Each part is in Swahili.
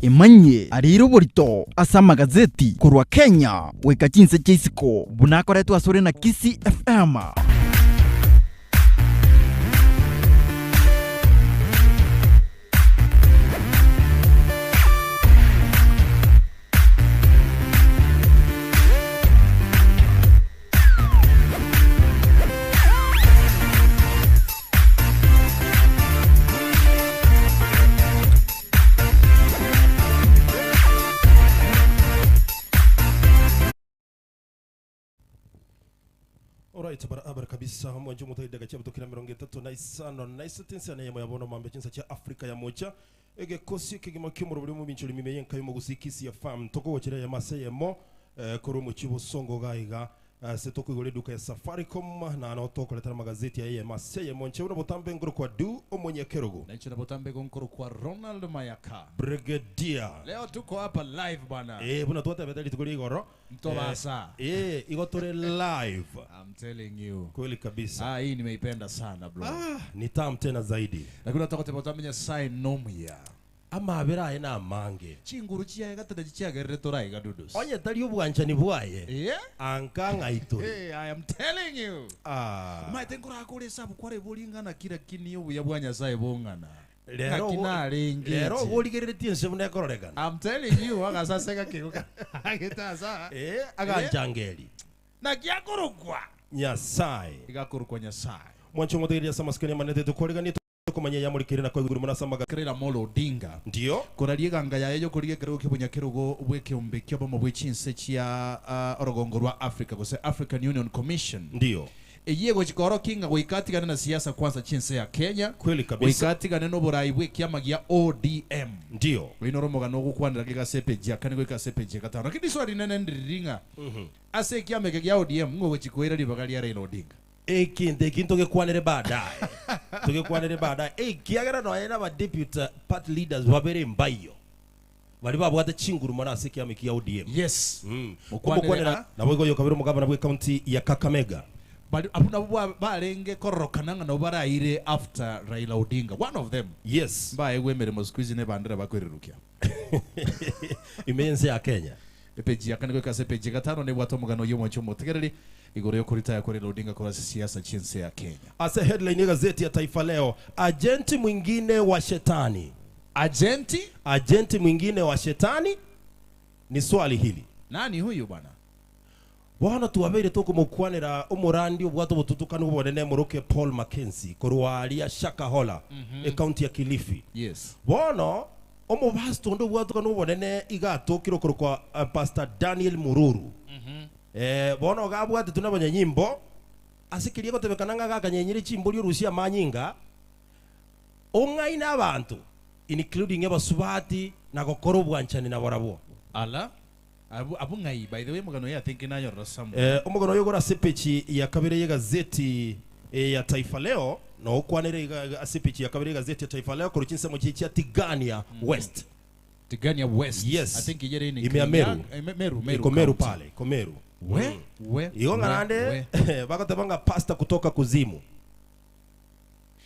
imanye ariro borito asa magazeti kurwa Kenya weka chinse chisiko bunakoretwa asore na Kisi FM. Alright, barabara kabisa. Mwanjo mutaida gacha butokira 35 na isatensi na yamo yabono mambe chinsa cha Afrika ya mocha ege kosi kigima kimuro buli mu binchuri mimeyen kayimo gusikisi ya fam toko wachira ya maseyemo koro mu chibo songo gaiga setoko igole duka ya Safaricom na anotoko letara magazeti ya maseyemo ncheuna botambe ngoro kwa du omonye kerogo na nchuna botambe ngoro kwa Ronald Mayaka Brigadier. Leo tuko hapa live bana. Buna tuwata betali tukuli igoro Mtobasa. Igotore live. I'm telling you. Kweli kabisa. Hii nimeipenda sana bro. Ni tamu tena zaidi. Lakini nataka botamenya sign nomia. Ama abera ina mange. Chinguru chia gatata chia geretora igadudos. Onye tali ubwancha ni bwaye. Yeah? Ankanga ito. Hey, I am telling you. Maitengura akore sabu kware bolingana kira kiniyo yabwanya sai bongana. Lero goligeretie nsemune kororegana. I'm telling you agasaseka kiguka. Agitaza. Aganjangeli. Na kyakorokwa. Nyasai. Igakorokwa Nyasai. Mwancho ngotegeria samaskani manete tukoregani kumanya yamurikire na kwiguru munasamaga Raila Amolo Odinga. Ndio. Korariega ngaya yo kuriye kero kibunya kirugo bweke umbekyo bo mubwichinse chia orogongo rwa Africa gose African Union Commission. Ndio. Eyego chikoro kinga goikatigana na siasa kwanza chinse ya Kenya. Kweli kabisa. Goikatigana no borai bwekiama gia ODM. Ndio. Winoromoga no gukwandira giga sepeji akani goika sepeji katano. Lakini swali nene ndiringa. Ase kiama gia ODM ngo chikoira libagari ya Raila Odinga. Kinto gekwanere baadaye. Tugekwanere baadaye. Kiagera no ayena ba deputy party leaders babere mbayo. Bali babwata chinguru mana ase kiama kia ODM. Yes. Mukwanera na bwego yo kabiro mugabana bwe county ya Kakamega. But abuna barenge korokananga no baraire after Raila Odinga. One of them. Yes. Ba egwemere mosquizi ne bandera bakwererukia. Imense ya Kenya. Epeji akani kwa sepeji gatano ne bwato mugano yo mwacho motegereri igoro yo kurita ya Raila Odinga kwa siasa chinse ya Kenya. Asa headline ya gazeti ya Taifa Leo, agenti mwingine wa shetani. Agenti mwingine wa shetani? Ni swali hili. Nani huyu bwana? Wana tuwabere toko mukwanira umurandi obwato bututukana ubonene muruke Paul Mackenzie korwalia Shakahola county ya Kilifi. Yes. Wana omubasto ndo bwato kanu ubonene igato kirokoro kwa Pastor Daniel Mururu. Wana ogabwate tunabanya nyimbo asikirie ko tebekananga gakanyenyiri chimbo lyo Rusia manyinga ongaina abantu including abasubati na gokoro bwanchani na borabo. Ala Abu ngai, by the way, mugano ya thinking na yoro samu. Omugano yogora sepechi ya kabere ya gazeti ya Taifa Leo no kwanere sepechi ya kabere ya gazeti ya Taifa Leo kuruchinse mu chichi ya Tigania West. Tigania West. Yes. I think yere ni Meru pale, Komeru. We? Yonga nande bakatabanga pasta kutoka kuzimu.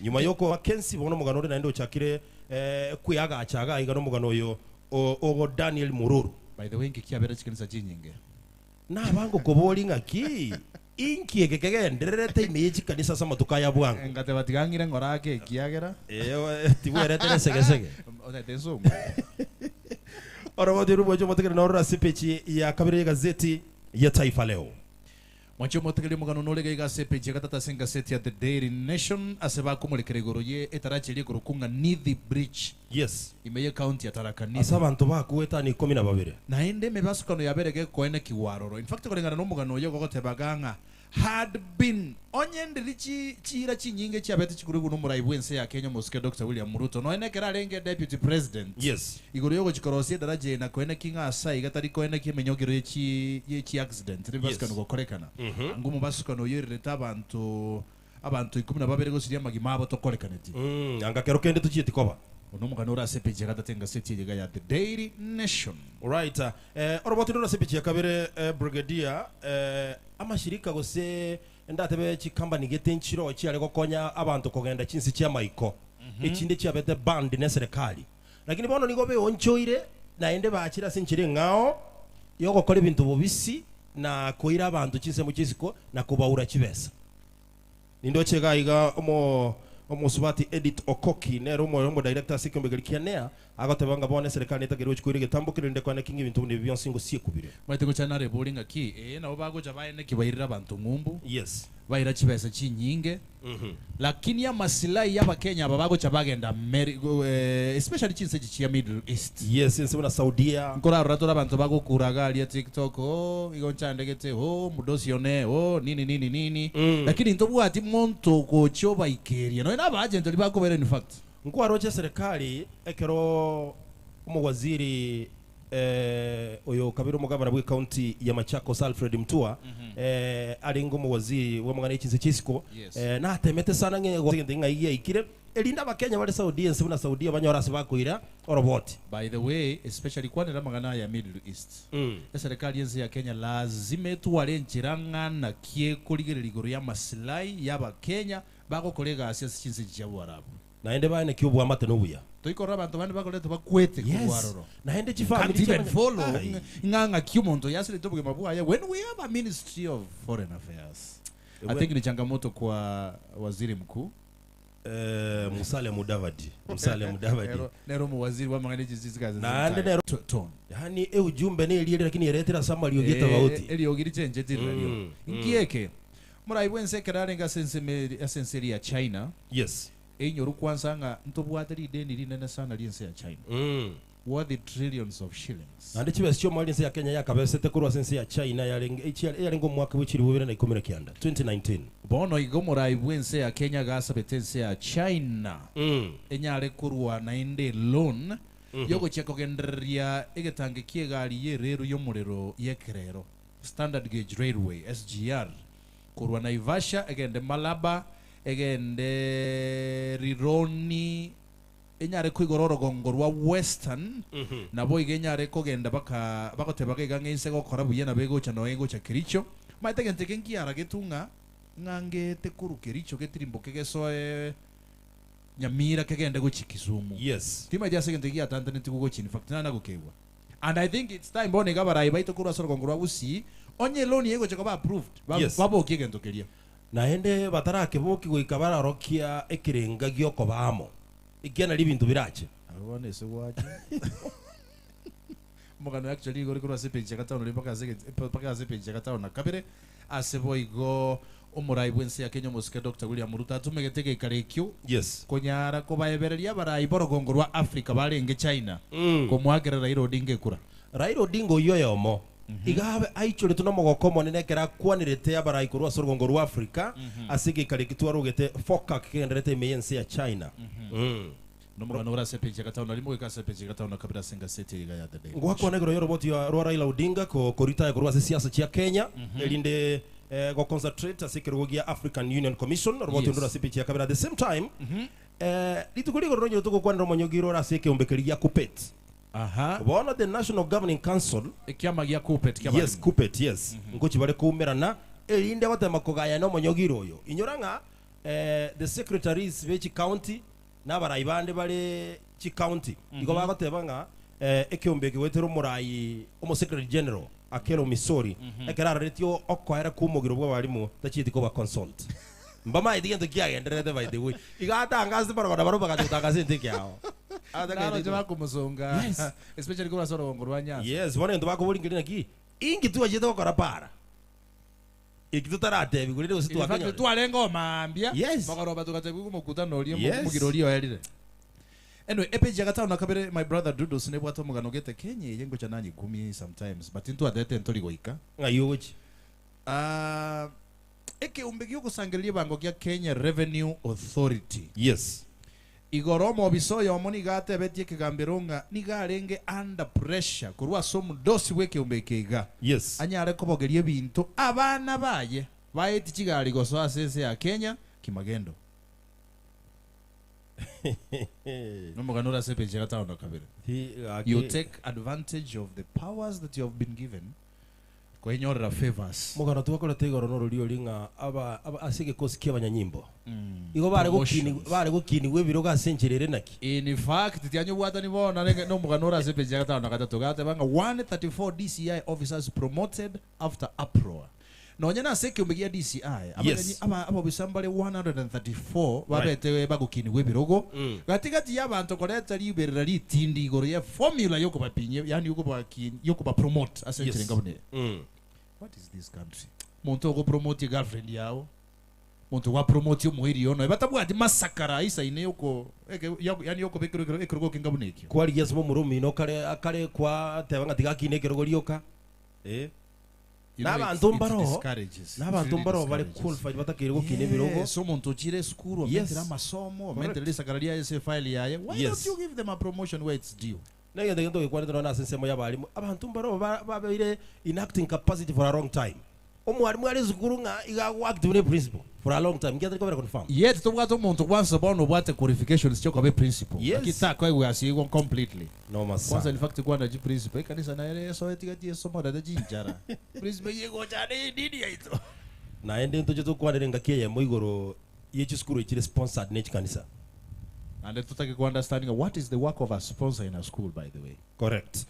Nyuma yoko Mackenzie bono mugano na ndo chakire kuyaga achaga igano mugano yo o Daniel Mururu. By the way, nkikiabera chikinisa chinyinge. Na bango koboli ngaki inki ekegendererete imeji kanisa sama tukaya bwangu. Ngate batigangira ngorake kiagera. Tibuerete segesege. Ona tenso. Ora wadi rubo jomo tekere na ora sepechi ya kabiri ya gazeti ya Taifa Leo. Mwancho motekele mugano nole ga sepechi gatata senga seti ya The Daily Nation aseba kumulekere goroye etaracheli kurukunga Nithi Bridge. Yes. Imeye county ya Tharaka Nithi. Asaba bantu bakuweta ni 12. Na ende mebasukano yaberege koene kiwaroro. In fact kolengana no mugano yo gogote baganga had been onyendirichi chira chinyinge chabete chikurugu no muraibwense ya Kenya Mosque Dr. William Ruto no ene kerarenge deputy president. Yes. Igoro yo gikorosie daraje na koene kinga asa igatari koene kimenyogiro yechi accident ribasukano gokorekana. Ngumu basukano yireta abantu 12 gosiria magimabo tokorekaneti. Angakero kende tuchiti koba. Onomuganura sepeji gatatenga seti yiga ya The Daily Nation. Alright. Orobotu ndo sepeji ya kabere Brigadier amashirika gose ndatebe chikambani getenchiro chiale gokonya abantu kogenda chinsi chia maiko. Ekinde chia bete band ne serikali. Lakini bono nigobe onchoire naende bachira sinchire ngao yogokora ibintu bubisi na koira abantu chinse mu chisiko na kubaura chibesa nindo chegaiga omusubati Edith Okoki nero mo director sikombegeria nea agotebanga bone serikali netagero chikuire getambukire ndeko kwa kingi bintu ne byonsingo siekubire mwete kuchana rebolinga ki na bago jabaye ne kibairira abantu ngumbu yes baira chibesa chinyinge lakini ya masilai ya Kenya babago chabagenda especially chinse chia Middle East yes nsema na Saudia nkora rato abantu bago kuraga ali TikTok igonchandegete mudosione nini lakini ntobu ati monto ko choba ikeria no ina bagent libako bere in fact nkwaroche serikali ekero umwaziri oyo kabiro mugabana bwe county ya Machakos Alfred Mutua aringo muwaziri wa mugana ikinze kisiko na atemete sana ngego nginga iye ikire elinda bakenya bale Saudia nsibuna Saudia banyora sibakoira oroboti by the way especially kwanera magana ya Middle East serikali yenze ya Kenya lazima tuwale njirangana kie kuligere ligoro ya maslai ya Bakenya bako kolega asia chinse cyabo arabu naende bane kyobwa amate nobuya toikora abantu bandi bakoleta bakwete kubwaroro naende chifamily even follow nganga kyumonto yasile tobuge mabwaya when we have a ministry of foreign affairs I think ni changamoto kwa waziri mkuu Musalia Mudavadi nero mu waziri wa mangane jizikaza naende nero ton yani ujumbe ne eliere lakini eretera samali yogeta bauti eliogiri chenje tirradio nkieke muraibwense kararenga senseri ya China yes enyoru kwansanga ntobwateri deni rinene sana liense ya China worth the trillions of shillings ande chibese cyo mali ya Kenya yakabesete kurwa sense ya China yarengo mwaka w'ikiri 2019 2019 bono igomora ibwense ya Kenya gasa betense ya China enyare kurwa nainde loan yogo cheko genderia egetange kiegari ye rero yomurero yekerero standard gauge railway SGR kurwa Naivasha egende Malaba egende Rironi enyare kwigororo gongorwa western nabo igenyare kogenda bakotebaka igangense gokora buye na bego chano engo cha Kericho maitege kenki ara getunga ngange tekuru Kericho getirimbo kegesoe Nyamira kegende go Kisumu yes tima ja segende gi atante nitigugo chini fact na nagukewa and I think it's time bone gabara ibaito kurwa soro gongorwa usi onye loan yego chako approved babo kigendo keria naende batarake boki goikabara rokia ekirenga gyoko bamo igena libintu birache abone se waje mugano actually gori kurwa sepeje katano limpa sepeje katano na kabere aseboigo umuraibwense ya Kenya musike Dr. William Ruto atumegetege ikarekyo yes konyara ko bayebereria barayi borogongo rwa Africa barenge China ko mwagera Raila Odinga kura Raila Odinga yoyomo igabe aichore tuno mogokomo nenekera kwanirete abarayi kurwa sorgongo rwa Africa asige karekitwa rugete foka kenderete meyense ya China nomugano ura sepeje katano limo ka sepeje katano kabira senga sete ga ya dede ngwako negro yoroboti ya Raila Odinga ko korita kurwa siasa cia Kenya elinde go concentrate asikirugia African Union Commission roboti ndura sepeje ya kabira at the same time litukuri goronyo tuko kwanira monyogiro rasike umbekeria kupet bona the National Governing Council ekiama gya kupet yes kupet yes ngochi bare kumerana elinde batema kugaya no monyogiro oyo inyoranga the secretaries bechi county nabarayi bande bare chi county igo bagotebanga ekyombeke wetero murayi omo secretary general Akelo Misori ekera retio okoera kumugiro bwa barimu tachiti ko ba consult mbama idigento kiagenderete by the way igatangazite barabara barobaga tutangazite kyao Naro jama kumusonga especially kwa soro ngorwa nyasa yes bone ndo bako buringirina ki ingi tu ajete gukora para ikitutarate bigurire usitu akanya fakyo tu alengo mambia yes bakoroba tukategu kumukutano oli mugirori oyalire anyway epeje gatano nakabere my brother Dudu sinebwato mugano gete Kenya yengo chananyi 10 sometimes but into adete ntori goika ngayochi eke umbegyo kusangiria bango kya Kenya Revenue Authority yes igoromo bisoyo moni gate betie kigambironga nigarenge under pressure kurwa somu dosi weke umbekega yes anyare kobogerie bintu abana baye baeti kigari goso asese ya Kenya kimagendo nomuganura sepeje gatano kabere you take advantage of the powers that you have been given kwenyorera favors mugano twakora tegoro no ruri oringa aba asige kosikia abanyanyimbo igo bare gukini webiro gasencherere naki. In fact tianyo bwata ni bona nenge no mugano ora sepe jagata na kata togate banga 134 DCI officers promoted after uproar. No nyana seke umegia DCI aba bisambale 134 babete bagukini webirogo gatigati y'abantu koreta liberera litindi igoro ya formula yoko bapinye yani yoko ba promote asentire ngabone. What is this country? Muntu go promote girlfriend yao. Muntu wa promote umuhiri yono batabwa ati masakara isa ine yoko yani yoko bekero kingabuneki. Kwali yasmo murumi no kare kwa tebanga tigakine kergo lioka. N'abantu mbaro bari qualified batakire gukine birogo. So muntu chire school mentera amasomo mentera sakararia ese file yaye. Why don't you give them a promotion where it's due? Nege ndege kwandira na sensemo y'abarimu abantu mbaro babire inacting capacity for a long time. Omwarimu ari zukuru nga iga work the principle for a long time. Ngiyatari ko confirm. Yet to bwato muntu once upon what qualifications cyo kabe principle. Kita ko we asi completely. No masa. Kwanza in fact kwa na principle kanisa na ile so etikati somo da jinjara. Principle yego cyane nini yaito. Na ende ntoje to kwa renga kiye moigoro yechi school ichire sponsored nechi kanisa. And then tutaki ku understanding what is the work of a sponsor in a school, by the way. Correct.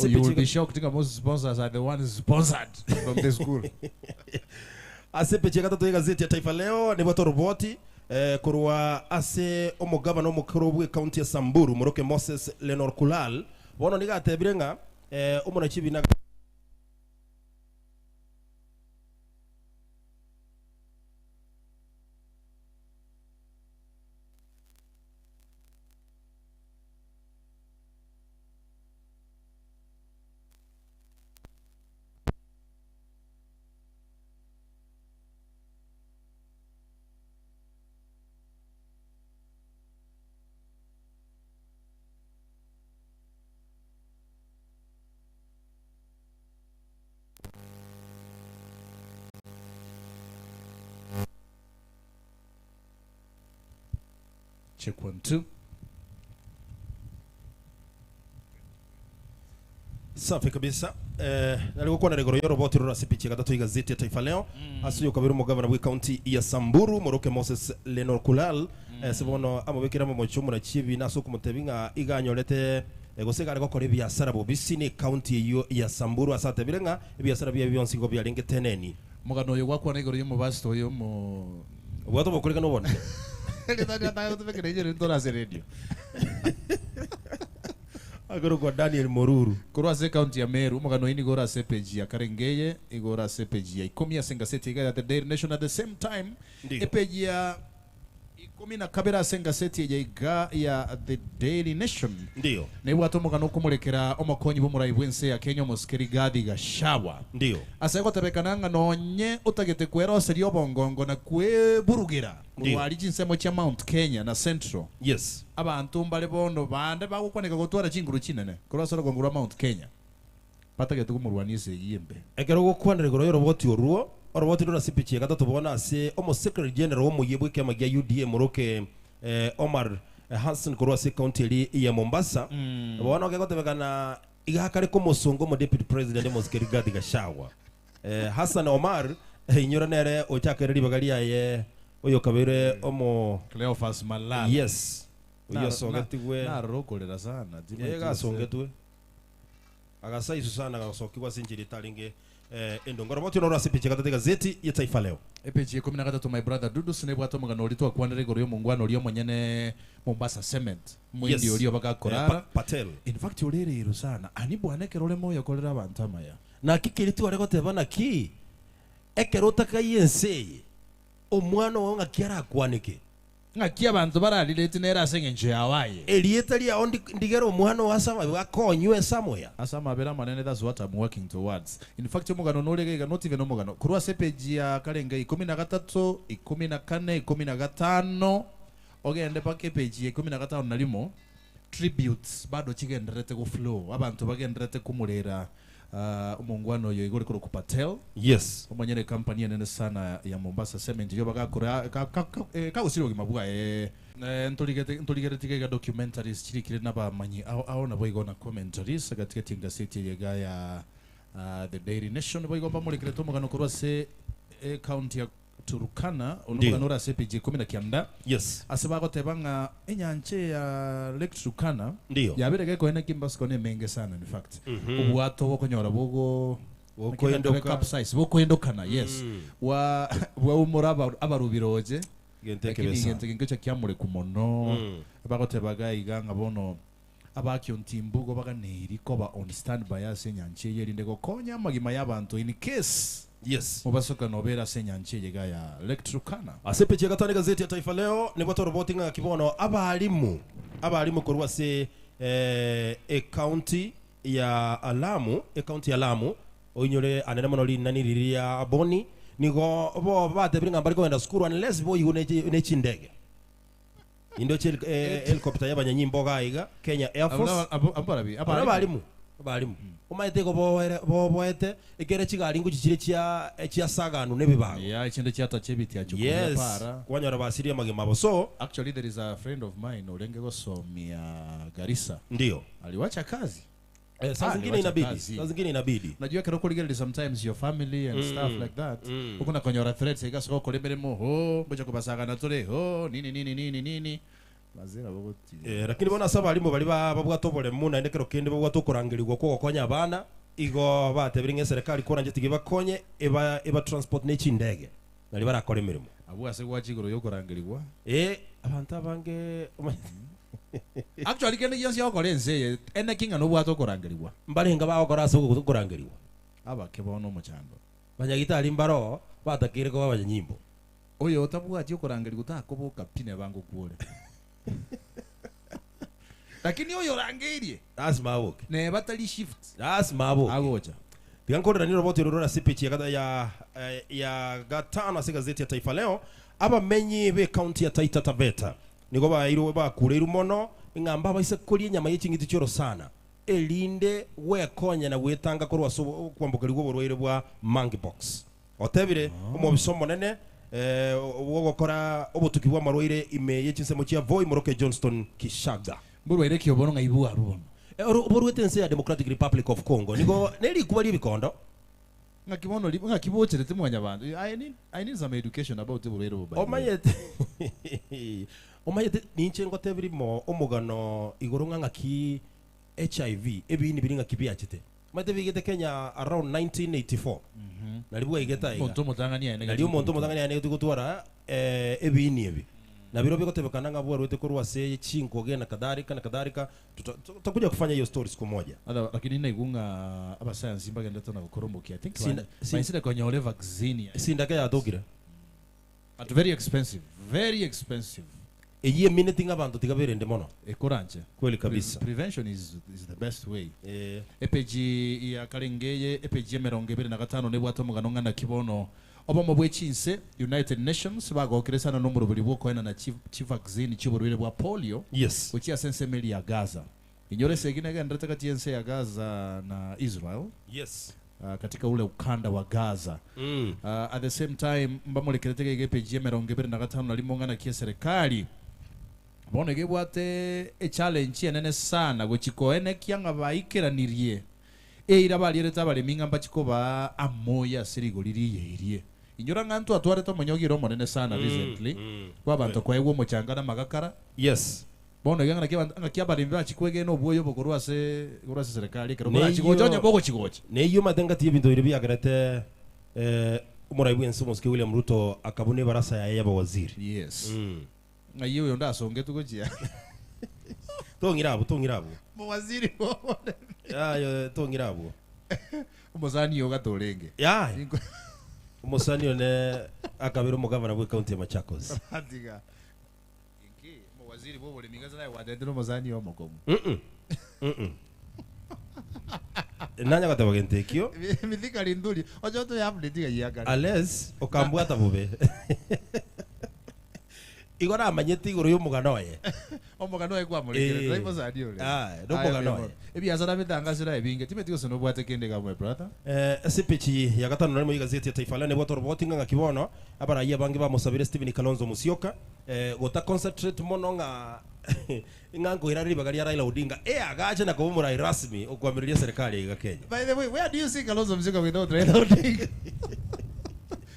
You will be shocked that most sponsors are the ones sponsored from the school. Asepeche kata gazeti ya Taifa Leo ni bato roboti kurwa ase omugabana omukuru bwe county ya Samburu Muroke Moses Lenor Kulal bono niga atebirenga omona chibina Check 1 2. Safi kabisa. Nalikuwa na regoro yoro boti rura sipichi kata gazeti ya Taifa Leo. Asuyo kabiru mugabana bwe county ya Samburu Muroke Moses Lenor Kulal. Sibono amubekira mu mochumu na chibi naso kumutebinga iganyorete gosega ariko kore biasara bo bisini county yo ya Samburu asate birenga biasara bya byonsi ngo bya lenge teneni. Mugano yo wakwa na igoro yo mubasto yo mu Wato bokulika no bonde. Agoro kwa Daniel Moruru Kurwa se county ya Meru mugano ini gora se page ya Karengeye igora se page ya Ikomia Senga City ya The Daily Nation at the same time page ya Ikomina Kabera Senga City ya iga ya The Daily Nation ndio ne watu mugano kumurekera omukonyi bumurayibwense ya Kenya Muskeri Gadi Gashawa ndio asego tebekananga nonye utagete kwera serio bongongo na kweburugira wali jinsemo cha Mount Kenya na Central yes abantu mbale bondo bande bagukwaneka gutwara chinguru kinene kurasoro gongura Mount Kenya patagete kumurwanise yimbe ekero gukwanire goro roboti oruo roboti rura sipichi kata tubona ase omo secretary general omo yebwe kama ya UDA Muroke Omar Hassan kurwa se county ya Mombasa bona okegotebekana igakare ko musongo mo deputy president Muskeri Gadi Gashawa Hassan Omar inyora nere ochakere libagari yaye oyo kabere omo Cleophas Malala yes oyo songetigwe na rokolera sana yega songetwe agasa isu sana gasokiwa sinjiri talinge endongoro bote no rasipiche kata gazeti ya Taifa Leo epeji 13 my brother Dudu sinebwa to mugano litwa kwanere goro yo mungwano lyo monyene Mombasa Cement mwindi olio bagakora Patel in fact olere iru sana ani bwanekero le moyo kolera abantu amaya na kikiritu areko tebana ki ekerota kayense omwana wonga kiara kwanike ngakia abantu baralile tinera asengenje yawaye elieta lia ondi ndigero omwana wasama bakonywe somewhere asama bera manene that's what I'm working towards in fact mugano nolega not even mugano kurwa sepeji ya Karenga 13 14 15 ogende pake page 15 nalimo tributes bado chigenderete ku flow abantu bagenderete kumurera umungwano yo igore ko Patel yes omanyere company nene sana ya Mombasa Cement yo bagakora ka usiro gimabuga ntoligete tigega documentaries chirikire naba manyi aona boigona commentaries gatiketi nga city yega ya The Daily Nation boigomba mulikire to mugano kurwa se county ya Turkana onomuganura CPG 19 yes asibago tebanga enyanche ya Lake Turkana ndio yabirege ko ene kimbasiko ne menge sana in fact ubwato bokonyora bogo wokoyendoka capsize bokoyendokana yes wa umuraba abarubiroje gente ngecho kyamure kumono bagotebaga iganga bono abakyo ntimbugo baganeri ko ba on standby asenyanche yerinde go konya magima y'abantu in case yes mubasoka nobera senyanche yega ya Lake Turkana asepeche gatani gazeti ya Taifa Leo ni bato roboti nga kibono abalimu korwa se county ya Lamu oinyore anene mono linani liria boni nigo bo bate bringa mbali ko enda skuru unless bo yune chindege indo chel helicopter y'abanyanyimbo gaiga Kenya Air Force abalimu umaite ko boete ekere chigari ngo chikire chia saganu nebibago yeah ichinde chiata chebiti acho yes kwanyora basiria magema so actually there is a friend of mine olenge go somia Garissa ndio aliwacha kazi saa zingine inabidi najua kero kuligeli sometimes your family and stuff like that ukuna konyora threats igaso ko lemeremo ho boja kubasaga na tole ho nini bazira bogoti lakini bona saba alimo bali babwatobole muna ndekero kende babwatokorangirirwa ko konya abana igo batebiringe serikali kora njeti gibakonye eba transport ne chindege bali barakora emirimo abu ase gwachigoro yokorangirirwa abantu abange actually kende yonse yokorenze ene kinga no bwatokorangirirwa mbalenga bakora ase gukorangirirwa abakibono muchando banyagitari mbaro batakire ko abanyimbo oyo tabwati yokorangirirwa takoboka pine bango kule lakini oyo rangirie lazima aboke ne batali shift lazima aboke agocha tigankorera ni roboti rurora CPG ya gatano ase gazeti ya Taifa Leo abamenyi be county ya Taita Taveta nigo bairwe bakure irumono ingamba baise kuri nyama y'ikingiti cyoro sana elinde wekonya na wetanga korwa kwambukirirwa borwere bwa monkeypox otebire umubisomo nene wogokora obutuki bwa marwire ime yechinsemo chia Voi Moroke Johnston Kishaga burwere kiyobono ngaibu arubono borwete nse ya Democratic Republic of Congo nigo neli kubali bikondo ngakibono ngakibocherete mwanya bantu I need some education about burwere bo omayete ninche ngotebiri mo omugano igoro ngaki HIV ebini biringa kibyachite mate bigete Kenya around 1984 nalibwa igeta iga monto mutangania ene nalio monto mutangania ene gutwara ebini ebi na biro bigotebekana ngabwa rwete korwa se chinko gena kadarika tutakuja kufanya hiyo story siku moja lakini naigunga aba science mbagenda tona gukorombokia I think sinda konyole vaccine sindake ya dogira at very expensive eyiye minute ngabantu tigaberende mono ekoranje kweli kabisa prevention is the best way EPG ya kalengeye EPG 25 ne bwato mugano ngana kibono obomo bwechinse United Nations bagokeresana nomuro buli bwo koena na chief vaccine chiburwire bwa polio yes uchi asensemeli ya Gaza inyore segine ga ndetaka tiense ya Gaza na Israel yes katika ule ukanda wa Gaza at the same time mbamulekereteke EPG 25 nalimongana kia serikali bone gebwate challenge enene sana gochiko ene kyanga baikiranirie ira balireta bale minga mbachiko ba amoya sirigoliriye irie inyora ngantu atware to monyogiro monene sana recently kwa bantu kwa ewo mochanga na magakara yes bone ganga kia bale mba chikwege no bwoyo bokorwa se serikali kero bora chigojonya bogo chigoje ne yuma denga tie bintu iribi agarete umuraibu ensumoske William Ruto akabune barasa ya yaba waziri yes ngayo yo ndasonge tukojia tongirabo mo waziri bo ya tongirabo umozani yo gatorenge ya umosani ne akabiro mugavana bwe county ya Machakos adiga inki mo waziri bo bole mingaza nayo wadendero mozani yo mokomu nanya katabagente kyo mithika linduli ojo to ya update ga yaga ales okambwata bube igora amanyete igoro y'umuganoye omuganoye kwa murekere driver zadi ole no muganoye ebyazara bitangasira ebinge timetigo sono bwate kende gamwe brother SPG ya gatano nari mu gazeti ya Taifa Leo boto roboti nga kibono abaraye bangi bamusabire Steven Kalonzo Musyoka gota concentrate mono nga ingango irari bagari ya Raila Odinga agaje na kubumura rasmi okwamiriria serikali ya Kenya. By the way, where do you see Kalonzo Musyoka without Raila Odinga?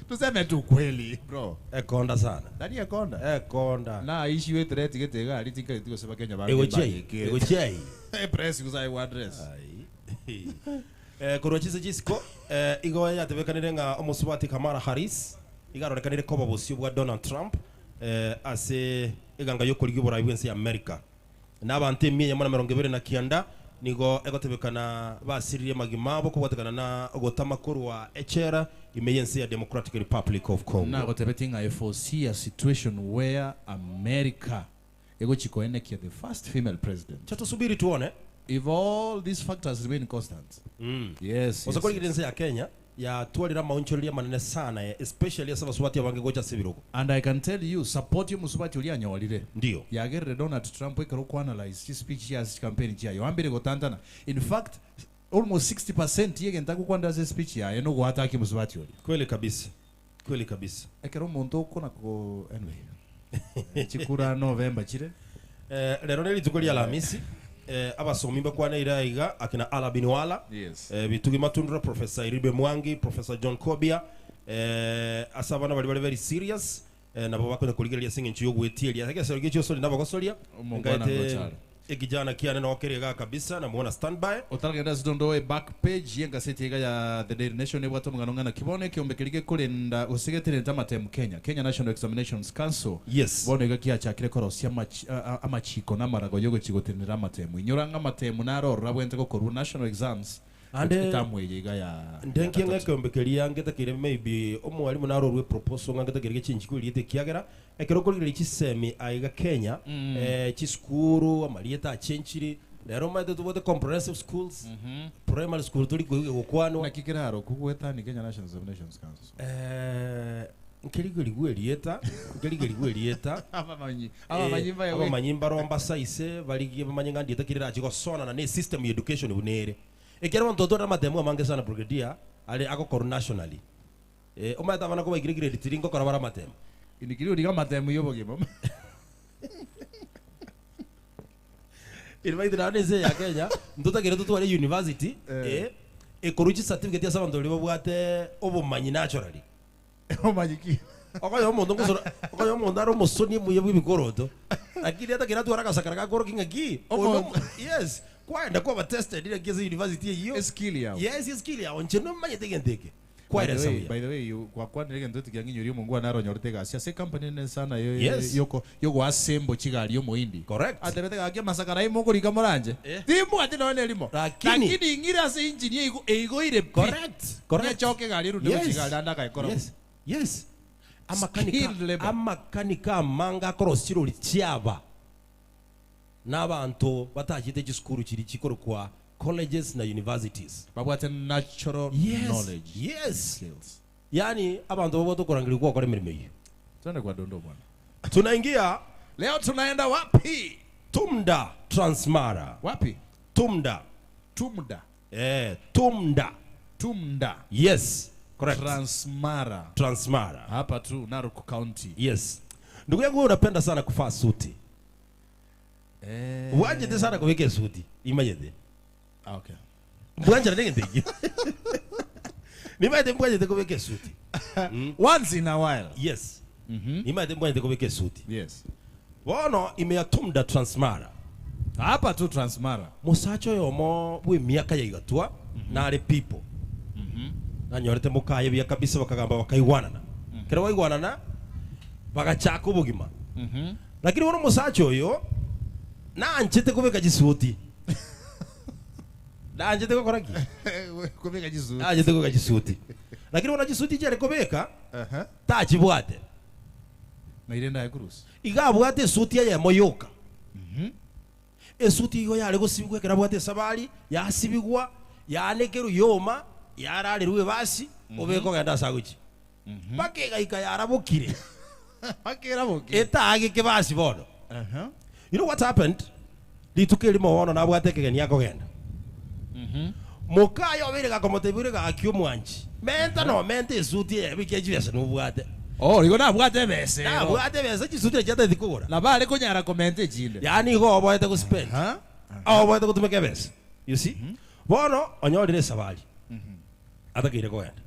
Tuseme tu kweli bro. Ekonda sana. Ndani ya konda. Ekonda. Na issue threat getega alitika itiko sema Kenya ba. Ego chei. Press kusai wa address. Kurochise jisiko igo yatebekanire nga omusubati Kamala Harris igarorekanire ko babosio bwa Donald Trump ase iganga yokurigi burayi bwense ya America n'abantu 129 nigo egotebekana basiririe magimabo kubwatekana na ogotamakoru wa echera imeyense ya Democratic Republic of Congo na gotebetinga I foresee a situation where America ego chikoenekia the first female president. Chato subiri tuone if all these factors remain constant. Yes. Osakori gidense ya Kenya ya tualira mauncholia manene sana especially asa basubati abange gocha sibiruko. And I can tell you support you musubati uli anyawalire. Ndio. Yagerere Donald Trump wekero ku analyze his speech ya campaign chayo. Ambire gotantana. In fact almost 60% yege ntaku kwanda ze speech ya eno gwataki musubati uli. Kweli kabisa. Kweli kabisa. Ekero muntu kona ko anyway. Chikura November chire. Lero neli tukoli Alhamisi. Abasomi bakwana iraiga akina Ala Binwala. Yes. Bitugi matundura Professor Iribe Mwangi, Professor John Kobia. Asabana bali very serious. Nabo bakona kuligeria singe nchiyo gwetielia. Hage serge cyo soli nabo gosolia. Ngaite ekijana kiana no kerega kabisa na muona standby. Otaragenda zidondo back page yenga setega ya The Daily Nation ne bwato mugano ngana kibone kiombe kirige kulenda usigetire ntamatemu Kenya National Examinations Council. Yes. Bone gakia chakire korosia amachiko namarago yogo chigotenera amatemu inyoranga amatemu narora bwente gokorwa national exams ande tamweyega ya ndenki ngake mbekeria ngeta kire maybe omwalimu narorwe proposal ngata kire chinchi kulite kiagera ekero kulire chisemi aiga Kenya chiskuru amalieta chenchiri lero maite tubote comprehensive schools primary school tuli gokwano na kikiraro kugweta ni Kenya National Examinations Council nkeligelieta abamanyimba romba saise baligi bamanyinga ndieta kirira chigosona na ne system education bunere ekero mtoto na matemu amange sana brigadier ale ako nationally omata bana ko bagire grade 3 ngo korabara matemu inikiri uriga matemu yoboge mama ilvaidira neze ya Kenya mtoto kire tutu wale university ekoruchi certificate ya sabantu libo bwate obumanyi naturally omanyiki okayo omuntu ngusora okayo omuntu aro musoni muye bwibikoroto lakini hata kira tuara kasakara ka koro kingaki yes kwenda kwa tested ile kiza university hiyo skill yao yes skill yao ncheno manye tegenteke kwa by the way kwa kwa ndege ndo tikanginyo rio mungu anaro nyortega sia se company ne sana yoko asembo chigali yo muindi correct atebete ga masakara imo kuri moranje timu ati no nelimo lakini ingira se engineer ego ire correct ya choke gali ru ndo chigali andaka ikoro yes amakanika manga korosiro lichaba n'abantu batagite giskuru kiri kikoro kwa colleges na universities babwate natural knowledge skills yani abantu bobo tukorangiri kwa kore mirimo yi twende kwa dondo bwana tunaingia leo tunaenda wapi Tumda Transmara wapi Tumda yes correct Transmara hapa tu Narok County yes ndugu yangu unapenda sana kuvaa suti waje sana kuweka suti imagine okay mwanja ndenge ndege nimaite mwanje kuweka suti once in a while yes nimaite mwanje kuweka suti yes wono imeyatumda Transmara hapa tu Transmara musacho yomo bwe miaka ya igatwa na ale people na nyorete mukaye bya kabisa bakagamba bakaiwanana kera waigwanana bagachaka ubugima lakini wono musacho yo na anchete kubeka jisuti na anchete gukora ki kubeka jisuti anchete kubeka jisuti lakini wono jisuti jere kubeka tachibwate na irenda ya kurusi igabwate suti ya moyoka esuti yo yale gusibigwa kera bwate sabali yasibigwa yanekeru yoma yaralirwe basi obeko genda saguchi bakega ikayarabukire bakerabuke etage ke basi bono you know what happened litukeli mo wono nabwateke ni yakogenda mukayo birega komotebire ga kyomwanchi menta no mente esuti ebike jibese nubwate rigo nabwate bese nabwate bese jisuti jata dikugura la bale kunyara comment jinde yani go obwate ku spend obwate kutumeke bese you see bono onyolire sabali atakire kwenda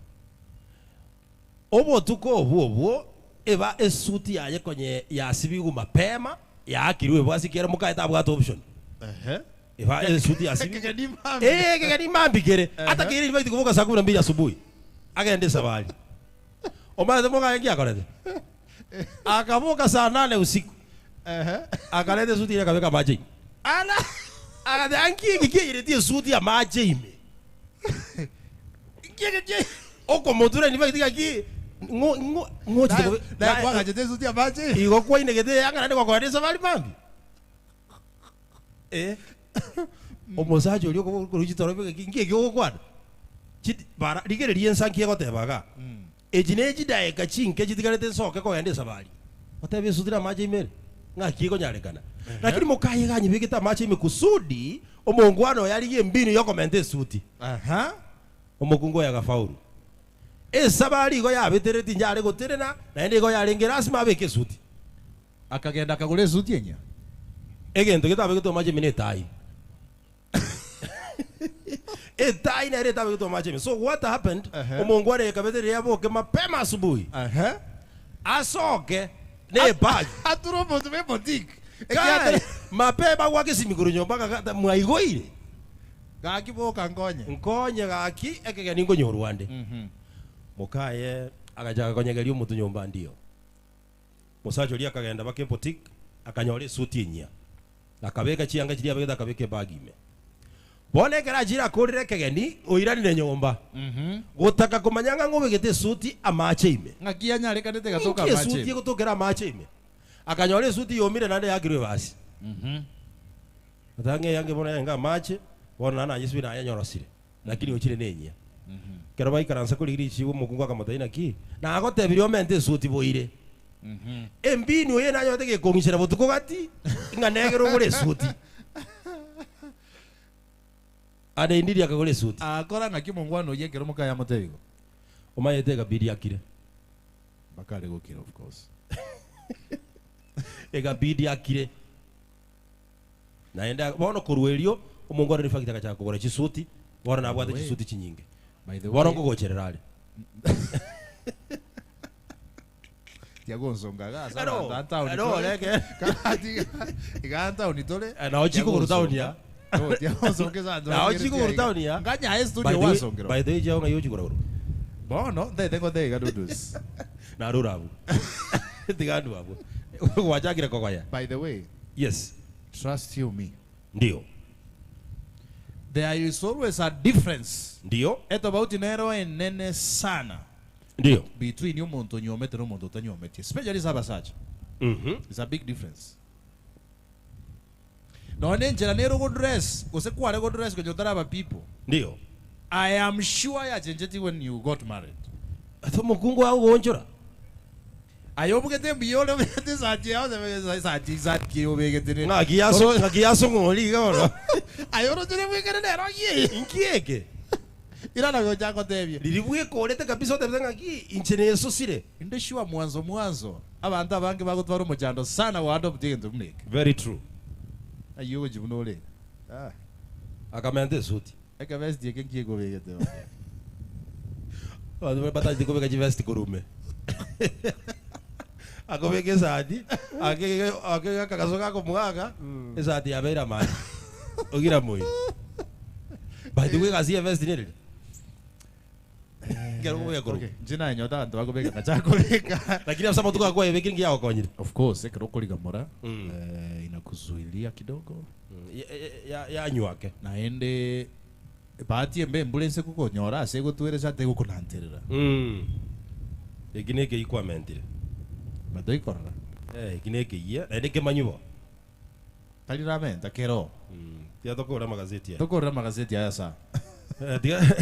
obotuko obwo eba esuti yaye konye yasibigu mapema yakiriwe bwasikera mukaita abwata option eba esuti yasibigu kegeni mambikere hata kiri nibaiti kuvuka saa 12 asubuhi agende sabali omaze moga yengi akorete akavuka saa 8 usiku akalete suti ile kaweka maji ala akade anki kikiretie suti ya maji ime kikiretie oko motura nibaiti kaki ngo na kwa jete suti ya maji igo kwa inegete yanga nani kwa kwa sabali mambi omosajo ulio ko rujitoro beke ngiye gyo kwada chiti bara ligere liensankie gotebaga ejineji daeka chinke chitigarete soke ko yande sabali otebe sudira maji imere ngaki ko nyarekana lakini mukaye ganyi bigita maji ime kusudi omongwano yaliye mbinu yo komente suti omukungo ya gafaulu sabali go yabetereti njare goterena na ende go yarengera asima beke suti akagenda akagule suti enya egento gitabe gito maji ime netai etai na reta bito maji. So what happened? Omongware kabete yabo ke mapema asubuhi. Asoke ne bag. Aturo botu be boutique. Kai mapema wake simiguru nyomba kata mwaigoire. Gaki boka ngonye. Nkonye gaki ekege ningo nyorwande. Mukaye akajaga konyegerio mutu nyomba ndio. Musajo lia kagenda bake boutique akanyore suti nya. Akabeka chianga chiria bageda akabeke bag ime. Bone kera jira kurire kegeni oirani ne nyomba. Gutaka kumanyanga ngobe gete suti amache ime. Ngakia nyare kanete gatoka amache. Suti gutokera amache ime. Akanyore suti yomire nande yakirwe basi. Atange yange bona yanga amache, bona na Yesu na yanyorosire. Lakini ochire nenya. Kera bai karansa kuri iri chiwo mukungu akamataina ki. Na agotebirio mente suti boire. Embini oye na yote ke kongishira botuko gati. Nganegero gore suti. Ade indiri akagole suti. Akora ngakimongwano yekero mukaya mutego. Omayetega bidi akire. Bakale gokira of course. Ega bidi akire. Naenda bono kuruelio omongwano ni fakita kacha kugora chisuti, bora na bwate chisuti chinyinge. By the way, bora ngogochererale. Tiago nsonga Ero, anta uni. ero leke. Iganta uni tole. Na ochiko kurutaunia. Oh, Tiago nsonga za ndo. Na ochiko kurutaunia. Nganya es studio wasongero. By the way, jao ngayo chikura. Bono, tengo de gadudus. Na rurabu. Tigandu hapo. Wachakira kokoya. By the way, yes, trust you me. Ndio. There is always a difference. Ndio. Eto about nero enene sana. Ndio. Between you monto nyomete no monto tanyomete. Especially sabasacha. It's a big difference. No nenjera nero go dress. Kose kware go dress ko jotara ba people. Ndio. I am sure ya chenjeti when you got married. Ato mukungu au gonjora. Ayobugete biyole bete sachi au sachi sachi obegete. Ngagiaso ngoli goro. Ayoro tene wekere nero ye. Inkieke. Ila na goja kotebye. Lilibuye kolete kabisa otebanga ki inchene yeso sire. Ndeshwa mwanzo. Abantu abange bagutwara umujando sana wa adopt into mneke. Very true. Ayo jibunole. Akamente suti. Eka vesti yake kiego wegete. Wadu bata diko bega vesti kurume. Akobeke sadi, ake kakasoka ko mugaga, esadi abera mali. Ogira moyo. By the way, kasi vesti nere. Ngero moyo kuru. Jina nyota ndo akobeka kachako beka. Lakini afisa mtu kwa yeye kingi yao konyire. Of course, ekero koliga mora. Inakuzuilia kidogo. Ya nywake. Naende bahati embe ambulance kukonyora ase gutweresa te gukunanterera. Egineke ikwa mentire. Madoi korora. Egineke iya, ndeke manyubo. Taliramenta kero. Tia tokora magazeti ya. Tokora magazeti ya sa. Tia.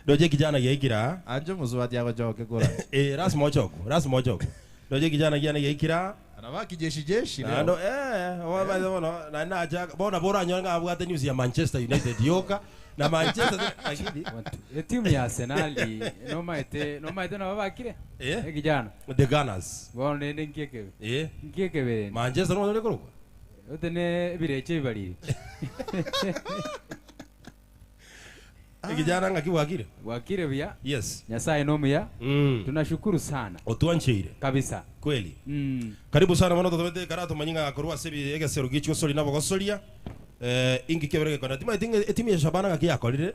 Doje kijana yeikira. Anjo muzwati yako joke kora. Ras mojoko. Doje kijana yeikira. Anabaki jeshi. Ndo na aja bona bora nyonga abwate news ya Manchester United yoka na Manchester akidi. Timu ya Arsenal noma ete na babakire. Kijana. The Gunners. Bona nende nkieke. Nkieke bere. Manchester no lekoro. Otene bireche bari. Kijana ngakiwakire. Wakire bia. Yes. Nyasaye nomuya. Tunashukuru sana. Otuancheire. Kabisa. Kweli. Karibu sana mwana totobete karato manyinga akorwa sebi egesero gicho sori nabo gosoria. Ingi keberege kona tima etimi ya Shabana ngakiyakorire.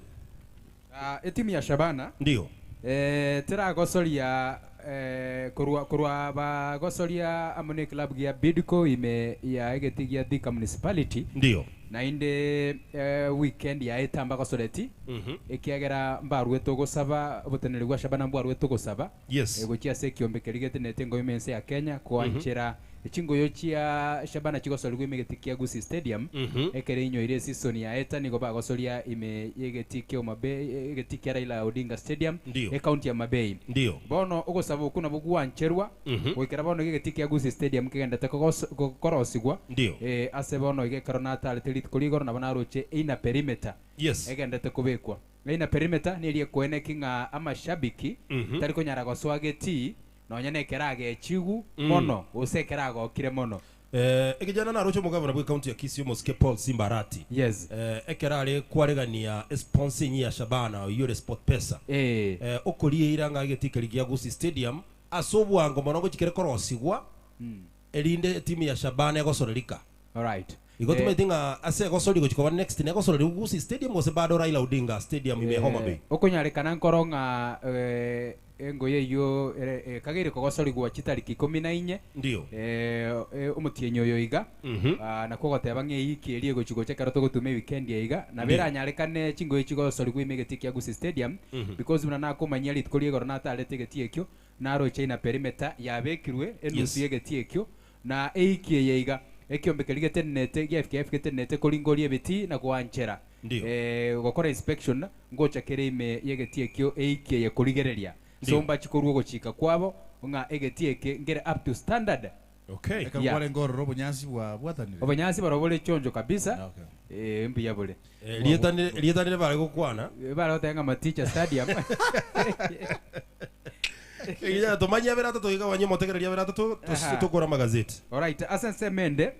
Etimi ya Shabana. Ndio. Tera gosoria kurwa ba gosoria amone club gia Bidco ime ya egetigia Thika municipality. Ndio. Na inde weekend ya etamba gosoreti ekiagera mbarwe tugusaba obuteneri gwa Shabana mbarwe tugusaba yes egokia sekiombe kerigete nete ngo imense ya Kenya kwanchera echingoyo chia Shabana chigosorigwe imegetikia Gusii Stadium ekere inyo ire season ya eta nigo bagosoria ime yegetikia Mabei yegetikia Raila Odinga Stadium county ya Mabei ndio bono ugusaba ukuna bugwancherwa goikera bono yegetikia Gusii Stadium kigendete korosigwa ndio ase bono igekero na talent kuligoro na banaroche ina perimeter yes egendete kubekwa ina perimeter ni irie kwene kinga amashabiki tariko nyarago swageti no nyane kerage chigu mono usekerago kire mono ekijana na rocho mugavana bwa county ya Kisii Moske Paul Simbarati yes ekerare kwaregania sponsor ya Shabana yure sport pesa okurie iranga getikarigia Gusii Stadium asobwango mono gukikere korosigwa elinde timu ya Shabana yagosorerika all right igotuma itinga ase gosori gochikoba next ne gosori Gusii Stadium ose bado Raila Odinga Stadium ime Homa Bay okunyarikana nkoronga engoye yo kagere kogosori gwa chitariki 14 ndio umutienyo yo iga na kogoteba ng'eiki erie gochigo chekaro togotume weekend ya iga na bera nyarekane chingoye chigosori gwa imegetikia Gusii Stadium because muna nakomanyia litkorie goro na talete getiekyo naro China perimeter yabekirwe enusu yegetiekyo na eikie ya iga ekiombe ligete gya FKF getenete kolingorie biti na kwanchera gokora inspection ngocha kerime yegetiekyo eikie ya kurigereria somba chikorwo gochika kwabo nga egetieke ngere up to standard okay ekabwale ngoro robo nyasi bwatanire obanyasi barobole chonjo kabisa mbi yabole lietanire bare gukwana bare otenga maticha stadium Ija tomanya berata toiga wanye motegereria berata to tukora magazeti all right asense mende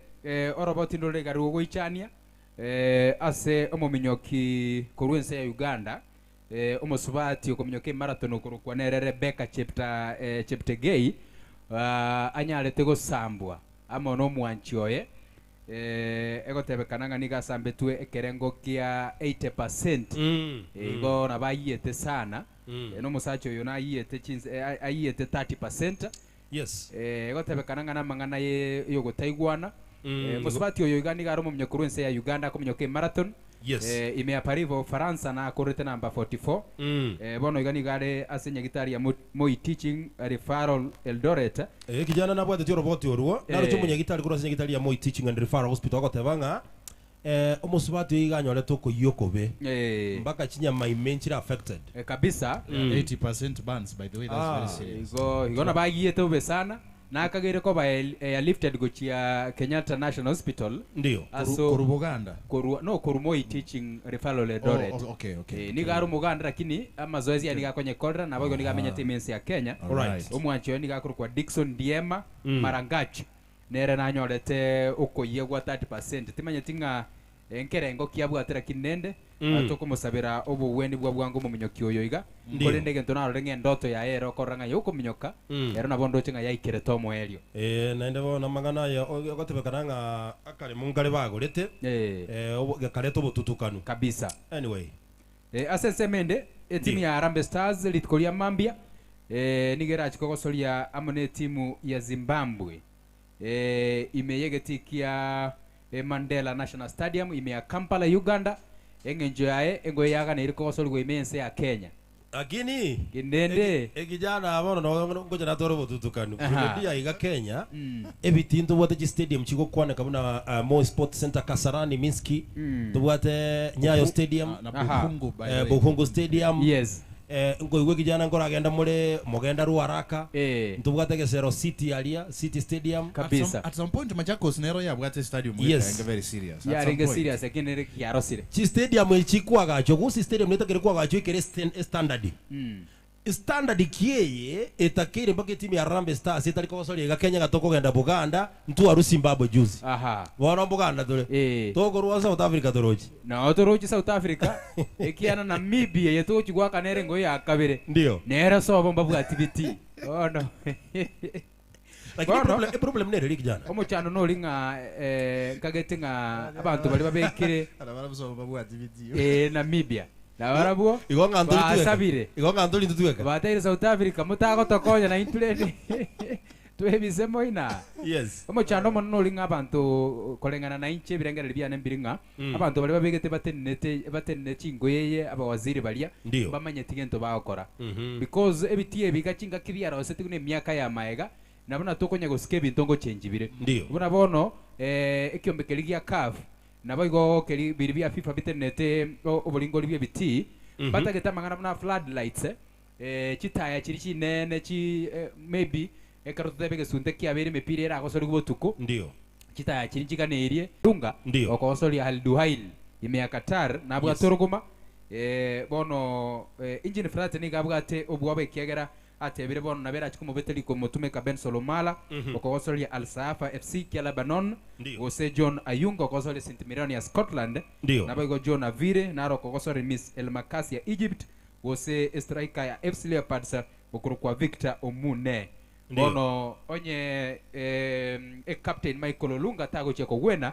oroboti ndore garu goichania ase omominyoki korwense ya Uganda omosubati okominyoke marathon okorukwa nere Rebecca Cheptegei anyarete gosambwa amono mwanchioye egotebekana ngani gasambetwe ekerengo kia 80% igo nabayete sana no musacho yo nayete ayete 30% yes egotebekana ngana mangana yo gotaigwana musubati oyo igani garo mu mnyokurwense ya Uganda kominyoke marathon yes imeaparivo Faransa na korete number 44 bono igani gare asenya gitari ya Moi Teaching Referral Eldoret kijana na bwate roboti oruo naro chomunya gitari kuro asenya gitari ya Moi Teaching and Referral Hospital gotebanga omusubati iganyore toko yokobe mbaka chinya my menchira affected kabisa 80% bans by the way that's very serious igona bagiete ube sana na akagere ko ba lifted gochia Kenyatta National Hospital ndio kurubuganda Moi Teaching Referral Eldoret okay ni garu muganda lakini mazoezi ya niga kwenye Kodra na bago niga menya teams ya Kenya alright omwancho niga kurukwa Dickson Diema Marangachi nere nanyorete ukoye gwa 30% timanya tinga enkerengo kiabwatira kinende atokumusabira obuweni bwa bwangu mu minyoki oyo iga kolende gento na renge ndoto ya ero koranga yuko minyoka ero nabondo chinga yaikire tomo elio naende bona magana ya gotebekananga akare mungale bagorete gakareto botutukanu kabisa anyway asense mende timu ya Harambee Stars litkolia Mambia nigera chikogosoria amone timu ya Zimbabwe imeyegetikia Mandela National Stadium imea Kampala Uganda engenjo yae engo yaga na iriko gosolgo imense ya Kenya lakini kindende ekijana abono no ngoja na toro botutukanu kudia iga Kenya ebitinto bwate stadium chigo kwana kabuna Moi Sport Center Kasarani Minski tubwate Nyayo Stadium na Bukhungu Stadium yes ngo igwe kijana ngora agenda muri mugenda ruaraka ntubwate Gesero City area City Stadium kabisa at some point Machakos nero ya bwate stadium yes very serious ya renge serious akinere kiarosire chi stadium ichikwaga cho Gusii Stadium neta kire kwaga cho ikere standard standard kieye etakire mpaka timu ya Harambee Stars itariko gosori ga Kenya gatoko genda Buganda ntu aru Zimbabwe juzi wana Buganda tole toko ruwa South Africa toroji na toroji South Africa ekiana Namibia yetu chigwa kanere ngo ya kabire ndio nera sobo mbabu activity no like problem ne riri jana omuchano no linga kagete nga abantu bali babekire arabara buso mbabu activity Namibia na barabuo igonga nduri sabire igonga nduri tuweka bataire South Africa mutago tokonya na intuleni twebisemo ina yes omuchano mono linga abantu kolengana na inche birengera bya nembiringa abantu bali babegete batenne chingoyeye abawaziri balia bamanye tigento bakora because ebitie bigachinga kibyara osetigune myaka ya maega nabona tokonya gosike bintongo change bire ubona bono ekyombekeri gya CAF naboigo keri biribia FIFA bitennete obulingo libye biti batageta mangana buna floodlights chitaya chiri chinene chi maybe ekaroto tebege sunte kiabere mepire era gosori gubotuko ndio chitaya chiri chiganerie tunga okosori halduhail imea Qatar nabwa torogoma bono engine flat ni gabwate obwabe kiagera atebire bono nabera chikumo beteli ko mutumeka Ben Solomala okosori Al Safa FC kia Lebanon ose John Ayunga okosori St Mirren ya Scotland naboigo John Avire naro okosori Miss El Makasi ya Egypt ose striker ya FC Leopards okurukwa Victor Omune bono onye captain Michael Olunga tago cheko gwena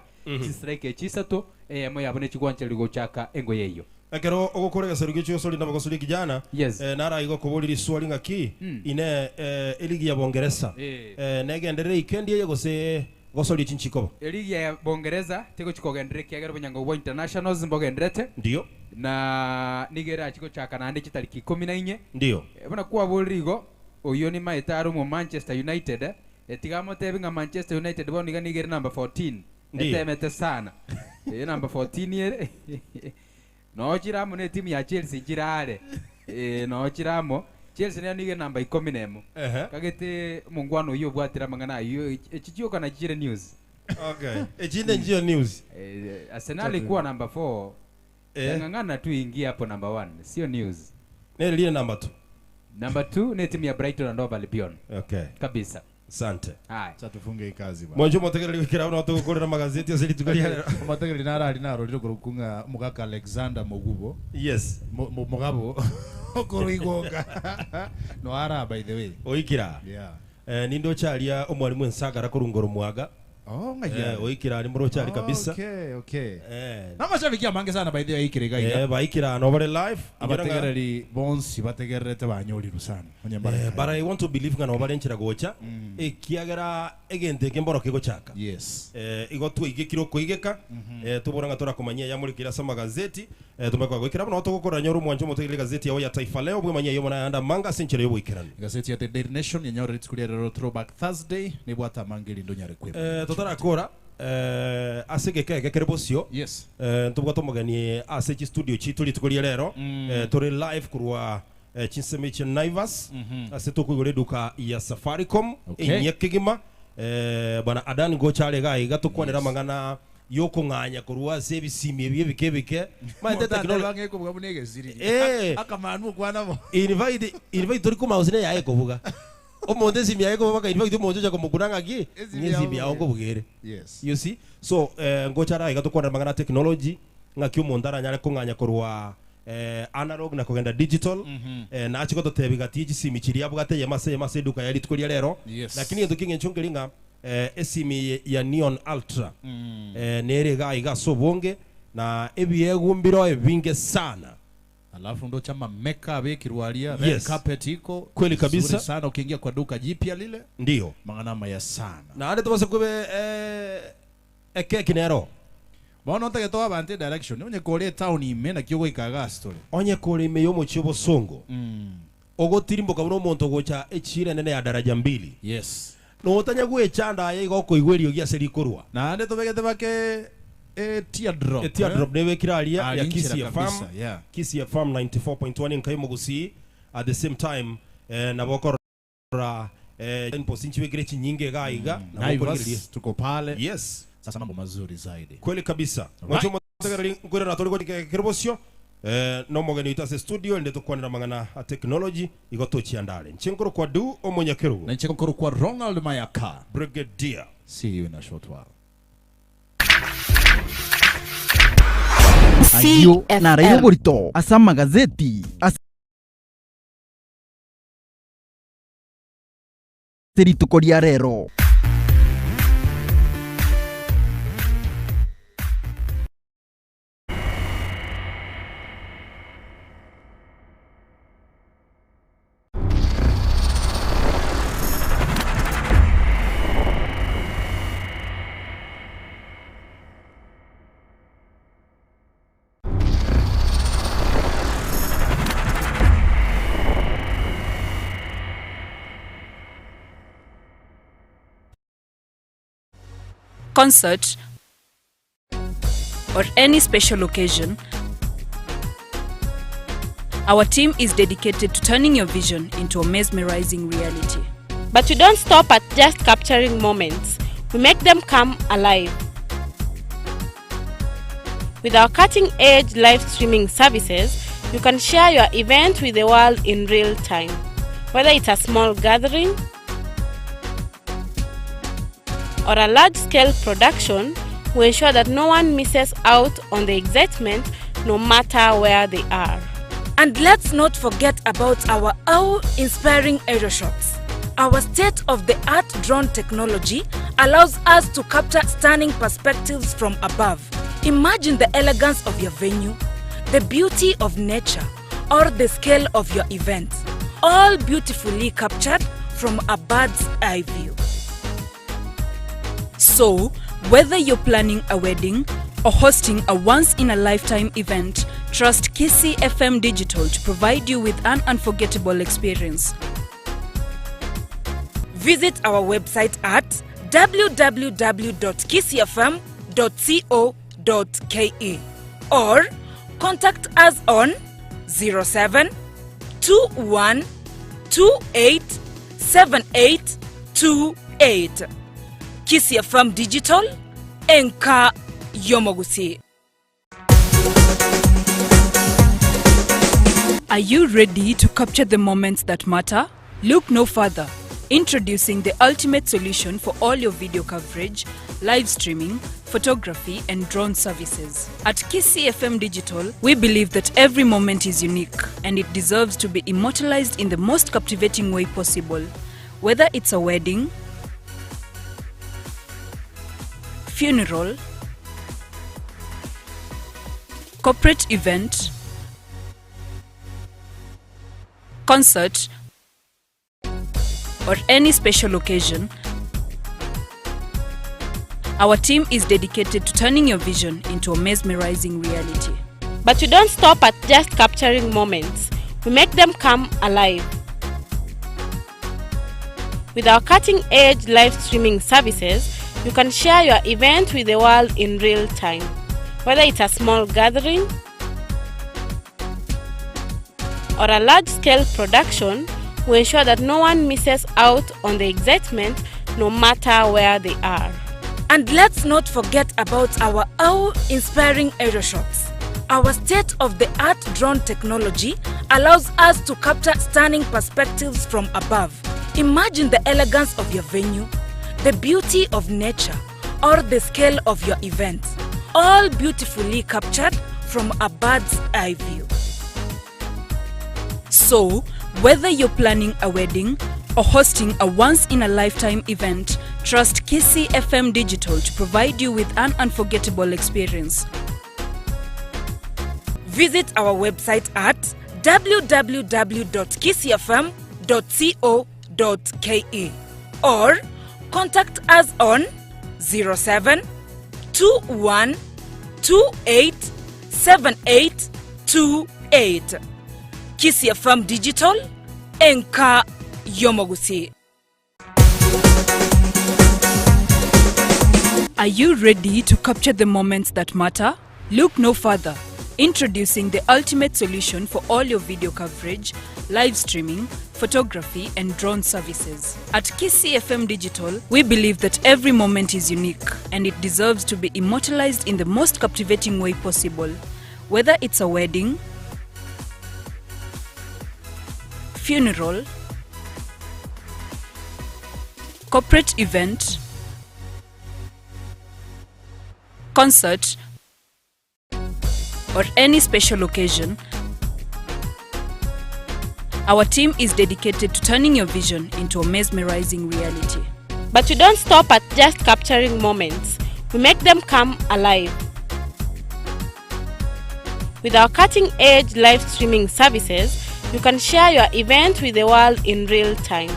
striker chisato moya bone chigwancha ligo chaka engo yeyo akero ogokorega serugi cyo soli ndabagosuri kijana nara igo kuburiri swali ngaki ine eligi ya Bongereza negendere ikendi ye gose gosoli chinchiko eligi ya Bongereza tego chikogendere kiagero bunyango bo internationals mbogendrete ndio na nigera chiko chaka nande chitariki 14 ndio bona kuwa burigo oyo ni maetaru mu Manchester United etigamo tebinga Manchester United boniga nigera number 14 etemete sana number 14 yere no chiramo ne timu ya Chelsea chirare no chiramo Chelsea ne nige namba 10 kagete mungwano yo bwatira mangana yo echichio kana chire news okay echinde njio news Arsenal ikuwa namba 4 ngangana tu ingia hapo namba 1 sio news ne ile namba 2 namba 2 ne timu ya Brighton and Hove Albion okay kabisa asante cha tufunge kazi bwana mwanjo motegera likira na watu gukora magazeti yose litukalia motegera linara linaro lilo kurukunga mugaka Alexander Mogubo yes mugabo okoro igonga no ara by the way oikira nindo chalia omwalimu ensagara kurungoro mwaga ngaya oikira ni muro chali kabisa okay namashabikia mange sana by the way ikirega ida baikira no bare live abategereri bonsi bategerete banyoliru sana onyambara but I want to believe ngana bare nchira gocha ekiagera egente kemboro kigo chaka yes igo tu igikiro koigeka tuboranga tora kumanyia ya muri kira sama gazeti tumekwa gwikira no tugukora nyoru mwanjo mutegere gazeti ya Taifa Leo bwe manyia yo mona anda manga sinchira yo gwikirana gazeti ya The Daily Nation yenyewe ritikulia rero throwback Thursday ni bwata mangeli ndonyare kwema totara kora asege keke kerebosio yes tubwa tomugani ase studio chitu litukulia rero turi live kurwa chinseme cha Naivas ase tukugore duka ya Safaricom inyekigima bana Adan gochale gai gatukwanira mangana yoko nganya kurwa sebisimi bye bikebike maite technology ko bwa bunege ziri akamanu kwanabo invite turi kuma uzine yae kuvuga omonde simi yae ko baka invite monjo cha kumuguranga gi nyezimi yawo ko bugere yes you see so ngochara gatukwanira mangana technology ngaki umondara nyare kunganya kurwa analog na kugenda digital na achiko totebiga tiji simi chiria bwate yemase duka yali tukulia rero lakini ndo kinge nchongelinga esimi ya Neon Ultra nere ga iga sobonge na ebiegumbiro ebinge sana alafu ndo chama meka bekirwalia red carpet iko kweli kabisa sana ukiingia kwa duka jipya lile ndio mangana ya sana na ande tubase kube ekeki nero bono ntage to abante direction onye kore town imena kyogo ikaga story onye kore meyo mochibo songo ogotirimboka buno monto gocha echire nene ya daraja 2 yes no tanya gwechanda ye goko igwerio gia seri kurwa na ande tobegete bake teardrop newe kiralia ya Kisi FM 94.1 nkaimo gusi at the same time na bokora imposinchi wegrechi nyinge gaiga na bokora tuko pale yes sasa mambo mazuri zaidi kweli kabisa mwacho mtagarali ngore na toliko kerbosio no mogeni itase studio ndeto kwanira mangana a technology igoto chiandale nchenkoro kwa du omonyakeru Na ncheko kwa Ronald Mayaka. Brigadier. See you in a short while. ayo narayo borito asa magazeti seritukoria rero concert, or any special occasion, our team is dedicated to turning your vision into a mesmerizing reality. But we don't stop at just capturing moments. We make them come alive. With our cutting-edge live streaming services, you can share your event with the world in real time. Whether it's a small gathering or a large-scale production, we ensure that no one misses out on the excitement, no matter where they are. And let's not forget about our awe-inspiring aerial shots. Our state-of-the-art drone technology allows us to capture stunning perspectives from above. Imagine the elegance of your venue, the beauty of nature, or the scale of your event, all beautifully captured from a bird's eye view. So, whether you're planning a wedding or hosting a once-in-a-lifetime event, trust Kisi FM Digital to provide you with an unforgettable experience. Visit our website at www.kisifm.co.ke or contact us on 07 21 28 7828. Kisi FM Digital, Enka Yomogusi. Are you ready to capture the moments that matter? Look no further. Introducing the ultimate solution for all your video coverage, live streaming, photography, and drone services. At Kisi FM Digital, we believe that every moment is unique and it deserves to be immortalized in the most captivating way possible. Whether it's a wedding, funeral, corporate event, concert, or any special occasion, our team is dedicated to turning your vision into a mesmerizing reality. But we don't stop at just capturing moments. We make them come alive. With our cutting-edge live streaming services, you can share your event with the world in real time. Whether it's a small gathering or a large-scale production, we ensure that no one misses out on the excitement, no matter where they are. And let's not forget about our awe-inspiring aerial shots. Our state-of-the-art drone technology allows us to capture stunning perspectives from above. Imagine the elegance of your venue, the beauty of nature, or the scale of your event, all beautifully captured from a bird's eye view. So, whether you're planning a wedding or hosting a once-in-a-lifetime event, trust Kisi FM Digital to provide you with an unforgettable experience. Visit our website at www.kisifm.co.ke or contact us on 07 21 28 7828. Kisi FM Digital, Enka Yomogusi. Are you ready to capture the moments that matter? Look no further. Introducing the ultimate solution for all your video coverage, live streaming, photography, and drone services. At Kisi FM Digital, we believe that every moment is unique and it deserves to be immortalized in the most captivating way possible. Whether it's a wedding, funeral, corporate event, concert, or any special occasion, our team is dedicated to turning your vision into a mesmerizing reality. But we don't stop at just capturing moments. We make them come alive. With our cutting-edge live streaming services, you can share your event with the world in real time.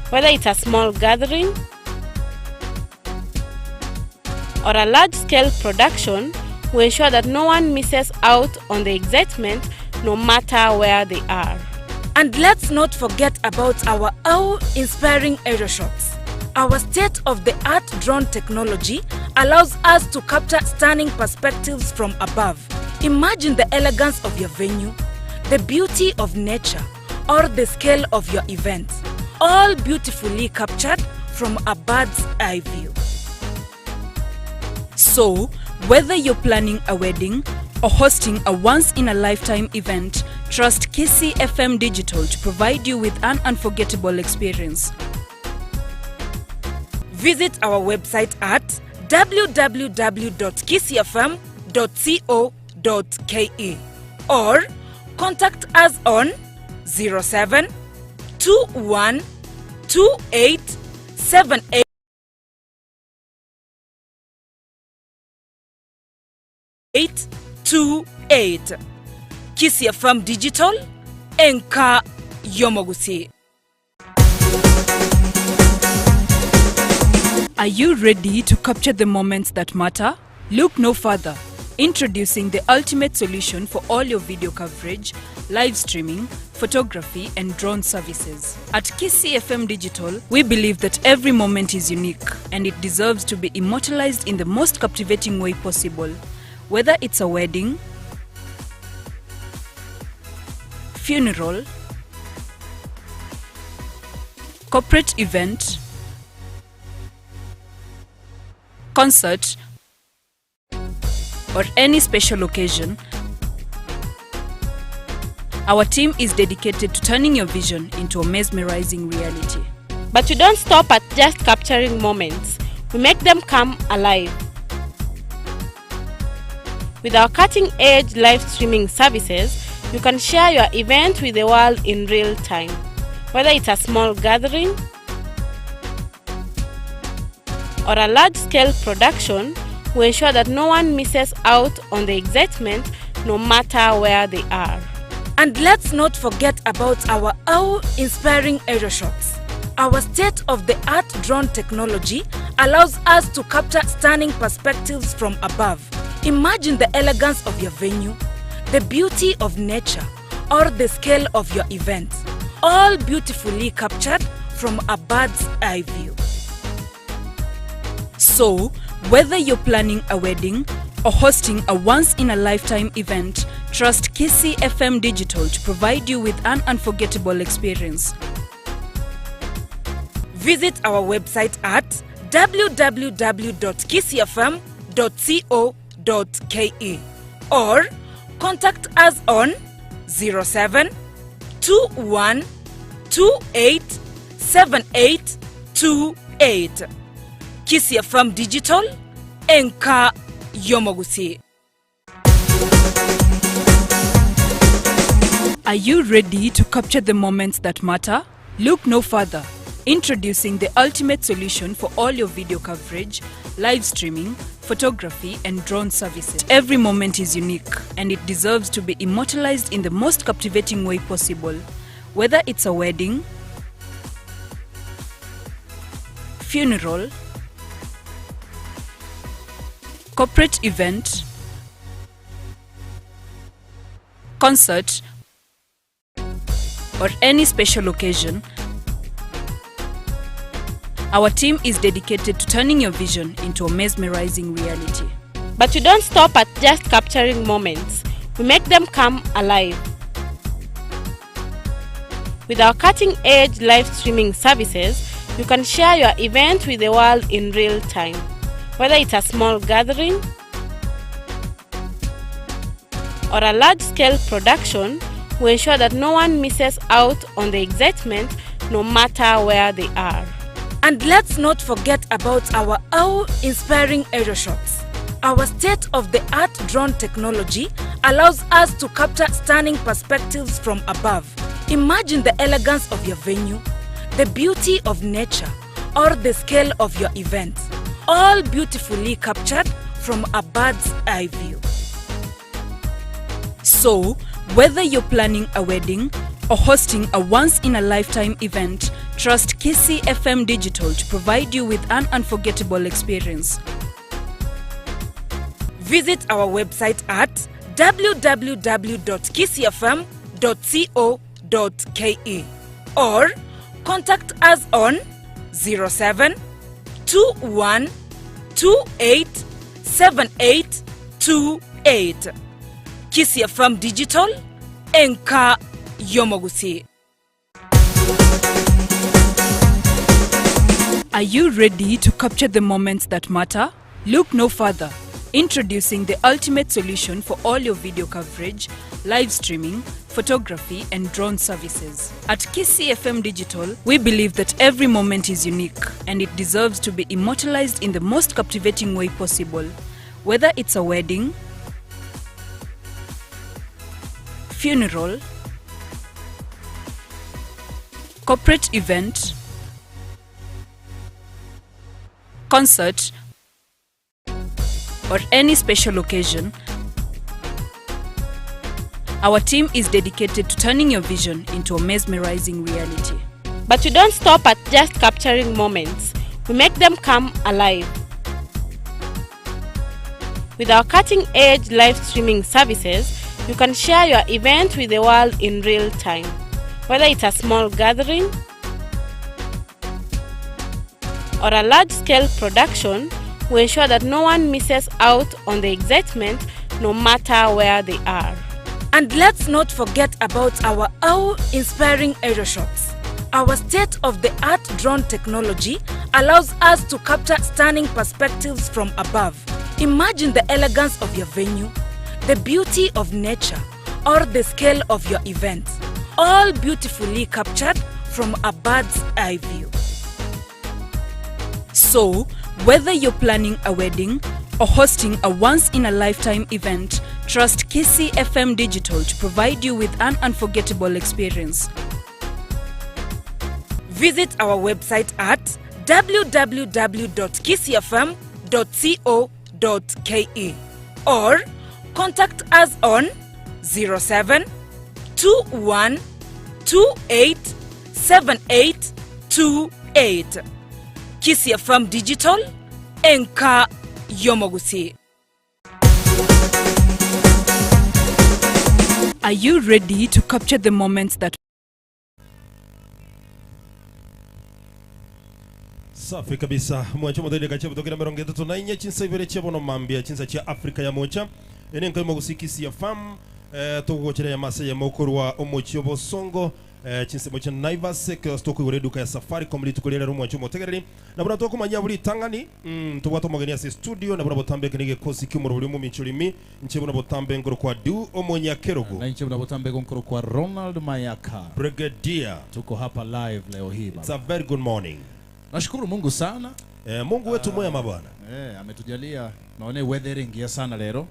Whether it's a small gathering or a large-scale production, we ensure that no one misses out on the excitement no matter where they are. And let's not forget about our awe-inspiring aerial shots. Our state-of-the-art drone technology allows us to capture stunning perspectives from above. Imagine the elegance of your venue, the beauty of nature, or the scale of your event, all beautifully captured from a bird's eye view. So, whether you're planning a wedding or hosting a once-in-a-lifetime event, trust Kisi FM Digital to provide you with an unforgettable experience. Visit our website at www.kisifm.co.ke or contact us on 07 21 28 78 828. Kisi FM Digital, Enka Yomogusi. Are you ready to capture the moments that matter? Look no further. Introducing the ultimate solution for all your video coverage, live streaming, photography, and drone services. At Kisi FM Digital, we believe that every moment is unique and it deserves to be immortalized in the most captivating way possible. Whether it's a wedding, funeral, corporate event, concert, or any special occasion, our team is dedicated to turning your vision into a mesmerizing reality. But we don't stop at just capturing moments. We make them come alive. With our cutting-edge live streaming services, you can share your event with the world in real time. Whether it's a small gathering or a large-scale production, we ensure that no one misses out on the excitement no matter where they are. And let's not forget about our awe-inspiring aerial shots. Our state-of-the-art drone technology allows us to capture stunning perspectives from above. Imagine the elegance of your venue, the beauty of nature, or the scale of your event, all beautifully captured from a bird's eye view. So, whether you're planning a wedding or hosting a once-in-a-lifetime event, trust Kisi FM Digital to provide you with an unforgettable experience. Visit our website at www.kisifm.co.ke or contact us on 07 21 28 7828. Kisi FM Digital, Enka Yomogusi. Are you ready to capture the moments that matter? Look no further. Introducing the ultimate solution for all your video coverage, live streaming, photography, and drone services. Every moment is unique and it deserves to be immortalized in the most captivating way possible. Whether it's a wedding, funeral, corporate event, concert, or any special occasion, our team is dedicated to turning your vision into a mesmerizing reality. But we don't stop at just capturing moments. We make them come alive. With our cutting-edge live streaming services, you can share your event with the world in real time. Whether it's a small gathering or a large-scale production, we ensure that no one misses out on the excitement no matter where they are. And let's not forget about our awe-inspiring aerial shots. Our state-of-the-art drone technology allows us to capture stunning perspectives from above. Imagine the elegance of your venue, the beauty of nature, or the scale of your event, all beautifully captured from a bird's eye view. So, whether you're planning a wedding or hosting a once-in-a-lifetime event, trust Kissi FM Digital to provide you with an unforgettable experience. Visit our website at www.kissifm.co.ke or contact us on 07 21 28 7828. Kissi FM Digital, Enka Yomogusi. Are you ready to capture the moments that matter? Look no further. Introducing the ultimate solution for all your video coverage, live streaming, photography, and drone services. At Kissi FM Digital, we believe that every moment is unique and it deserves to be immortalized in the most captivating way possible. Whether it's a wedding, funeral, corporate event, concert, or any special occasion, our team is dedicated to turning your vision into a mesmerizing reality. But we don't stop at just capturing moments. We make them come alive. With our cutting-edge live streaming services, you can share your event with the world in real time. Whether it's a small gathering or a large-scale production, we ensure that no one misses out on the excitement no matter where they are. And let's not forget about our awe-inspiring aerial shots. Our state-of-the-art drone technology allows us to capture stunning perspectives from above. Imagine the elegance of your venue, the beauty of nature, or the scale of your event, all beautifully captured from a bird's eye view. So, whether you're planning a wedding or hosting a once-in-a-lifetime event, trust Kissi FM Digital to provide you with an unforgettable experience. Visit our website at www.kissifm.co.ke or contact us on 07 21 28 7828. Kissi FM Digital, Enka Yomogusi. Are you ready to capture the moments that Safi kabisa mwacho modeli gacha butokera mirongo itatu na inye chinsa ibere chebono mambia chinsa cha Afrika ya mocha ene nko Kissi FM tukugochera ya masa ya mukuru wa Omochiobo Songo chinse mocha Naivas stoku ure duka ya Safaricom litukolera rumu mwacho motegereri na bura toko manya buri tangani tuwato mogenia se studio na bura botambe kenege kosi kimuro buri mu michurimi nchebona botambe ngoro kwa Du Omonya Kerogo na nchebona botambe ngoro kwa Ronald Mayaka Brigadier. Tuko hapa live leo hii. It's a very good morning. Nashukuru Mungu sana. Mungu wetu mwema bwana. Ametujalia naone weathering ya sana leo.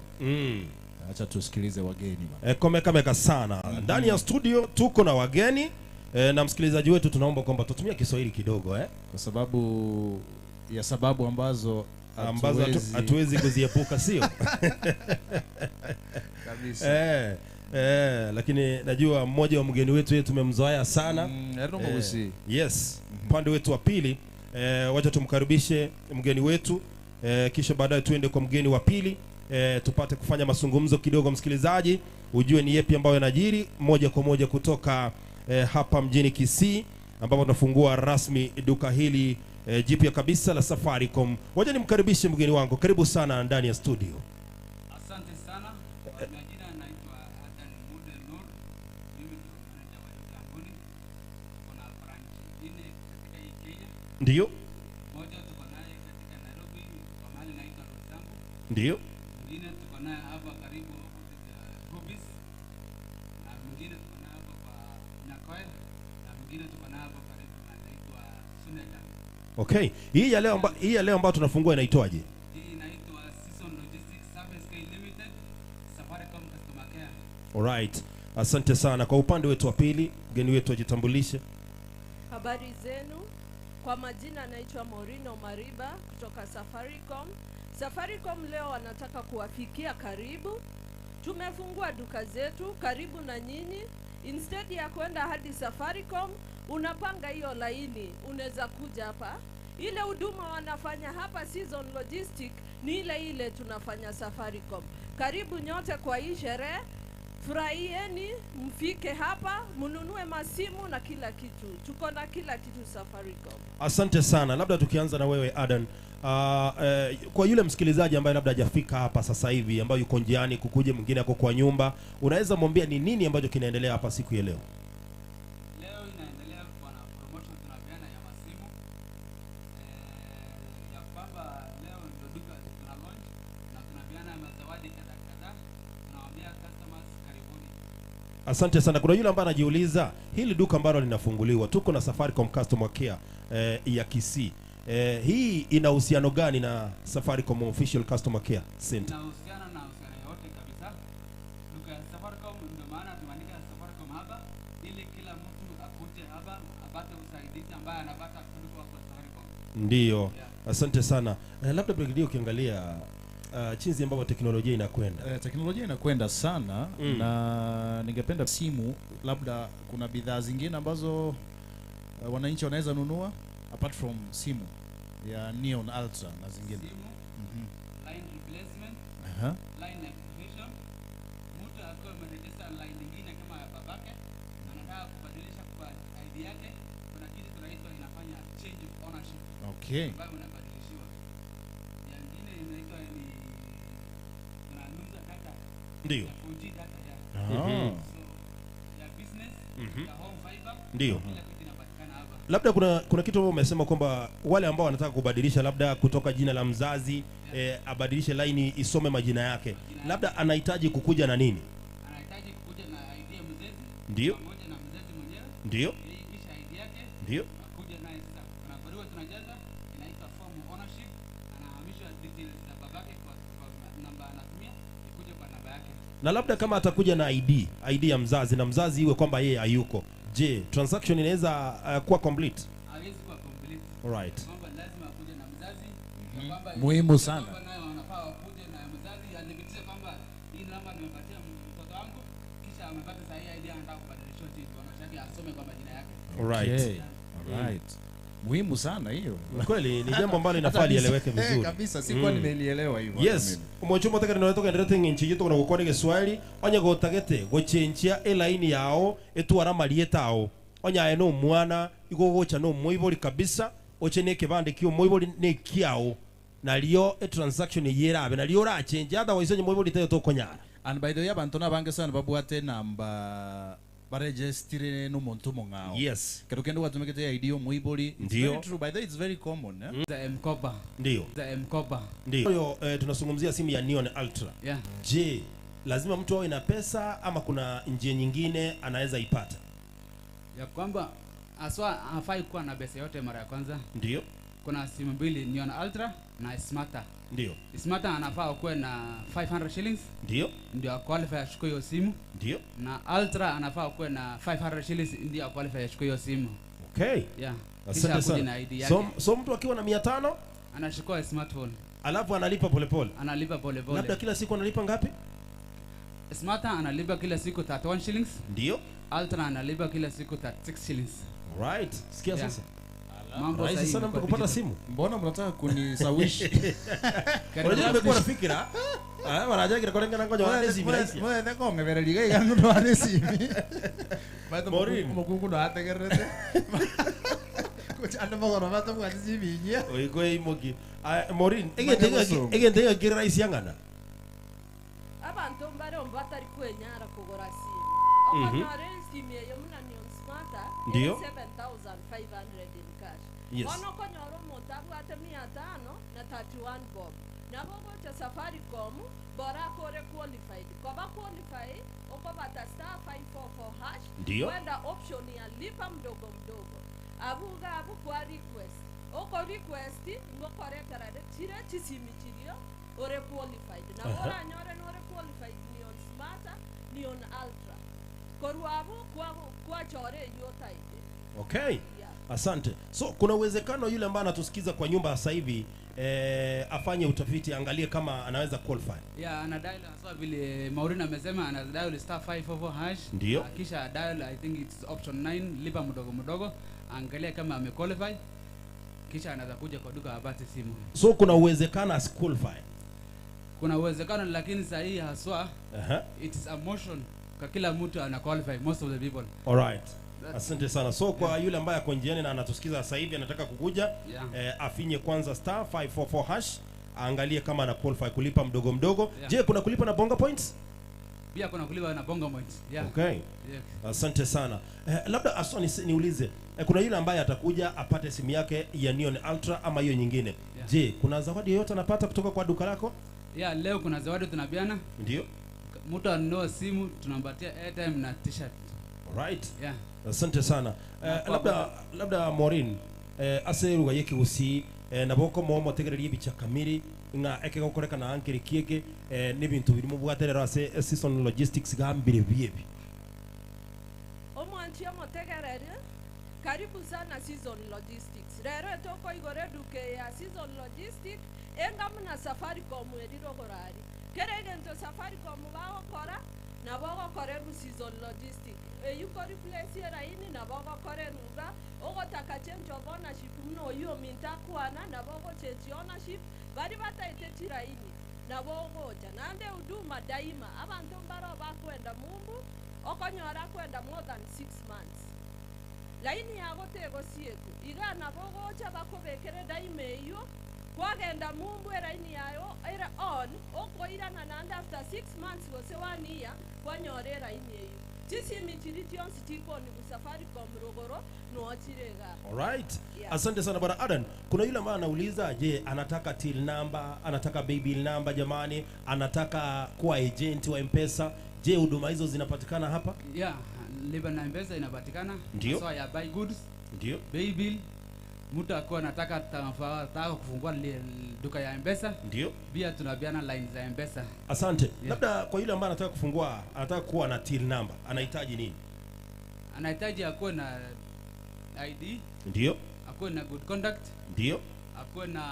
Acha tusikilize wageni bwana. Komeka sana. Ndani ya studio tuko na wageni na msikilizaji wetu tunaomba kwamba tutumie Kiswahili kidogo kwa sababu ya sababu ambazo hatuwezi kuziepuka sio? Kabisa. Lakini najua mmoja wa mgeni wetu tumemzoea sana. Yes. Pande wetu wa pili wacha tumkaribishe mgeni wetu kisha baadaye tuende kwa mgeni wa pili tupate kufanya mazungumzo kidogo msikilizaji ujue ni yepi ambayo yanajiri moja kwa moja kutoka hapa mjini Kisii ambapo tunafungua rasmi duka hili jipya kabisa la Safaricom. Wacha nimkaribishe mgeni wangu. Karibu sana ndani ya studio. Asante sana. Majina naitwa Adan Mudel Nur. Mimi ni manager wa kampuni. Kuna branch ine katika Kenya. Ndio. Moja tuko naye katika Nairobi, kwa mahali naitwa Rosambu. Ndio. Nyingine tuko naye hapa karibu Bobis, na mwingine tuko naye hapa kwa Nakoe, na mwingine tuko naye hapa karibu na anaitwa Suneta. Okay. Hii ya leo ambayo tunafungua inaitwaje? Hii inaitwa Season Logistics Service K Limited, Safaricom Customer Care. Alright. Asante sana. Kwa upande wetu wa pili, mgeni wetu ajitambulishe. Habari zenu, kwa majina naitwa Morino Mariba kutoka Safaricom. Safaricom leo wanataka kuwafikia karibu. Tumefungua duka zetu karibu na nyinyi. Instead ya kwenda hadi Safaricom, unapanga hiyo laini, unaweza kuja hapa. Ile huduma wanafanya hapa Season Logistic ni ile ile tunafanya Safaricom. Karibu nyote kwa hii sherehe. Furahieni, mfike hapa, mununue masimu na kila kitu. Tuko na kila kitu Safaricom. Asante sana. Labda tukianza na wewe Adan. Kwa yule msikilizaji ambaye labda hajafika hapa sasa hivi, ambaye yuko njiani kukuje, mwingine ako kwa nyumba, unaweza mwambia ni nini ambacho kinaendelea hapa siku ya leo? Leo inaendelea kwa na promotion tunapeana ya masimu. Ya kwamba leo ndio duka tuna launch na tunapeana mazawadi kadhaa. Tunawaambia customers karibuni. Asante sana. Kuna yule ambaye anajiuliza hili duka ambalo linafunguliwa, tuko na Safaricom Customer Care ya Kisii. Hii ina uhusiano gani na Safaricom Official Customer Care Center? Inahusiana na uhusiano yote kabisa. Duka ya Safaricom ndio maana tumeandika Safaricom hapa ili kila mtu akuje hapa apate usaidizi ambaye anapata kutoka kwa Safaricom. Ndiyo. Yeah. Asante sana. Labda Brigadier ukiangalia jinsi ambavyo teknolojia inakwenda. Teknolojia inakwenda sana na ningependa simu, labda kuna bidhaa zingine ambazo wananchi wanaweza nunua apart from simu ya Neon Ultra na zingine. Simu, line replacement, line activation. Mtu akiwa ameregister line nyingine kama ya babake anataka kubadilisha kwa ID yake, kuna kitu tunaitwa inafanya change of ownership. Okay. Ambayo unabadilishiwa. Ya nyingine inaitwa ni tunanuza data. Ndiyo. Ya 4G data ya. So ya business, ya home fiber. Ndiyo. Kila kitu inapatikana hapa. Labda kuna kitu ambao umesema kwamba wale ambao wanataka kubadilisha labda kutoka jina la mzazi abadilishe line isome majina yake, labda anahitaji kukuja na nini? Anahitaji kukuja na ID ya mzazi. Ndiyo. Pamoja na mzazi mwenyewe. Ndiyo. Yeye kisha ID yake. Ndiyo. Akuja naye sasa. Kuna barua tunajaza inaitwa form ownership. Anahamishwa details za babake kwa namba anatumia ikuje kwa namba yake. Na labda kama atakuja na ID ya mzazi na mzazi iwe kwamba yeye hayuko, je, transaction inaweza kuwa complete? Haiwezi kuwa complete. Alright. Kwamba lazima akuje na mzazi. Ya kwamba Muhimu sana. kwamba naye wanafaa wakuje na mzazi adhibitishe kwamba hii namba nimepatia mtoto wangu kisha amepata sahihi ID anataka kubadilishwa chini wanataka asome kwa majina yake. Alright. Okay. Alright. Muhimu sana hiyo. Kweli ni jambo ambalo linafaa lieleweke vizuri. Kabisa, sikuwa nimelielewa hivyo. Yes. Umwachumba taka ndio toka ndete nginchi gitu na gukora Kiswahili onye gotagete gochenchia elaini yao etwara marieta ao onya eno mwana igogocha no moibori kabisa ochene kibande kio moibori ne kiao na lio transaction yerabe na lio ra change otherwise onye moibori tayo tokonyara. And by the way abantu nabange sana babwate namba barejestire n'umuntu mungao. Yes. Kerukendo watumekete ID yo muibori. It's Ndiyo. very true. By the way, it's very common, eh? Za mkoba. Ndiyo. Za mkoba. Ndiyo. Tunazungumzia simu ya Neon Ultra. Yeah. Je, lazima mtu awe na pesa ama kuna njia nyingine anaweza ipata? Ya kwamba aswa hafai kuwa na pesa yote mara ya kwanza. Ndiyo. Kuna simu mbili, Neon Ultra na Smarta. Ndiyo. Smarta anafaa kuwe na 500 shillings. Ndiyo. Ndio qualify achukue hiyo simu. Ndiyo. Na Ultra anafaa kuwe na 500 shillings ndio qualify achukue hiyo simu. Okay. Yeah. Asante sana. Na ID yake. So mtu akiwa na 500 anachukua smartphone. Alafu analipa polepole. Analipa polepole. Labda kila siku analipa ngapi? Smarta analipa kila siku 31 shillings. Ndiyo. Ultra analipa kila siku 36 shillings. Right. Sikia Yeah. sasa. Mambo Rahisi sana mtu kupata simu. Mbona mnataka kunisawishi? Unajua nimekuwa nafikira. Wanaja kile kwa ngana ngoja wane simu rahisi. Mwe ndako ngebereliga igangu ndo wane simu. Baito Morin. mukungu ndo ategerete. Kucha ando magoro bato kwa simu inya. Oiko imoki. Morin, egende kira rahisi yangana. Abantu mbaro mbatari kwenyara kugura simu. Okanyore simu yo muna Neon Smarta. Ndiyo. 7,500 in cash. Yes. Ono konyoro motabu ate 500 na 31 bob. nabo gocha Safaricom bora kore qualified koba qualify okobata star 544 hash Ndio. kwenda option ya lipa mdogo mdogo abuga kwa request oko request ngokore karade chire chisimichirio ore qualified na bora nyore nore qualified ni on smarta ni on ultra koruabu kwa chore yota ite. Okay. Asante. So kuna uwezekano yule ambaye anatusikiza kwa nyumba sasa hivi afanye utafiti, angalie kama anaweza qualify. Yeah, ana dial sawa vile Maureen amesema, ana dial star 544 hash. Ndio. Kisha dial I think it's option 9 lipa mdogo mdogo, angalia kama amequalify. Kisha anaweza kuja kwa duka apate simu. So kuna uwezekano asiqualify. Kuna uwezekano, lakini sahihi haswa it is a motion kwa kila mtu ana qualify, most of the people. All right. Asante sana. So kwa yule ambaye ako njiani na anatusikiza sasa hivi anataka kukuja, afinye kwanza star 544 hash, aangalie kama ana qualify kulipa mdogo mdogo. Je, kuna kulipa na bonga points? Pia kuna kulipa na bonga points. Okay. Asante sana. Labda asoni niulize, kuna yule ambaye atakuja apate simu yake ya Neon Ultra ama hiyo nyingine. Je, kuna zawadi yoyote anapata kutoka kwa duka lako? Leo kuna zawadi tunabiana. Ndio. Mtu anunua simu tunampatia airtime na t-shirt. Right. Asante sana. Labda Maureen, aseruga yeki usi naboko mo tegererie bicha kamiri nga eke gokoreka na ankiri kieke ni bintu biri mu bwaterero ase season logistics gambire biebi. Omwanchi omotegererie karibu sana season logistics. Rero toko igore duke ya season logistics engamu na Safaricom ediro gorari. Keregento Safaricom bawo kora na bogo koreru season logistics. Yuko replace raini na bogo koreruga ogo takachenjo ownership mno yo minta kuana na bogo change ownership bari bataite raini na bogo nande huduma daima abantu mbaro bakwenda mumbu okonyora kwenda more than 6 months laini yago tego sieko igana bogo cha bakobekere daima iyo kwagenda mumbu raini yayo era on okoirana nande after 6 months gose 1 year kwanyore raini iyo tisi michirition sitiko ni Safaricom rogoro noachirega. Alright. Asante sana bwana Adan. Kuna yule ambaye anauliza, je, anataka till number, anataka baby number jamani, anataka kuwa agent wa M-Pesa. Je, huduma hizo zinapatikana hapa? Lipa na M-Pesa inapatikana. Ndio. So ya buy goods. Ndio. Baby mtu akiwa anataka kufungua duka ya M-Pesa. Ndio. Pia tunabiana line za M-Pesa. Asante. Labda kwa yule ambaye anataka kufungua, anataka kuwa na till number, anahitaji nini? Anahitaji akuwe na ID. Ndio. Akuwe na good conduct. Ndio. Akuwe na,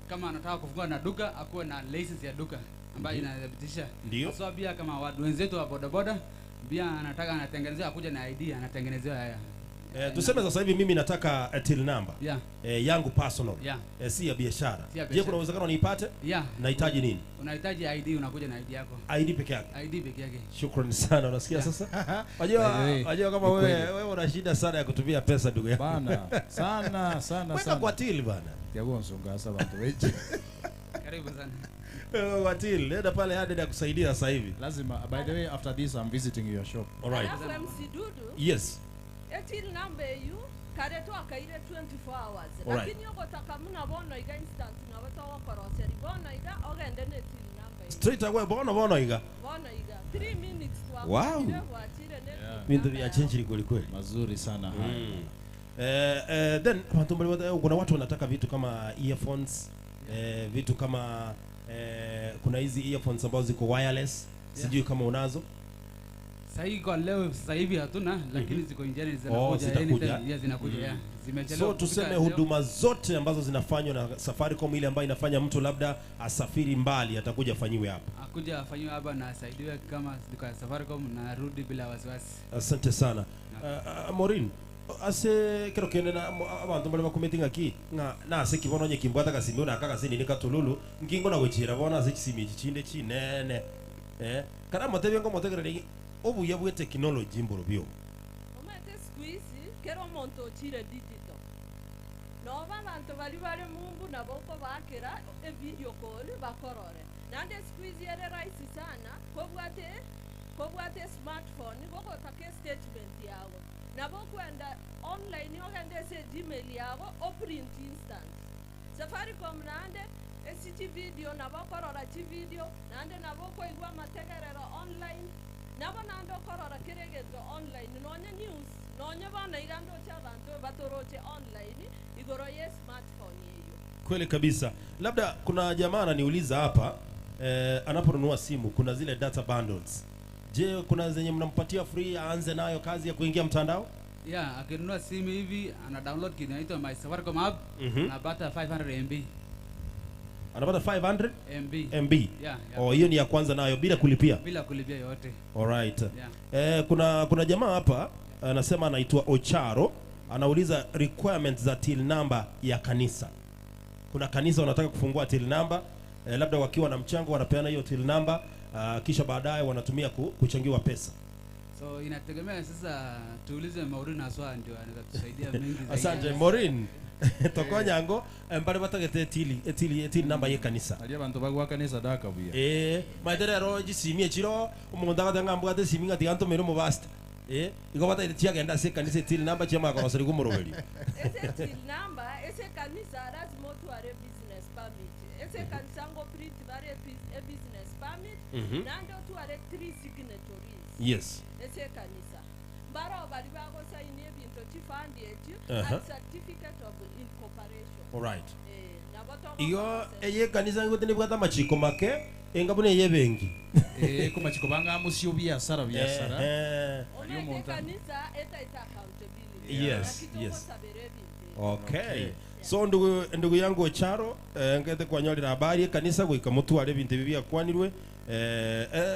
kama anataka kufungua na duka, akuwe na license ya duka ambayo inadhibitisha. Ndio. So pia kama watu wenzetu wa bodaboda pia anataka anatengenezewa akuja na ID, anatengenezewa haya. Tuseme sasa hivi mimi nataka till number. Yangu personal. Si ya biashara. Je, kuna uwezekano niipate? Nahitaji nini? Unahitaji ID, unakuja na ID yako. ID peke yake. ID peke yake. Shukrani sana, unasikia sasa? Wajua kama wewe una shida sana ya kutumia pesa ndugu yangu. Bana, sana. Weka kwa till bana. Yabo nsonga sasa watu weje. Karibu sana. Kwa till, nenda pale hadi kusaidia sasa hivi. Lazima. By the way, after this I'm visiting your shop. All right. MC Dudu. Yes. Till number you kareto akaire 24 hours. Right. Lakini yoko takamuna bono iga instant na watoa koroseri bono iga ogende ne till number. Straight away bono iga. Bono iga 3 minutes tu hapo. Wow. Bintu ya change kweli kweli. Mazuri sana haya. Then kuna watu wanataka vitu kama earphones, vitu kama kuna hizi earphones ambazo ziko wireless. Sijui kama unazo. Sahi kwa leo sasa hivi hatuna, lakini ziko njiani zinakuja. Zinakuja. So tuseme huduma zote ambazo zinafanywa na Safaricom, ile ambayo inafanya mtu labda asafiri mbali atakuja afanyiwe hapa. Akuja afanyiwe hapa na asaidiwe kama duka Safaricom na rudi bila wasiwasi. Asante sana. Maureen, ase kero kene na abantu bali bakometinga ki na ase kibono nye kimbwata kasimbe na kaka sini nikatululu ngingo na gwechira bona ase kisimi chinde chinene kana motebye ngo motegerere obuya bwe technology mboro byo omete squeeze kero monto chire digital no bantu bali mumbu na boko bakera video call bakorore nande squeeze yere rahisi sana kobwate smartphone boko take statement yawo na boko enda online ogende se Gmail yawo o print instant Safaricom nande esi video nabo korora video nande nabo koigwa mategerero online nabo nando korora kiregeto online nonye news nonye bana igando cha bantu batoroche online igoro ye smartphone hiyo. Kweli kabisa. Labda kuna jamaa ananiuliza hapa anaponunua simu kuna zile data bundles. Je, kuna zenye mnampatia free aanze nayo kazi ya kuingia mtandao? Yeah, akinunua simu hivi ana download kitu inaitwa My Safaricom app anapata 500 MB. Anapata 500 MB. Yeah. Oh, hiyo ni ya kwanza nayo bila kulipia. Bila kulipia yote. Alright. Yeah. Kuna jamaa hapa anasema anaitwa Ocharo, anauliza requirements za till number ya kanisa. Kuna kanisa wanataka kufungua till number, labda wakiwa na mchango wanapeana hiyo till number, kisha baadaye wanatumia kuchangiwa pesa. So inategemea sasa, tuulize Maureen aswa ndio anaweza tusaidia mengi zaidi. Asante Maureen. Tokonyango mbale batagete till number ye kanisa. Ali abantu bagwa kanisa daka buya. Maidere roji simie chiro umuntu agatanga mbwate siminga tiganto mero mu basta. Iko bata itia genda se kanisa till number chema kwa sari kumurobeli. Ese till number ese kanisa lazima tu are business permit. Ese kanisa ngo print bare business permit nando tu are 3 signatories. Yes. Ese kanisa mbaro bali bago sign ebintu chifandi echi and certificate of incorporation. All right. Iyo eye kanisa ngote ne bwata machiko make engabune ye bengi. Ko machiko banga musyo biashara. Aliyo monta. Kanisa eta accountability. Yes. Okay. So ndugu yangu Ocharo ngete kwanyolira habari kanisa gwika mutware bintu bibia kwanirwe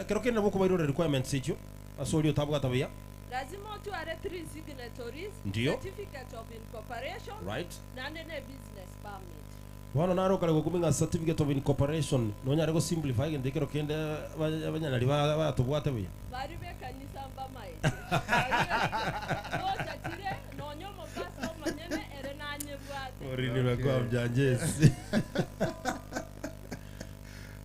kero kenda boko bairore requirements ejo asori tabwa tabia lazima tu are 3 signatories, certificate of incorporation, right, na nene business permit. Wana naro kale kuminga certificate of incorporation nonya rego simplify ngende kero kenda abanyana liba batubwate bia bari be kanisa mbamai no chatire nonyo mo baso manyene erenanye bwate orini kwa mjanjezi.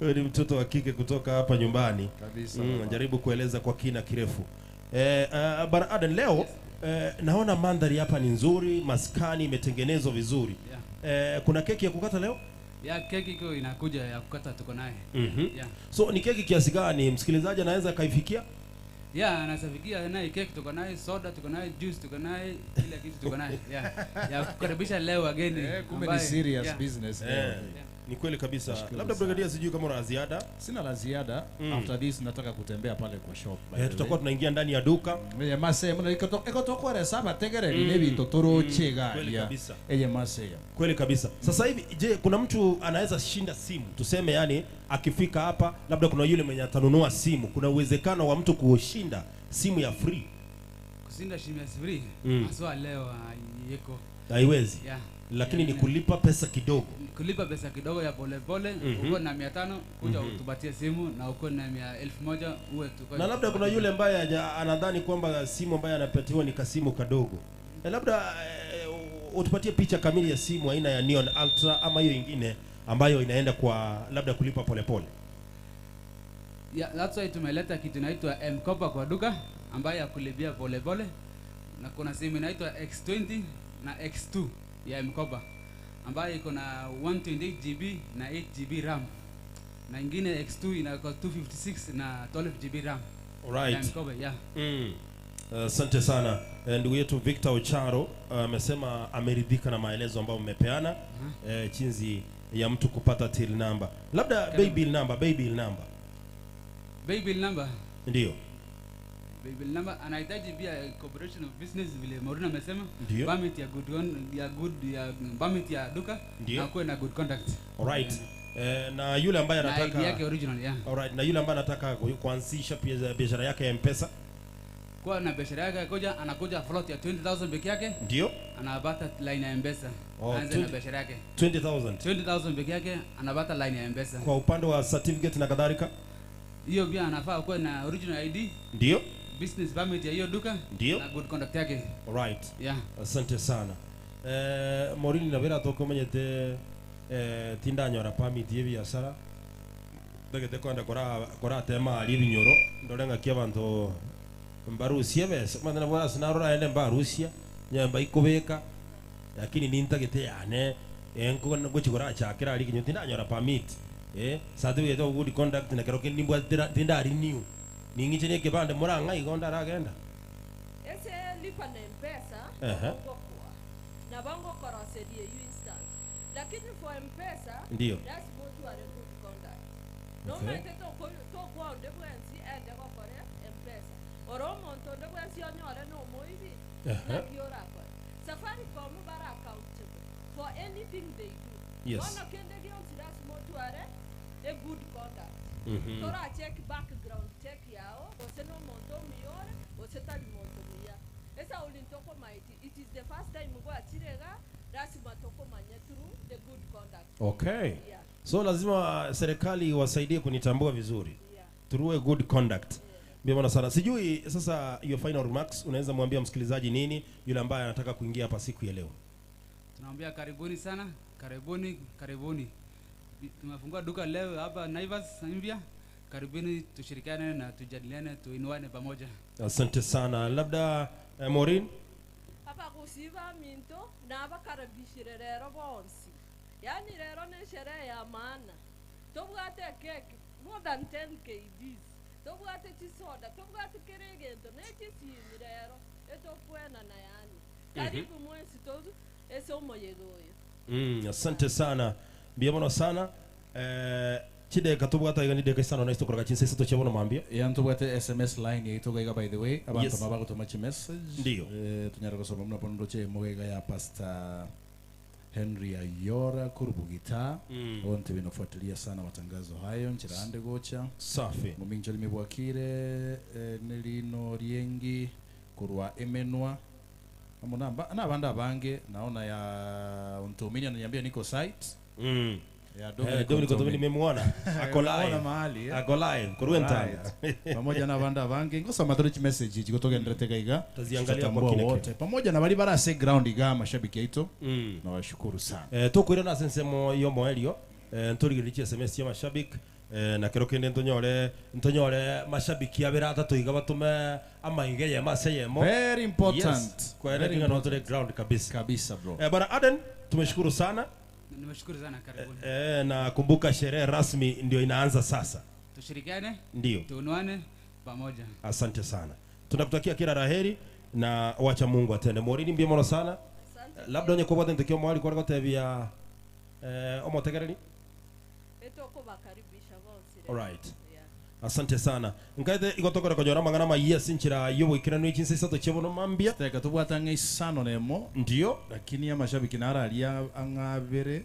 Wewe ni mtoto wa kike kutoka hapa nyumbani kabisa. Najaribu kueleza kwa kina kirefu. Bara Aden leo naona mandhari hapa ni nzuri, maskani imetengenezwa vizuri. Kuna keki ya kukata leo? Keki iko inakuja ya kukata tuko naye. So ni keki kiasi gani msikilizaji anaweza kaifikia? Anasafikia naye keki tuko naye, soda tuko naye, juice tuko naye, kila kitu tuko naye. Ya kukaribisha leo wageni. Kumbe ni serious business. Ni kweli kabisa. Labda Brigadier, sijui kama una ziada? Sina la ziada. After this nataka kutembea pale kwa shop. Tutakuwa tunaingia ndani ya duka. Mase mna iko resaba tegere ni bintu torochega. Kweli kabisa. Mase. Kweli kabisa. Sasa hivi je, kuna mtu anaweza shinda simu? Tuseme yani akifika hapa labda kuna yule mwenye atanunua simu. Kuna uwezekano wa mtu kushinda simu ya free? Kushinda simu ya free? Aswa leo yeko. Haiwezi. Lakini ni kulipa pesa kidogo. Kulipa pesa kidogo ya pole pole, uko na 500 kuja utupatie simu, na uko na 1000 uwe tuko. Na labda kuna yule ambaye anadhani kwamba simu ambaye anapatiwa ni kasimu kadogo. Labda utupatie picha kamili ya simu aina ya Neon Ultra ama hiyo nyingine ambayo inaenda kwa labda kulipa pole pole. That's why tumeleta kitu inaitwa M-Kopa kwa duka ambayo ya kulipia pole pole, na kuna simu inaitwa X20 na X2 ya M-Kopa ambayo iko na 128 GB na 8 GB RAM, na ingine X2 ina 256 na 12 GB RAM. Alright. M-Kopa, asante sana ndugu yetu Victor Ocharo amesema ameridhika na maelezo ambayo mmepeana chinzi ya mtu kupata till number. Labda baby number. Ndio. Baby number anahitaji pia corporation of business vile Maureen amesema, permit ya permit ya duka na kuwe na good conduct. Alright. Na yule ambaye anataka yake original Alright, na yule ambaye anataka kuanzisha biashara yake ya M-Pesa, kwa na biashara yake anakuja float ya 20000 peke yake, ndio anapata line ya M-Pesa. Anza na biashara yake 20000 peke yake, anapata line ya M-Pesa. Kwa upande wa certificate na kadhalika, hiyo pia anafaa kuwa na original ID, ndio business permit ya hiyo duka, ndio na good conduct yake. Alright. Asante sana. Maureen na vera toko menyete tindanyora permit ye biashara begete kwenda kora tema ali binyoro ndorenga kia bantu mbarusia bese mandana bora sinarora ende mbarusia nyamba ikubeka, lakini nintagete yane enko gochigora chakira ali kinyo tinanyora permit certificate of good conduct na kero kinimbo tinda renew ningiche ne kibande muranga igonda ragenda ese lipa na mpesa na bango korosedie you instant lakini for mpesa ndio that's go to a good conduct no mete to kwa ndebwensi ende ko kore mpesa oromo to ndebwensi onyore no moibi na kiora kwa Safaricom bara accountable for anything they do. Yes. One kende gionsi that's more to a good conduct. Tora check background check yao oseno monto miore osetali monto mia esa ulintoko maiti it is the first time ngo achirega that's matoko manya through the good conduct. Okay. Yeah. So lazima serikali wasaidie kunitambua vizuri through a good conduct. Mbona sana sijui sasa your final remarks unaweza mwambia msikilizaji nini yule ambaye anataka kuingia hapa siku ya leo. Tunaambia karibuni sana, karibuni. Tumefungua duka leo hapa Naivas Zambia. Karibuni tushirikiane na tujadiliane tuinuane pamoja. Asante sana. Labda Maureen hapa kusiva minto na abakarabishire rero bonsi. Yani rero ne sherehe ya maana. Tobwate cake more than 10 kgs. Tobwate chisoda, tobwate keregento nechisini rero. Eto kwena na yani. Karibu mwezi tozu esomo yegoyo. Asante sana. Biamono sana. Chide katubwata igani de kesano na istokora chinse seto chebono mambia. Yantubwate SMS line yitoga by the way abantu mabago tumachi message. Ndio. Tunyara kusoma mna pondo che mogega ya Pastor Henry Ayora Kurubugita. Wonte winofuatilia sana matangazo hayo nchirande gocha. Safi. Muminjoli mibwakire Nelino Riengi kurwa Emenwa. Amunamba na banda bange naona ya Untumini ananiambia niko site. Ya Dominico nimemwona ako live kuruenta pamoja na banda bange ngosa madrichi message jikotoka ndretega iga taziangalia kwa kina wote pamoja na bali bara se ground iga mashabiki yetu na washukuru sana tukwira na sensemo yo moelio nturigirichi SMS ya mashabiki na kero kende ntonyore mashabiki abera atatu iga batume amaige ya maseyemo very important kwa ile kinga notore ground kabisa bro bana Aden tumeshukuru sana. Nimeshukuru sana karibuni. Na kumbuka sherehe rasmi ndio inaanza sasa. Tushirikiane? Ndio. Tuunuane pamoja. Asante sana. Tunakutakia kila laheri na wacha Mungu atende. Morini mbia sana. Labda onye kwa ntekio mwali kwa tebia omotegereri. Etoko bakaribisha bonsi. All right. Asante sana. Ngaide igotokora konyora magana mayia sinchira yobo ikirano ichinse sato chebono mambia. Teka tubwatanga isano nemo. Ndio. Lakini ya mashabiki nara alia angabere.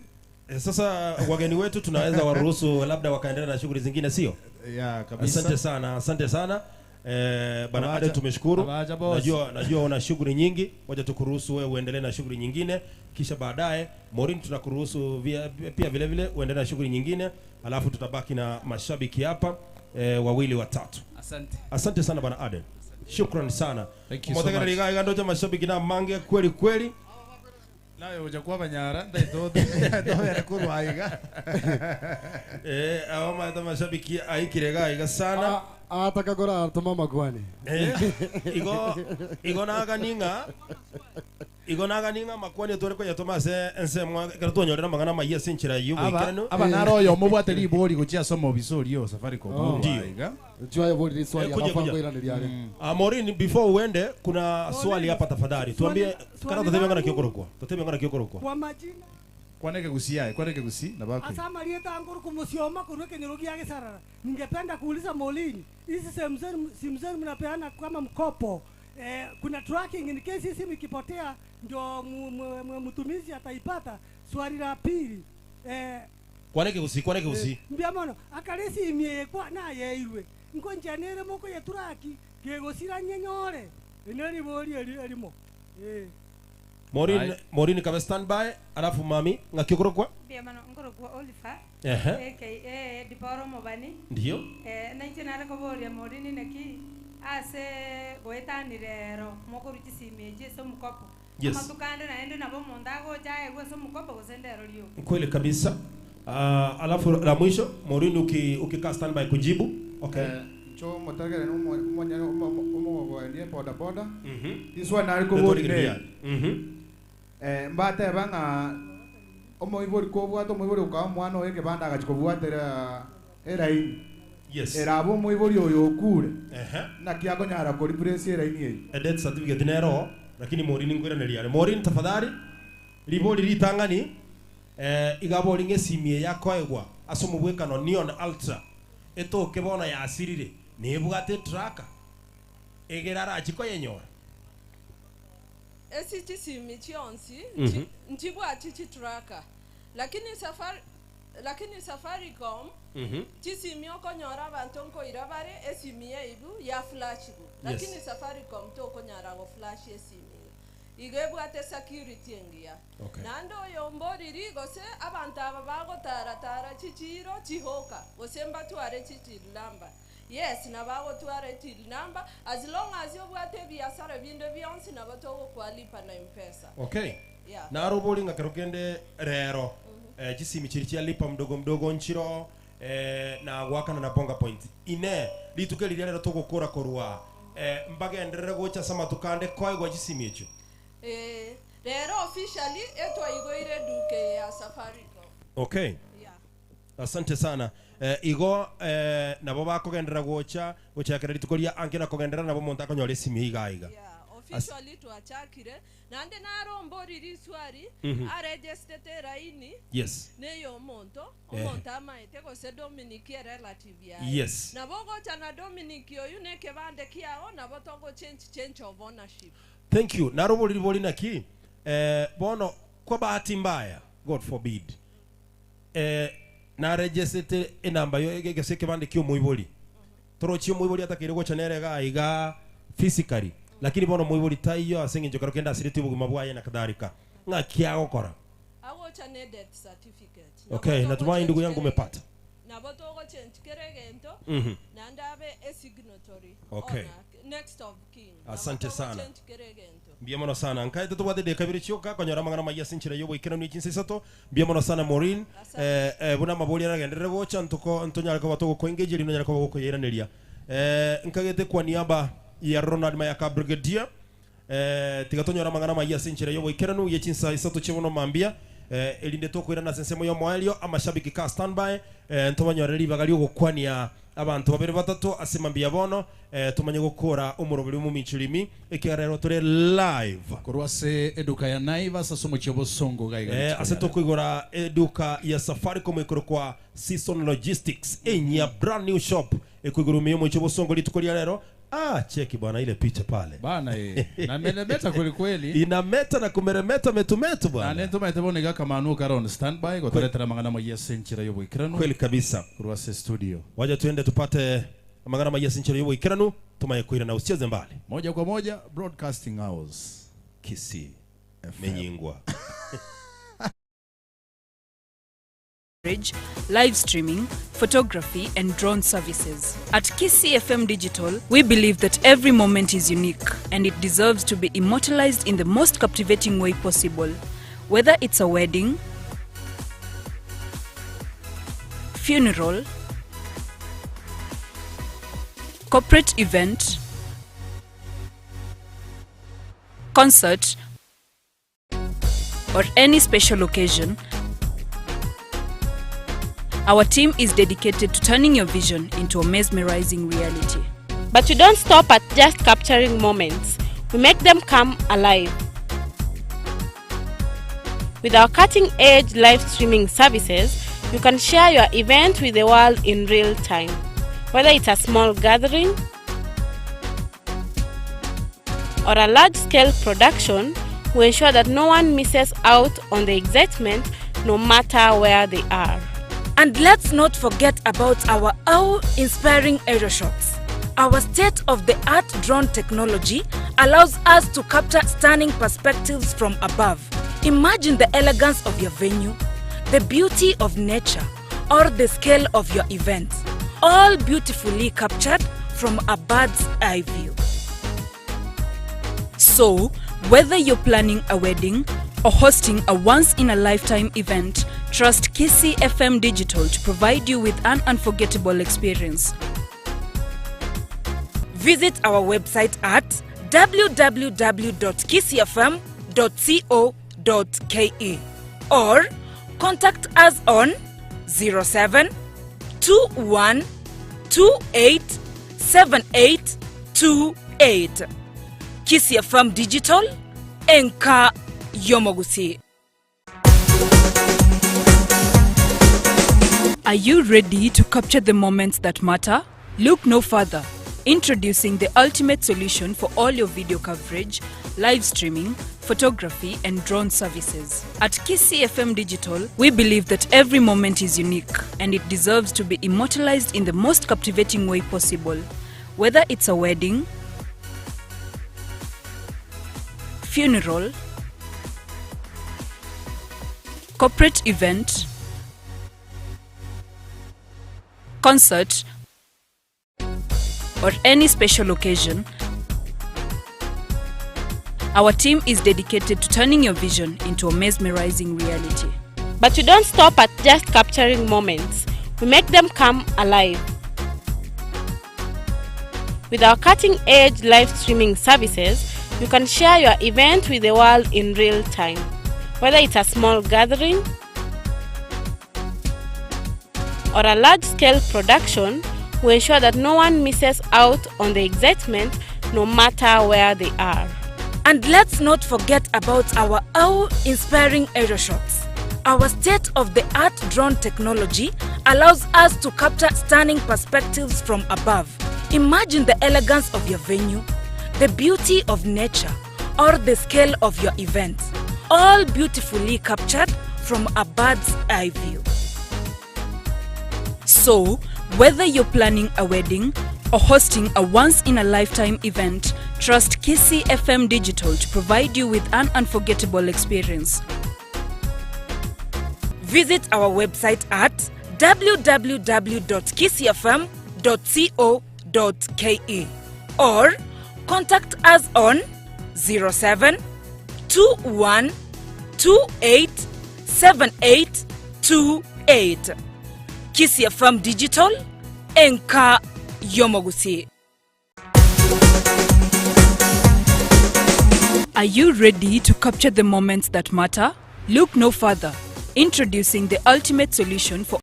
Sasa wageni wetu tunaweza waruhusu labda wakaendelea na shughuli zingine sio? Ya kabisa. Asante sana. Bana Aden tumeshukuru. Najua una shughuli nyingi. Wacha tukuruhusu wewe uendelee na shughuli nyingine kisha baadaye Maureen tunakuruhusu pia vile vile uendelee na shughuli nyingine alafu tutabaki na mashabiki hapa wawili watatu. Asante sana bana Aden. Shukrani sana. Mwategera liga ndoja mashabiki na mange kweli. Nayo ujakuwa banyara ndaitote yakuru aiga. Awama ata mashabiki aikirega aiga sana. Atakagora artoma kwani. Igonaga ninga makwani toreko ya Tomase ensemwa karatonyorera magana mayia sinchira yubo ikano. Aba naro yo mubwate libori gucia somo bisori yo Safaricom aiga. Jua yo bori swali amafango iraniria. Maureen before uende kuna swali hapa tafadhali. Tuambie kana tatemengana kiokorokwa. Tatemengana kiokorokwa. Kwa majina kwaneke gusi na baki. Asama lieta anguru kumusioma kuruke nirugi yake sarara. Ningependa kuuliza Maureen, hizi simu zenu mnapeana kama mkopo. Kuna tracking in case simu ikipotea ndio mtumizi ataipata. Swali la pili kwaneke gusi mbiamono akalesi imie kwa na yeirwe nkonja nere moko ya turaki gegosira nyenyore inani bori elimo Maureen kama standby alafu mami ngakikorokwa mbiamono ngorokwa Oliver aka Diporo Mobani ndio na itinara ko bori Maureen neki ase goetanirero moko ruti simeje so mukopo matukande naende nabo mondago jae gwe so mukopo gosendero lio kweli kabisa. Alafu la mwisho Maureen ukikaa standby kujibu. Okay. Cho motagere no mo ni boda. This one na ko bori ne. Mbate banga omoibori kobwata omoibori ukawa mwana oyo ekebanda agachikobwatera eraini. Yes. Erabo omoibori oyo okure. Naki akonyara koripresi eraini eyo. Death certificate nero lakini Morini ngwiranĩria Morini tafadhali ribori ritangani igabori ngesimie yakoegwa asomo bwekano neon ultra etoke bona yasirire nebwate tracker egerara achiko yenyora esi chisimi chionsi ntibwa chichi tracker lakini Safaricom chisimi okonyora abantu nkoira bare esimi yeibu ya flash bu lakini Safaricom to okonyara go flash esimi igebwate security engia nando yombori gose abantu aba bagotara chichiro chihoka gosemba tware chichi number. Yes, na bago tuare till number as long as you bwate biasara binde bionsi na batogo kwalipa na M-Pesa. Okay. Yeah. Na roboli ngakerokende rero jisimi chirichia lipa mdogo nchiro na wakana na bonga point. Ine lituke lirero togo kora korwa mbage enderere gocha sama tukande koi gwa jisimi echo. Rero officially etwa igoire duke ya Safaricom. Okay. Yeah. Asante sana. Igo nabo bakogendera gocha yakera litukoria angena kogendera nabo monta konyole simi igaiga. Yeah, officially tuachakire nande narombori riswari aregistrate raini. Yes. Neyo monto omonta maite go se Dominic relative ya. Yes. Nabo gocha na Dominic oyu neke bande kiao nabo togo change of ownership. Thank you. Naroboli boli naki bono kwa bahati mbaya God forbid na register enamba yo egese kebande kyo muiboli torochi muiboli atakire gocha nerega iga physically lakini bono muiboli tayo asenge njokaro kenda asiriti buguma bwaye na kadhalika ngakia gokora agocha ne death certificate. Okay, natumai ndugu yangu umepata na botogo change keregento na ndabe signatory. Okay. Next of kin. Asante sana. Biamono sana. Nkaite to wade de kabiri choka konyora mangana maya sinchira yobo ikena ni chinse sato. Biamono sana Morin. Buna maboli na gendere gocha ntoko ntonyara ko batoko ko engage lino nyara ko yeranelya. Nkagete kwa niaba ya Ronald Mayaka Brigadier. Tigatonyora mangana maya sinchira yobo ikena nu yechinsa sato chibono mambia. Elinde toko irana sensemo yo moelio amashabiki ka standby ntobanyoreri bagali gukwania abantu babiri batatu asemambia bono tumanye gukora umurobiri mu minchirimi ikigarero tore live kurwase eduka ya Naivas asomo chibo songo gaiga aseto kuigora eduka ya Safaricom ikoro kwa Season Logistics enya brand new shop ikuigurumie mu chibo songo litukolia rero cheki bwana ile picha pale bana na melemeta kweli kweli inameta na kumeremeta metumetu bwana na nendo maitebone ga kamanu karon standby kwa toletera mangana maya senchira yobo ikiranu kweli kabisa kurwase studio waje tuende tupate mangana maya senchira yobo ikiranu tumaye kuira na usicheze mbali moja kwa moja broadcasting hours Kisii menyingwa live streaming, photography and drone services. At Kisii FM Digital, we believe that every moment is unique and it deserves to be immortalized in the most captivating way possible. Whether it's a wedding, funeral, corporate event, concert, or any special occasion, our team is dedicated to turning your vision into a mesmerizing reality. But we don't stop at just capturing moments. We make them come alive. With our cutting-edge live streaming services, you can share your event with the world in real time. Whether it's a small gathering or a large-scale production, we ensure that no one misses out on the excitement, no matter where they are. And let's not forget about our awe-inspiring aeroshots. Our state-of-the-art drone technology allows us to capture stunning perspectives from above. Imagine the elegance of your venue, the beauty of nature, or the scale of your event, all beautifully captured from a bird's eye view. So, whether you're planning a wedding or hosting a once-in-a-lifetime event, trust Kisii FM Digital to provide you with an unforgettable experience. Visit our website at www.kisiifm.co.ke or contact us on 07 21 28 7828. Kisii FM Digital, Enka Yomogusi. Are you ready to capture the moments that matter? Look no further. Introducing the ultimate solution for all your video coverage, live streaming, photography, and drone services. At Kisii FM Digital, we believe that every moment is unique and it deserves to be immortalized in the most captivating way possible. Whether it's a wedding, funeral, corporate event, concert, or any special occasion, our team is dedicated to turning your vision into a mesmerizing reality. But we don't stop at just capturing moments. We make them come alive. With our cutting-edge live streaming services, you can share your event with the world in real time. Whether it's a small gathering or a large-scale production, we ensure that no one misses out on the excitement, no matter where they are. And let's not forget about our awe-inspiring aerial shots. Our state-of-the-art drone technology allows us to capture stunning perspectives from above. Imagine the elegance of your venue, the beauty of nature, or the scale of your event, all beautifully captured from a bird's eye view. So, whether you're planning a wedding or hosting a once-in-a-lifetime event, trust Kisii FM Digital to provide you with an unforgettable experience. Visit our website at www.kisiifm.co.ke or contact us on 07 21 28 7828. Kisii FM Digital, Enka Yomogusi. Are you ready to capture the moments that matter? Look no further. Introducing the ultimate solution for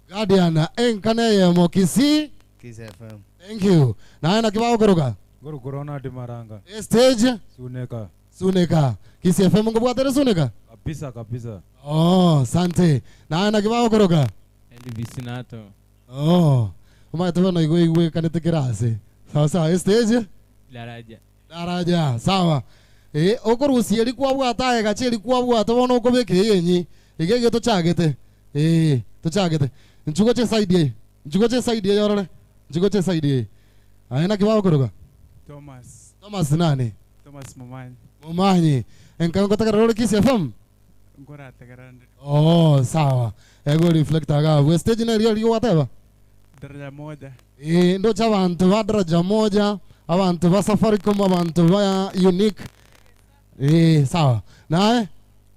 Guardian, Enkane Yemo Kisii. Kisii FM. Thank you. Naena kibao kuruka. Guru Corona Dimaranga. Stage. Suneka. Suneka. Kisii FM ngubwatere Suneka. Kabisa kabisa. Oh, sante. Naena kibao kuruka. Eli Vicinato. Oh. Umaitoa no igwe kanete kirase. Sawa sawa. Stage. Daraja. Daraja. Sawa. Okurusi elikuwa bwata gachi elikuwa bwata bono kobeke yenyi. Igege to chagete. To chagete. Nchugoche side. Nchugoche side yorore. Nchugoche side. Aina kibao kuruka. Thomas nani? Thomas Mumanyi. Mumanyi. Enkango takaroro Kisii FM. Ngora takarande. Oh, sawa. Ego reflector ga. Stage na real whatever. Daraja moja. Ndo chabantu ba daraja moja, abantu ba Safaricom, abantu ba unique. Sawa. Nae?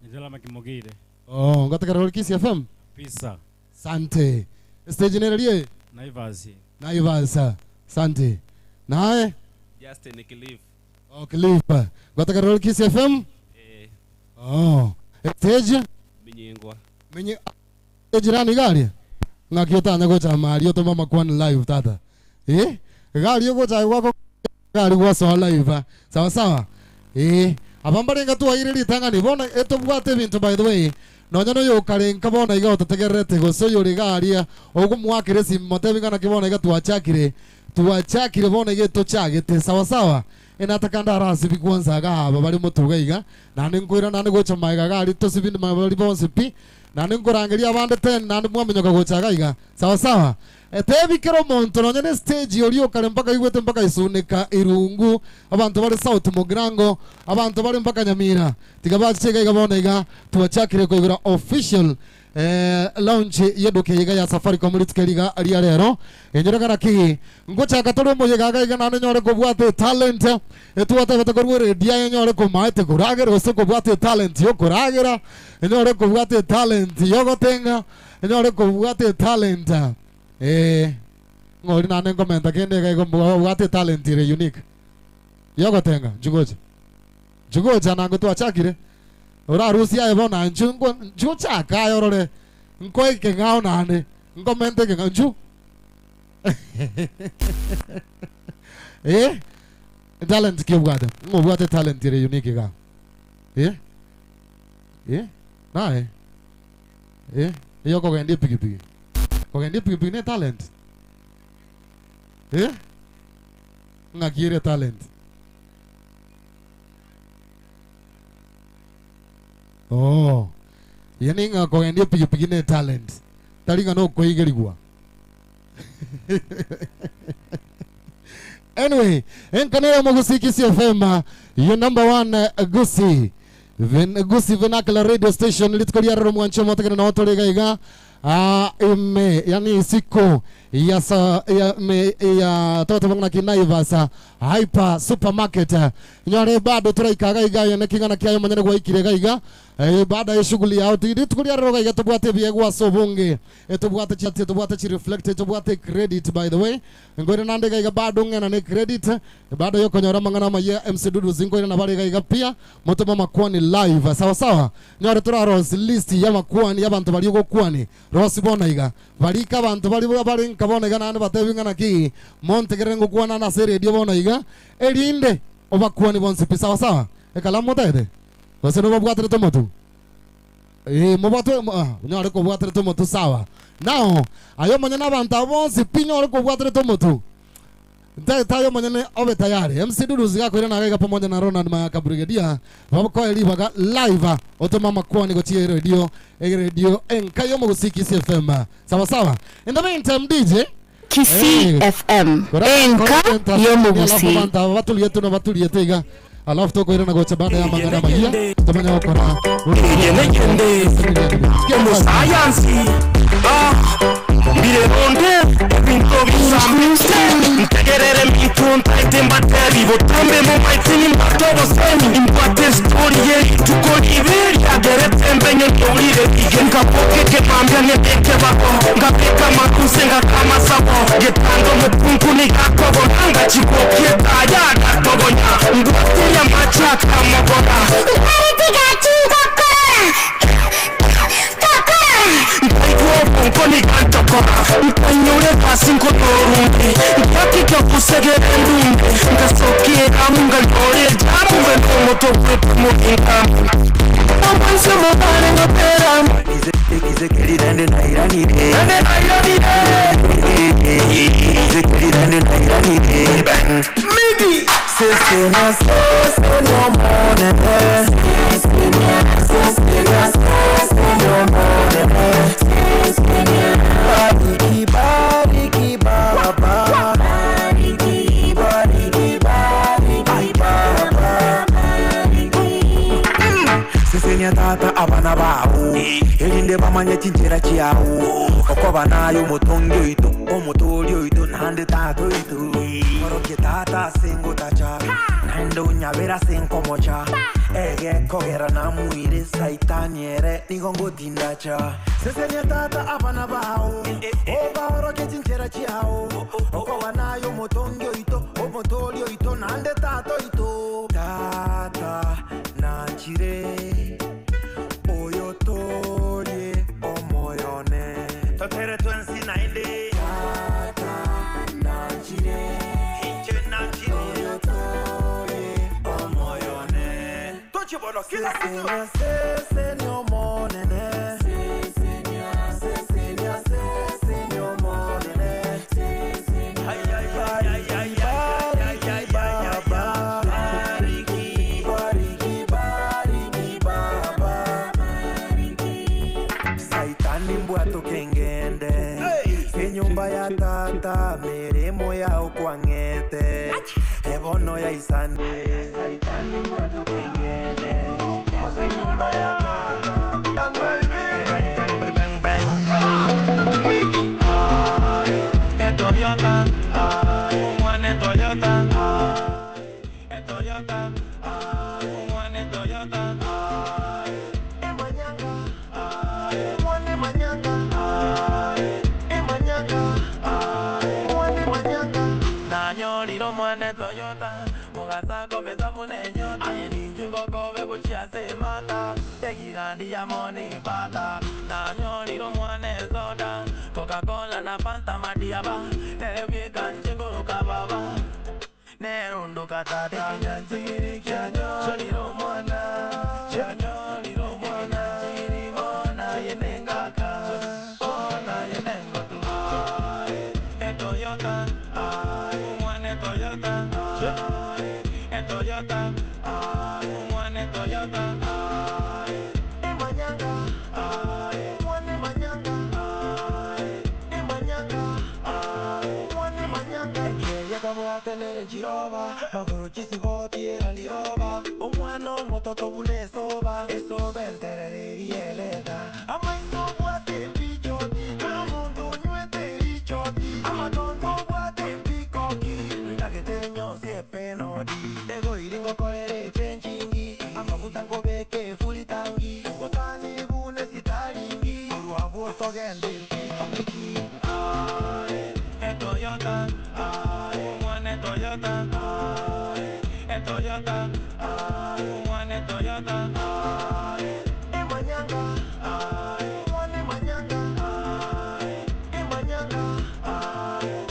Njala makimogire. Oh, ngatakaroro Kisii FM. Pisa. Sante. Stage na real. Naivasi. Naivasa. Sante. Nae? Justin Cliff. Oh, Cliff. Ngatakaroro Kisii FM. Oh. Stage? Binyingwa. Jirani gari? Ngakiota nyago cha mali yoto mama kwa live tata. Gari yogo cha wako kari gwa so live sawa sawa abambarenga tu airiri tangani bona etobwate bintu by the way nonya no yokarenga bona iga otategerete go so yori garia ogumwakire simotebingana kibona iga tuachakire bona iga tochagete sawa sawa enatakanda rasi bikwanza ga bari mutugaiga nani nkwira nani gocha maiga gari to sibindi mabari bonse pi nani nkorangeria abande 10 nani mwamenyoka gocha gaiga sawa sawa etebikero monto nonya ne stage yori okare mpaka igwete mpaka isunika irungu abantu bari South Mugrango abantu bari mpaka Nyamira tigabachega igabona iga tuachakire ko igura official launch yeduke yiga ya Safaricom litkeriga aria rero enyoragara ki ngochaka toro moyega iga nane nyore ko bwate talent etuwate bata korwe dia nyore ko maite kuragera ose ko bwate talent yo kuragera nyore ko bwate talent yo gotenga nyore ko bwate talent ngori nane komenta kende ga ko bwate talent ire unique yo gotenga jugoja nango tuachakire ora rusia ebona njungo njucha kayorore nkoi kengao nane ngomente kenganju talent kibwada ngobwate talent ire unique ga nae yo ko gendi pigi ne talent ngakire talent yani nga ko ndio pigi ne talent talinga no ko igerigwa anyway enkane mo gusiki CFM your number 1 Gusi vernacular radio station litkolia ro mwancho motegena na otolega iga yani siku ya toto bangna kinaivasa hyper supermarket nyore bado turaikaga iga yana kingana kyayo manyane gwa ikirega iga baada ya shughuli yao tukulia roga iga tubwate biegwa sobunge tubwate chi reflect tubwate credit by the way ngore nandega iga bado ngena ne credit bado yoko nyora mangana ma ya MC Dudu zingo ina bari iga pia moto mama kwani live sawa sawa nyore turaro list ya makwani y'abantu bari go kwani rosi bona iga bari ka bantu bari nkabona iga nane batebingana ki montegerengo kwana na serie dio bona iga erinde obakwani bonse sawa sawa ekala motede bose no babwatire tomotu mobato nyore ko bwatire tomotu sawa now ayo manyana abantu bonse pinyore ko bwatire tomotu tayo manyane obe tayari MC Dudu zigako ina naga pamoja na Ronald Mayaka Brigadier babako elibaga live otoma makwani go tie radio enkayo mo gusiki CFM sawa sawa in the meantime DJ Kisi FM enka yo mo gusi batulietu iga alafu toko ina gocha banda ya mangana magia tomanya okora legende yo science bire ronde vinto bisamiste integerere mitunta itembateri botambe mu maitini mbatobo seni imbate storie tuko liberia gerete mbenye ntorire igenga poke ke mambya nedeke bako ngapeka makusenga kama sabo getando mupunku ni gakobo nanga chikokie taya gatobonya ngwate ya machaka mogoda Nkoni gantokora Nkanyure pasi nkotorumbi Nkakika kusegere ndumbi Nkasokera munga lore Jamunga nkomoto kwetu mukingambu Omanse mabane ngapera Ize keri rende na iranire Rende na iranire Ize keri rende na iranire Midi Sese na sese no mone Sese na sese no mone Bariki baba Bariki baba Sesenya tata abana bawo Elinde bamanya chinjera chiawo Okoba nayo motongo ito Omotolio ito nande tato ito Koroke tata sengo tacha Nando nyavera senko mocha Ege kogera na muire saitaniere Nigongo tindacha Sesenya tata abana bawo Oba oroke chinjera chiawo Okoba nayo motongo ito Omotolio ito nande tato ito Tata nanchire Oyotorie omoyone Totere twensi naende Tata nanchire Inche nanchire mano, kila kitu. Senyo monene. Senyo monene. Ay, ay, ay, ay, ay, ay, baba. Bariki, baba. Saitani mbwato kengende. Nyumba ya tata, mirimo ya ukwangete. Ebono ya isande. Saitani mbwato kengende. Nyumba ya tata, bang, bang. Toyota, one Toyota, Toyota, one Toyota, Emanyanga, one Emanyanga, Emanyanga, one Emanyanga. Nanyoli no one Toyota, Mogasa come da munenyota. Ayeni jungo kove buchia se mata, tegirandi ya money bata. Nanyoli no one soda. Coca-Cola na Fanta madiaba. Tewe kanchego kababa. Nerundo katata. Chiri chanyo. Chiri romana. Chanyo ni romana. Chiri mona yenengaka. Ona yenengo tu. Toyota. One Toyota. Toyota. One Toyota. Emanyanga. One Emanyanga. Tele giroba, magoro ci si voti e la liroba. Un buono moto tobune soba, e soba il terere rieleta. Ama indo guate piccioti, ma mondo nuete riccioti. Ama tonto guate piccochi, da che tegno si è penodi. Ego i ringo correre cencinghi, ama butango becche fulitangi. Botani bune si taringhi, uru a vuoto gende piccochi. E Toyota, one Toyota, Toyota, one Toyota, Emanyanga, one Emanyanga, Emanyanga,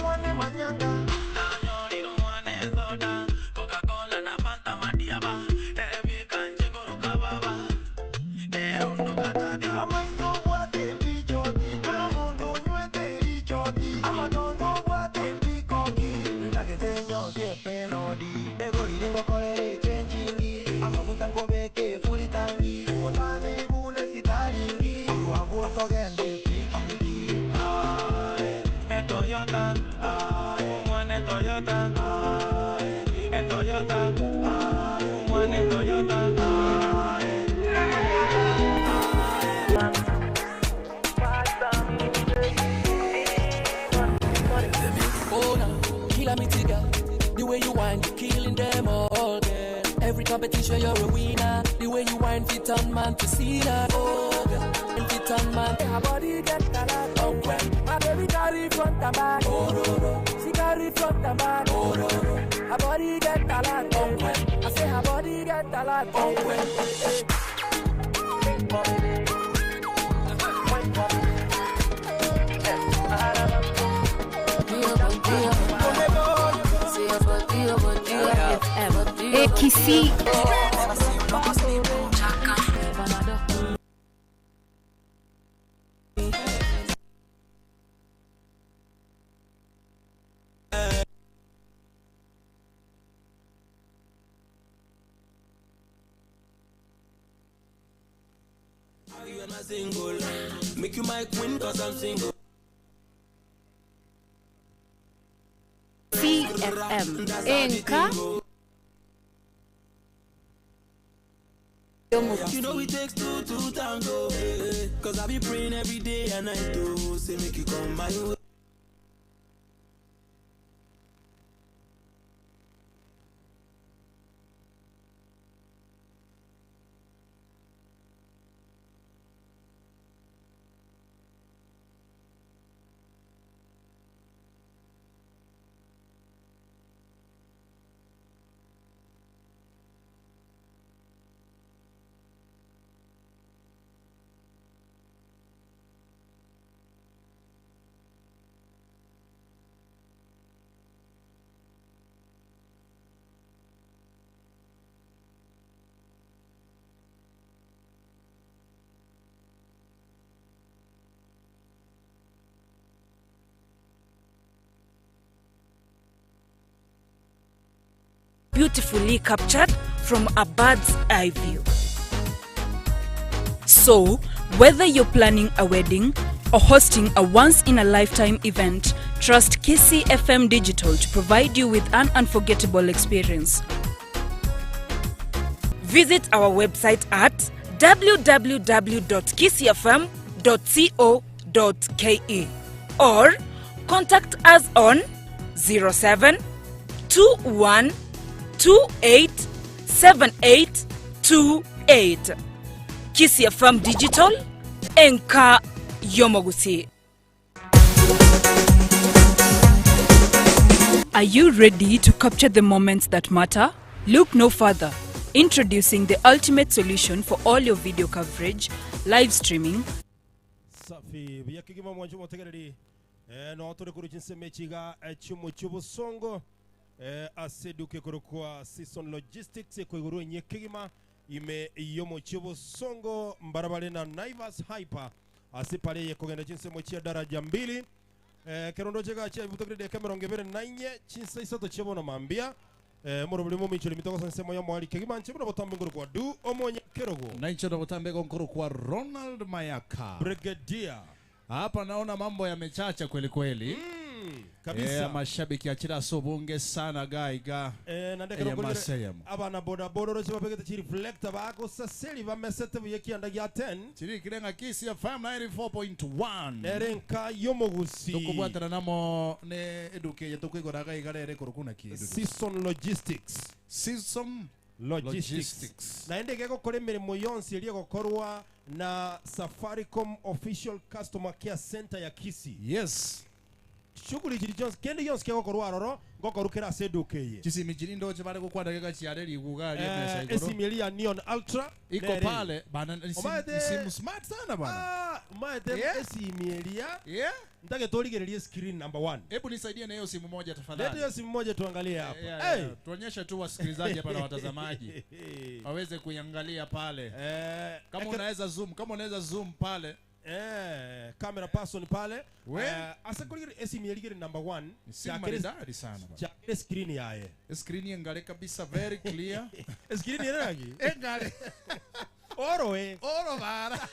one Emanyanga. Nanyoli no one soda, Coca-Cola na Fanta madiaba, tewe kanchego kababa, nerundo katati. Amaino guate pichoti, kamundo nyuete richoti, amadondo guate pikoki, nagetenyo si penodi, ego iringo kore chenchingi, amabutan kobeke fulitangi, otane bune sitaringi, uabuto gende piki. Toyota, one Toyota, Toyota, one Toyota. The way you whine, you're killing them all, girl. Every competition, you're a winner. The way you whine, fit on man to see that. Oh, girl, fit on man. Her body get a lot. Oh, well. My baby carry front and back. Oh, no, no. She carry front and back. Oh, no, no. Her body get a lot. Oh, well. I say her body get a lot. Oh, well. XC. Make you my queen cause I'm single. CFM Enka. You know it takes two to tango, cause I be praying every day and night to say make you come my way. beautifully captured from a bird's eye view. So, whether you're planning a wedding or hosting a once-in-a-lifetime event, trust Kisi FM Digital to provide you with an unforgettable experience. Visit our website at www.kisifm.co.ke or contact us on 07 21 28 7828. Kisi FM Digital, Enka Yomogusi. Are you ready to capture the moments that matter? Look no further. Introducing the ultimate solution for all your video coverage, live streaming. Safi, biyakigima mwanju motegereri. No tore kuri chinseme chiga chumu chubu songo. Aseduke kurukwa Season Logistics kwiguru nyekigima ime yomo chubu songo mbarabale na Naivas Hyper. Asipale yekogenda chinsemo chia daraja 2. Kerondo chega chia butogrede kamerongevere nanye chinsa isato chibono mambia. Morobuli mu michiro mitoko sansemo ya mwali kegima nchibura botambe ngoro kwa du omonye kerogo. Na nchibura botambe ngoro kwa Ronald Mayaka. Brigadier. Hapa naona mambo yamechacha kweli kweli. Kabisa. Mashabiki achira sobunge sana gaiga. Nandekero kulire abana boda boda roche bapegete chi reflector bako saseli bamesete buyekianda ya 10. Chiri kirenga Kisi FM 94.1. Erenka yomogusi. Tukubwatana namo ne eduke yetukwigora gaiga rere kurukuna kidu. Season Logistics. Season Logistics. Na endeke kore mirimo yonse iliyo gukorwa na Safaricom Official Customer Care Center ya Kisi. Yes. Shughuli chiri Jones kende Jones kego korwa roro gokorukira sedukeye. Chisimijiri ndo chibare kukwanda kega chiareli kugari mesa igoro. Esimilia Neon Ultra iko pale bana simu smart sana bana. Umaete esimilia. Yeah. Ndage torigerelie screen number 1. Hebu nisaidie na hiyo simu moja tafadhali. Leta hiyo simu moja tuangalie hapa. Tuonyeshe tu wasikilizaji hapa na watazamaji. Waweze kuiangalia pale. Kama unaweza zoom pale. Camera person pale. Asakuligere esimiligere number 1. Simaridadi sana bana. Cha screen yae. Screen yengale kabisa very clear. Screen yenagi? Engale. Oro bara.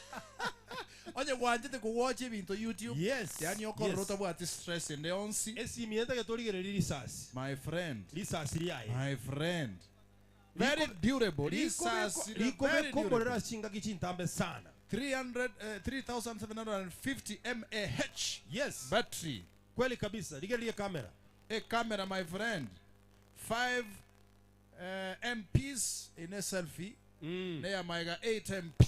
Onye wanjete ku watch ibintu YouTube. Yes. Yani okorota bwati stress ende onsi. Esimienta gatoligere risasi. My friend. Risasi liae. My friend. Very durable. Risasi. Very durable. Chinga kichintambe sana. 3750 mAh. Yes. Battery. Kweli kabisa. Ligelie kamera. Camera my friend. 5 MPs in selfie. Neya maiga 8 MP.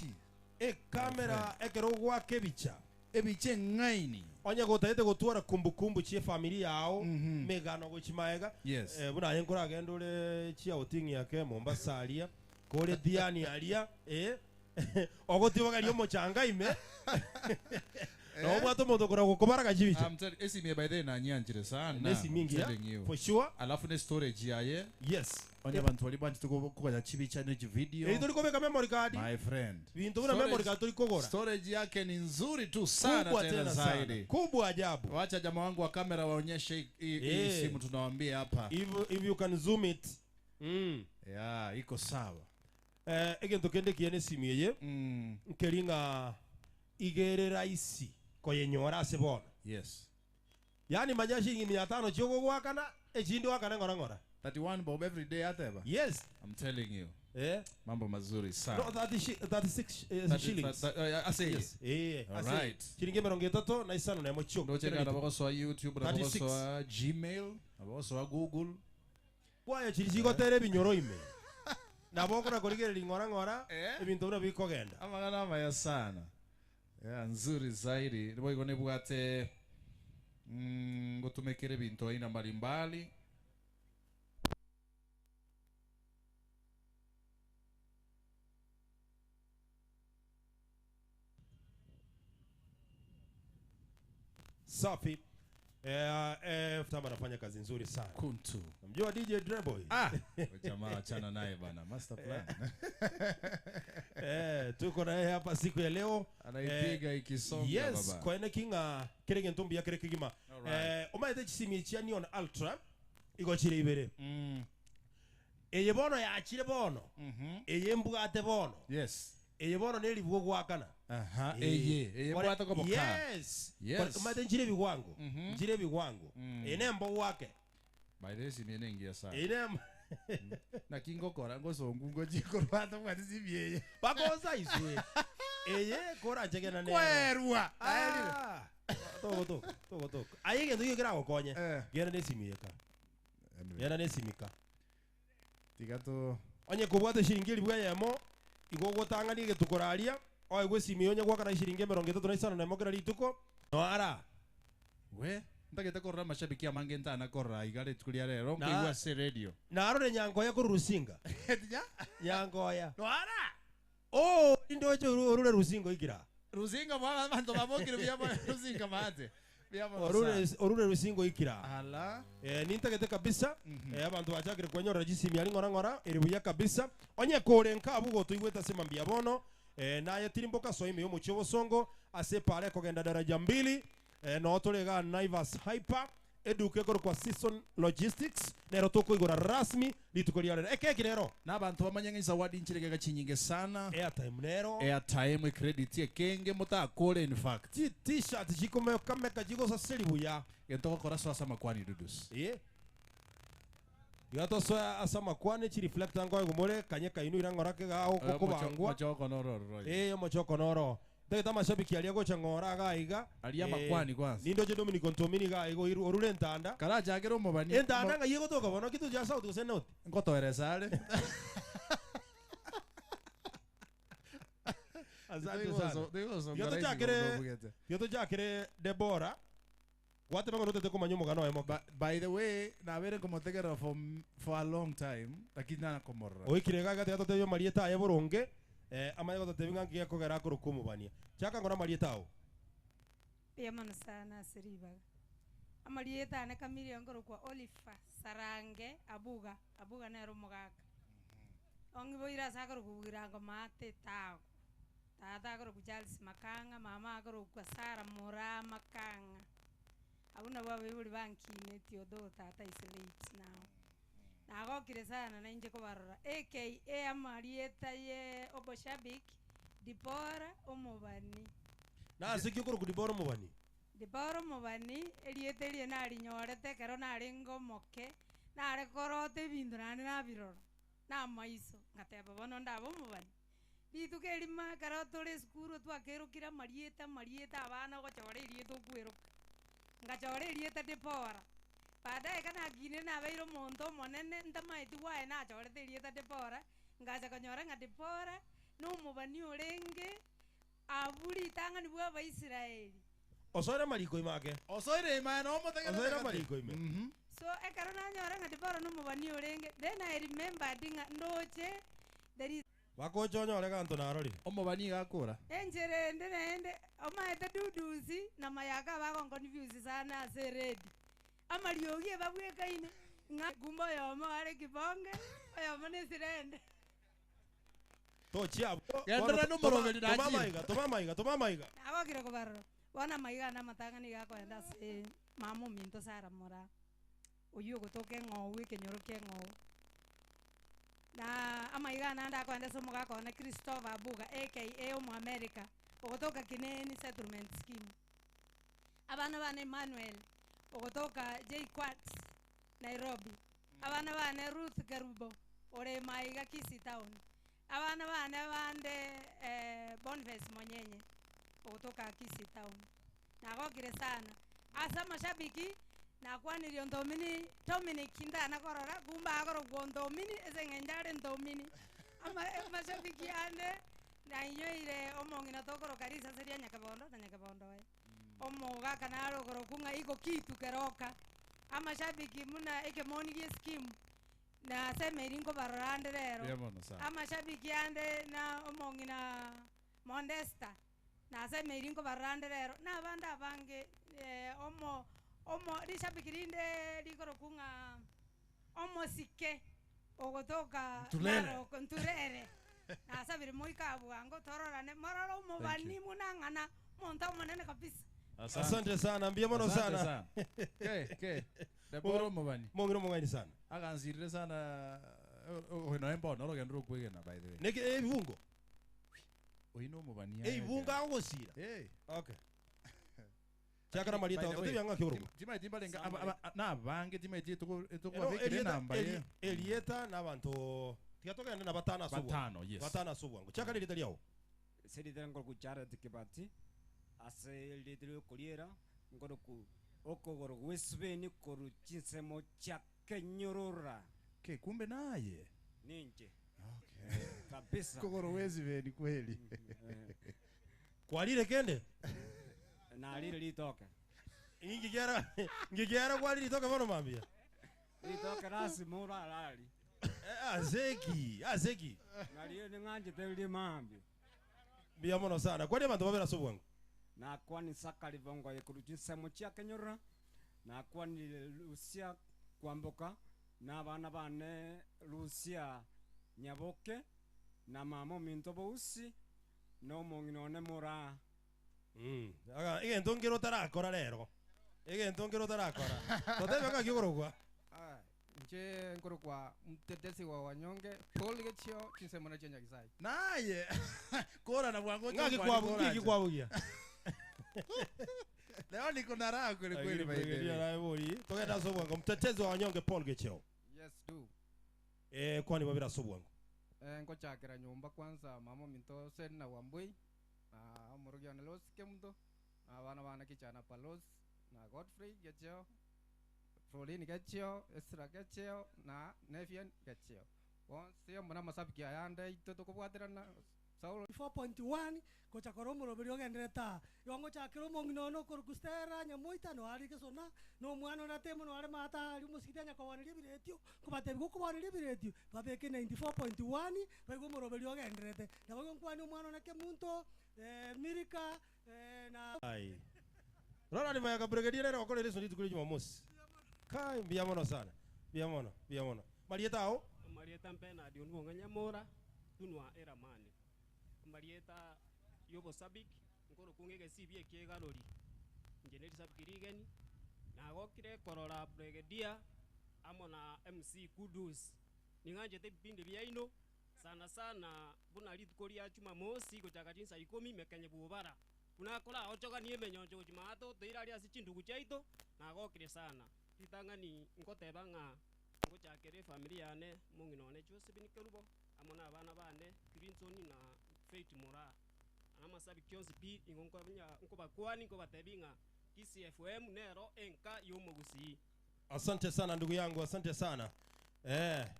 Kamera ekerogwa kebicha. Ebiche ngaini. Onye gotayete gotwara kumbukumbu chie familia yao. Megano gochimaega. Yes. Buna yenkora agendole chia outing yake Mombasa alia. Kole Diani alia. Ogotiwa liyo mochanga ime. No mwato motokora gukobara gajibicha. Esimi by the na nyanjire sana. Nesi mingi ya. For sure. Alafu ne storage yaye. Yes. Onye bantu bali bantu tukokoja chibicha ne video. Tuli kobeka memory card. My friend. Bintu buna memory card tuli kogora. Storage yake ni nzuri tu sana tena zaidi. Kubwa ajabu. Wacha jamaa wangu wa kamera waonyeshe hii simu tunawaambia hapa. If you can zoom it. Yeah, iko sawa. Egento kende kiene simiyeye. Nkeringa igere raisi koyenyora sebona. Yes. Yani manyashi 500 choko gwakana echindi wakana ngora. 31 bob every day ateba. Yes. I'm telling you. Mambo mazuri sana. No, 36 shillings. I say yes. All right. Shilingi 300 na isano na mocho. Ndo cheka na boso wa YouTube na boso wa Gmail, na boso wa Google. Kwa chirizigo tere binyoro ime. Na boko na koligere lingora ibintu bino bikogenda. Amagana maya sana. Nzuri zaidi. Ndipo iko nebwate ngotumekere bintu aina mbalimbali. Safi. Ftamba anafanya kazi nzuri sana. Kuntu. Mjua DJ Dreboy? Jamaa achana naye bana. Master plan. Tuko na yeye hapa siku ya leo. Anaipiga ikisonga yes, baba. Kwa ene kinga kirege ntumbi ya kire kigima. Omaete chisimi chia Neon Ultra. Iko chire ibere. eye bono yachire bono eye mbugate bono yes eye bono ne livugo gwakana aha eye bwata ko boka yes mate njire bigwango njire bigwango ene mbo wake by this ni ngia sana ene na kingo kora ngosongu ngojiko rwata mwatisi biye bakoza iswe eye kora njegena ne kwerwa to ayige nduye gira gokonye gera nesimiyeka yera nesimika tigato onye kubwate shiringi libwa yemo igogotangani getukuraria oy gwesimi onye gwakana shiringi 30 naisana na mokera lituko no ara we ndagete korra mashabiki amange ntana korra igare tukulia rero ngigwa se radio na arore nyangoya ko rusinga etinya nyangoya no ara indo cho orure rusingo ikira rusinga mwana bantu babokire bya rusinga mate orure rusingo ikira ala nintagete kabisa abantu bachakire kwenyora jisimi ali ngora eribuya kabisa onye kore nkabugo tuigweta sema mbia bono naye tirimboka soime yo muchobo songo ase pale kogenda daraja 2 no tolega Naivas Hyper eduke kwa season logistics nero toko igora rasmi litukolia eke rero n'abantu bamanyanga zawadi nchirege gachinyinge sana airtime nero airtime credit ekenge mutakore in fact t-shirt jikome kameka jigo sa seribuya gentoko kora so asama kwani dudus gato so asama kwani chi reflector ngo igumore kanye kainu irangora ke gaho koko bangwa mochoko noro mochoko noro Ndagita mashabiki aliago changora gaiga alia makwani kwanza nindo je Dominic Ntomini gaigo orure ntanda kala jagero mubani ntanda nga yego toka bono kitu ja sauti kusena oti ngoto eresale asante sana yoto jakere Deborah wate bango note ko manyomo gano emo by the way na vere como tegera for a long time lakini na komorra oikire gaga te tote yo marieta ya boronge amaye tote binga ngiye kogera ko rukumubania chaka ngora marieta o yamana sana siriba amarieta ne kamiri ngoro kwa Olifa Sarange abuga nero mugaka ongi boira sakaro kugira ngo mate tago tata goro kujalisi makanga mama goro kwa Sara Mora makanga abuna bawe buri bankine tiodo tata is late now nagokire sana na nje ko barora aka amarieta ye oboshabik Dipora omubani na sikyo kuru kudibora omubani Dipora omubani eliete lie nari nyorete kero nari ngomoke nare korote bindu nani na biroro na maiso ngateba bono ndabo omubani bituke elima karo tore skuru twakerukira marieta abana gochore ilieto kweruka ngachore ilieta Dipora baadaye kana gine na beiro monto monene ndamaiti wae na chore ilieta Dipora ngacha konyora nga Dipora no mubani orenge abuli tangani bwa Abaisiraeli osoire mariko imake osoire imane omotegera osoire mariko ime so ekaro na nyora nga Dipora no mubani orenge then I remember dinga ndoche there is wakocho nyore kanto narori omubani gakura enjere ndende omaete dudusi na mayaka bako confuse sana ase ready amariogie babweka ine nga gumbo yomo are kibonge yomo ne sirende tochia yandra no morobeli na toma maiga abakira ko barro bona maiga na matanga ni gako enda se mamo minto Sara Mora oyo gotoke ngowe kenyoroke ngowe na amaiga nanda ko enda somo gako na Christopher Abuga aka omo America ogotoka kineni settlement scheme abana bane Emmanuel ogotoka J Quartz Nairobi abana bane Ruth Garubo ore maiga Kisii town abana bane bande Boniface Monyenye ogotoka Kisii town nagokire sana asa mashabiki na kwani lio Ntomini Dominic ndana korora gumba agoro Ntomini ezengendare Ntomini ama mashabiki ande na inyoire omongina tokoro karisa seria nyakabondo we omoga kanaro goro kunga iko kitu keroka ama shabiki muna ekemoni gie scheme na semeri ngo barande rero ama shabiki ande na omongina Mondesta na semeri ngo barande rero na banda bange omo rishabiki rinde ligoro kunga omo sike ogotoka naro konturere na sabiri moika buango tororane mararo mobani munangana monta monene kabisa asante sana mbia mono sana Debora mobani mongiro mongani sana aganzirire sana no embo no rogendo kwigena by the way. Niki ibungo. Oino mubania. Ibunga ngosira. Okay. Chakara malita otibyanga kyurugo. Tima timba lenga na bange tima tuko abekire namba ye. Elieta nabantu tiatoka na batana subu. Batano, yes. Batana subu ngo. Chakara litaliao. Seditera ngoro kuchara tikibati. Ase litero koliera ngoro ku okogoro wesbeni koru chinsemo cha kenyorora. Ke kumbe naye. Ninje. Okay. Kabisa. Kogoro wesbeni kweli. Kwa lile kende? Na lile litoka. Ngigera kwa lile litoka bono mambia. Litoka rasi mura lali. Azeki. Na lile nganje tele mambi. Bia mono sana. Kwa nini bantu babera subwangu? Na kwa ni saka livongo yekurujisa muchia kenyora. Na kwa ni Lucia kwamboka na bana bane Lucia nyaboke na mamo mintobo usi no monginone mura. Aga igento ngiro tarakora rero. Igento ngiro tarakora. Totebe ka kigorogwa. Nje ngoro kwa mtetesi wa wanyonge Paul Gechio kinsemo na chenja kisai. Naye. Kora na bwango ngaki kwabugia. Leo niko na raha kweli kweli by the way. Ndio na boli. Togenda so bwango mtetezi wa wanyonge Paul Gechio. Yes do. Kwani babira so bwango. Ngochakira nyumba kwanza mama minto sena wambui. Murugia na los kemdo. Wana kichana palos na Godfrey Gechio. Frolini Gechio, Esra Gechio, na Nefian Gechio. Sio mwana masabiki ayande itoto kubwatirana Saulo 4.1 kocha koromo roberio gendreta yongo cha kiromo nginono korkustera nyamoita no ari kesona no mwana na temo no ari mata ari musikitanya kwa wanili biretio kubate biko wanili biretio babeke 94.1 bago roberio gendrete na bago kwani mwana na kemunto mirika na ai rora ni maya brigadier lero wakole leso nditu kule Jumamosi kai biamono sana biamono Marieta ao Marieta mpena dio nuonga nyamora tunwa eramani Marieta yobo sabik ngoro kungege sibie kiegarori njeneri sabikirigeni na gokire korora brigadier amona MC Kudus ninganje te binde byaino sana buna litkoria Jumamosi gochaka jinsa 10 mekenye bubara unakora ochoka ni emenyonjo jimato teirari asichindugu chaito na gokire sana litangani ngotebanga ngochakere familia ane munginone Joseph Nikerubo amona abana bane Clinton na Faith Mora ama sabi kyonzi pi ingonkobanya nkobakwani nkobatebinga KCFM nero enka yomogusi. Asante sana ndugu yangu, asante sana.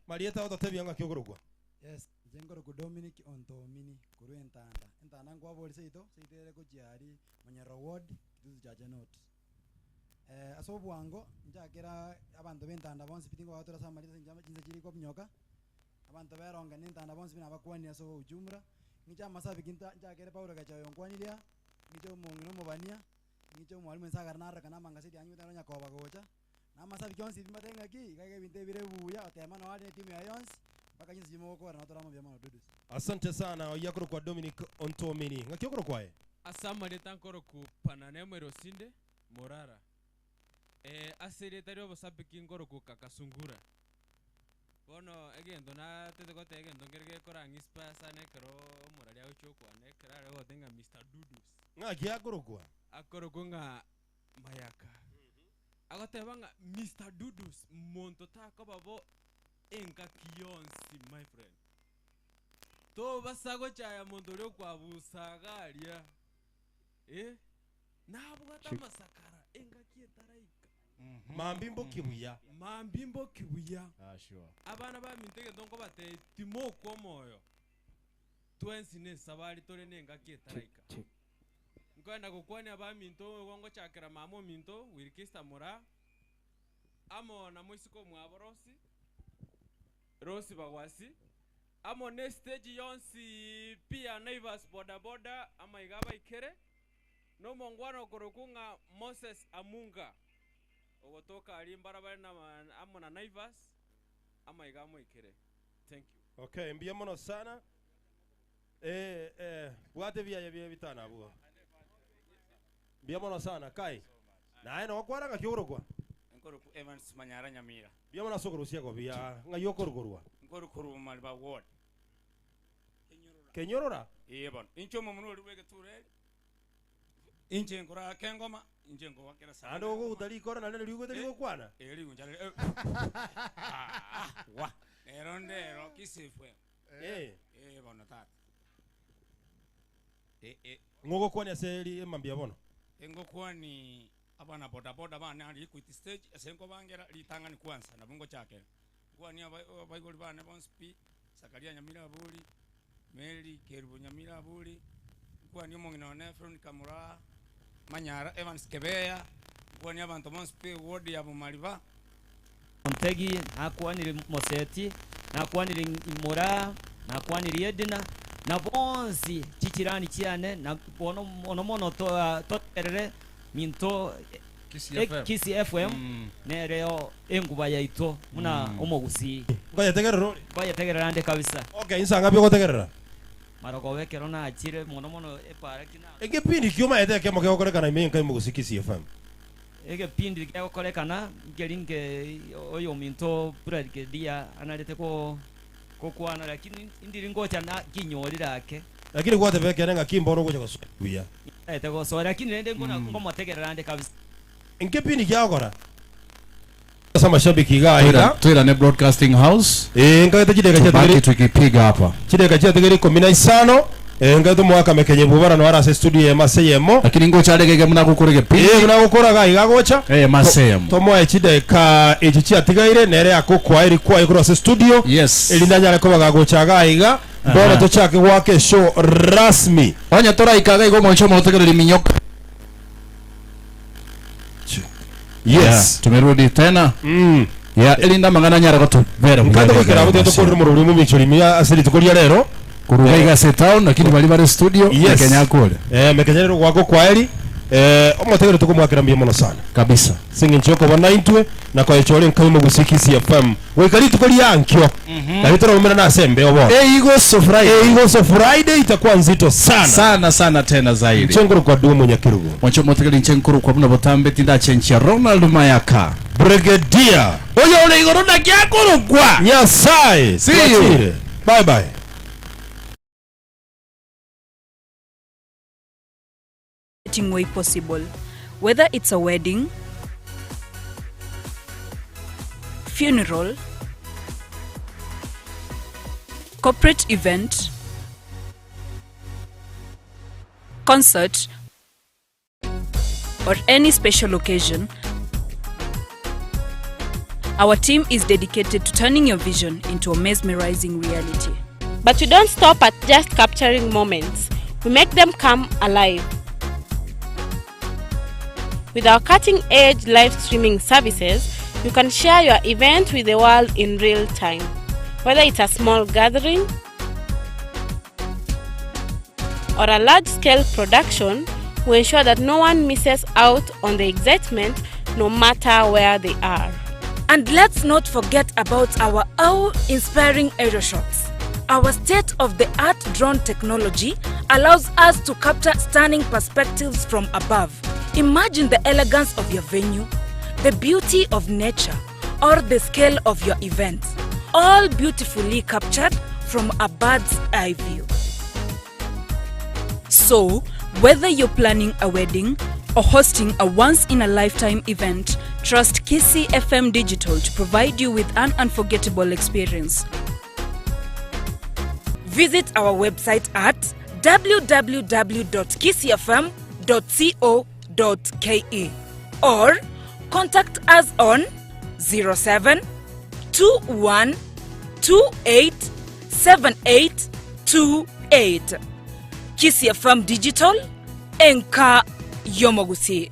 Marieta otatebya kyogorogwa. Yes, jengoro ku Dominic Ontomini kuruentanda. Entana ngwa boli seito, seitere ko jiari monyero ward kitu jaje note. Asobu wango njakera abantu bentanda bonse pitingo watora sa Marieta njama jinza jiri ko nyoka. Abantu beronga nentanda bonse bina bakwani aso ujumra. Ngicha masabi kinta njakere Paulo gacha yonkwanilya. Ngicho mongino mobania. Ngicho mwalimu nsagara nara kana mangasidi anyu tano nyakoba gocha. Na masabi kyonsi bimatenga ki kage binte bire buya otema no wali timu ya Yons. Baka jinsi jimo ko na toramo byamano dudus. Asante sana yakoro kwa Dominic Ontomini. Ngakyokoro kwae. Asama letankoro ku pananemo erosinde morara. Aseretario basabiki ngoro ku kakasungura. Bono egendo na tetegote egendo ngerege korangi spasa nekero morali au chokwa nekera rego tenga Mr Dudus. Ngaki akorokwa. Akorokwa mayaka. Agotebanga Mr Dudus montota kobabo enka kionsi my friend. To basago chaya mondolio kwa busagaria. Nabwo tamasakara enka kietaraika. Mambimbo kibuya. Mambimbo kibuya. Sure. Abana ba mintege donko bate timo kwa moyo. Twensi ne sabari tore nenga kietaraika. Ngoenda kukwani aba minto wango chakera mamo minto Wilkista Mora. Amo na moisiko mwaborosi. Rosi bagwasi. Amo ne stage yonsi pia Naivas boda ama igaba ikere. No mongwano korokunga Moses Amunga. Ogotoka alimbarabara na amo na Naivas ama igamo ikere. Thank you. Okay, mbiamono sana. Wate vya vitana abuwa. Mbiamono sana kai. Na aino wakwara ngakyogorogwa. Ngoro ku Evans Manyara Nyamira. Biamona sokoro siako bia ngayokoro gorwa. ngoro kuruma ba ward Kenyorora bon incho mo munori wege ture inche ngora kengoma inche ngo wakera sa ando go utali kora na nene liugo tali go kwana eri unjale wa eronde ro kisifwe bona tata ngogo kwani aseli emambia bono engo kwani abana boda boda bana ali ku stage asengo bangera litangani kwanza na bungo chake kwani abaigoli bana bonspi Sakaria Nyamira Abuli Mary Kerubu Nyamira Abuli kwani mongina na Efron Kamura Manyara Evans Kebeya kwani abantu bonspi ward ya Bumaliva Ntegi nakwanire Moseti nakwanire Imura nakwanire Edina na bonzi chikirani cyane na ono mono to erere minto Kisi FM nereo enguba yaito muna omogusi ngoya tegerera ande kabisa okay insanga byo gutegerera maroko wekero na achire mono epara kina egepindi kyuma eteke moke okorekana imenka imugusi Kisi FM egepindi okorekana ngeringe oyo minto pradike dia analete ko kwana lakini indiri ngocha na kinyorira ake lakini kwa tebeke nga kimboro gocha kusuya tego so lakini nende ngona ngomotegerera ande kabisa Inkepini kyakora sasa mashabiki gaira twira ne broadcasting house ngagete kideka cha tugeri tukipiga hapa kideka cha tugeri 15 ngagete mwaka mekenye bubara no arase studio ya Maseyemo lakini ngo cyarege muna gukorege pi muna gukora gaiga gocha Maseyemo tomo kideka echichi atigaire nere akokwa iri kwa ikoro ase studio elindanyara ko bagagocha gaiga bora to chake wake show rasmi onya tora ikaga igo mocho motegerera minyoka Yes, tumerudi tena. Ya elinda mangana nyara ko tubera. Mkanda ko kira bote to ko mu rumu michori miya asili to kolia rero. Kuruga igase town lakini bali bari studio Kenya kule. Mekenya rero wako kwa eli. Omotegero to ko mwakira mbiye mono sana. Kabisa. Singi nchoko bana intwe na kwa echole nkamu mugusi Kisi FM. Wekali to kolia ankyo. Kali to rumena na sembe obo. Eagles of Friday itakuwa nzito sana. Sana tena zaidi. Nchenguru kwa dumu nyakirugo. Mwacho motegero nchenkuru kwa buna botambe tinda chenchia Ronald Mayaka. Brigadier. Oyo ole igorona kyakoro kwa. Nyasaye. See you. Bye bye. Way possible, whether it's a wedding, funeral, corporate event, concert, or any special occasion. Our team is dedicated to turning your vision into a mesmerizing reality. But we don't stop at just capturing moments. We make them come alive. With our cutting-edge live streaming services, you can share your event with the world in real time. Whether it's a small gathering or a large-scale production, we ensure that no one misses out on the excitement, no matter where they are. And let's not forget about our awe-inspiring aeroshots. Our state-of-the-art drone technology allows us to capture stunning perspectives from above. Imagine the elegance of your venue, the beauty of nature, or the scale of your event, all beautifully captured from a bird's eye view. So, whether you're planning a wedding or hosting a once-in-a-lifetime event, trust Kisi FM Digital to provide you with an unforgettable experience. Visit our website at www.kisifm.co.ke or contact us on 07 21 28 7828. Kisi FM Digital, Enka Yomogusi.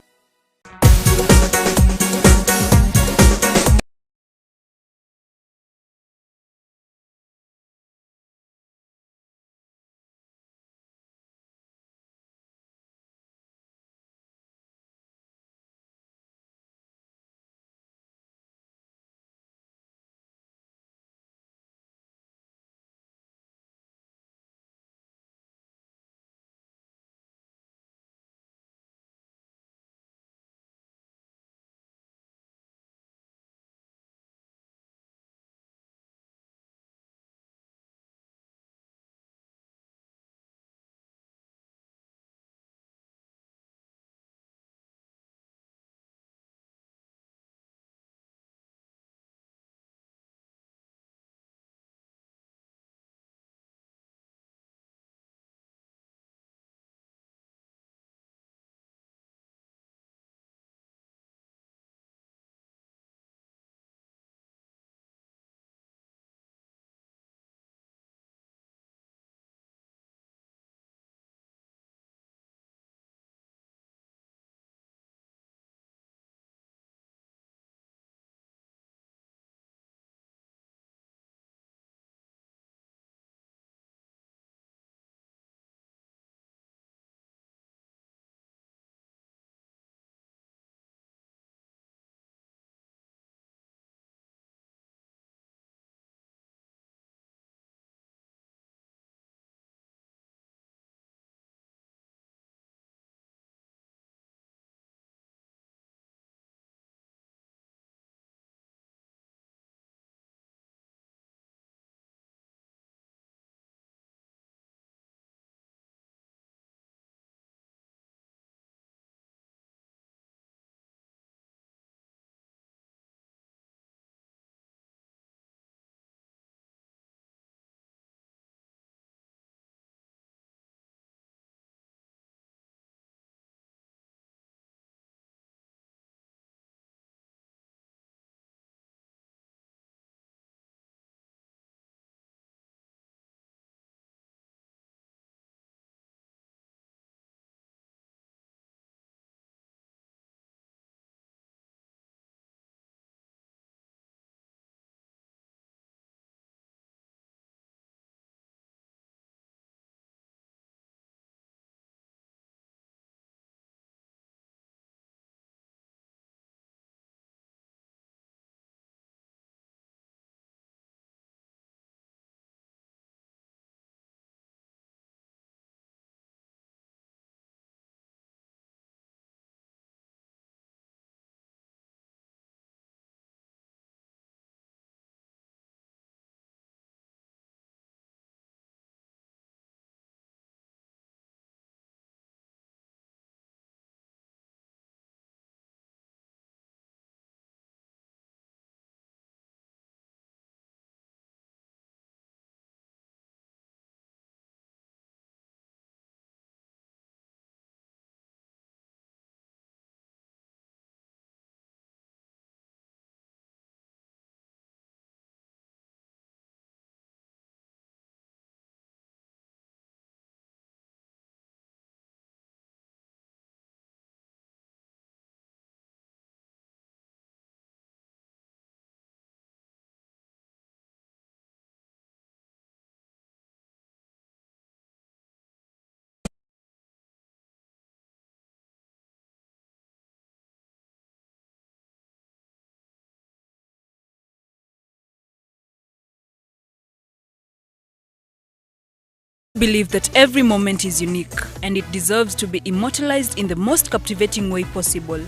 Believe that every moment is unique and it deserves to be immortalized in the most captivating way possible.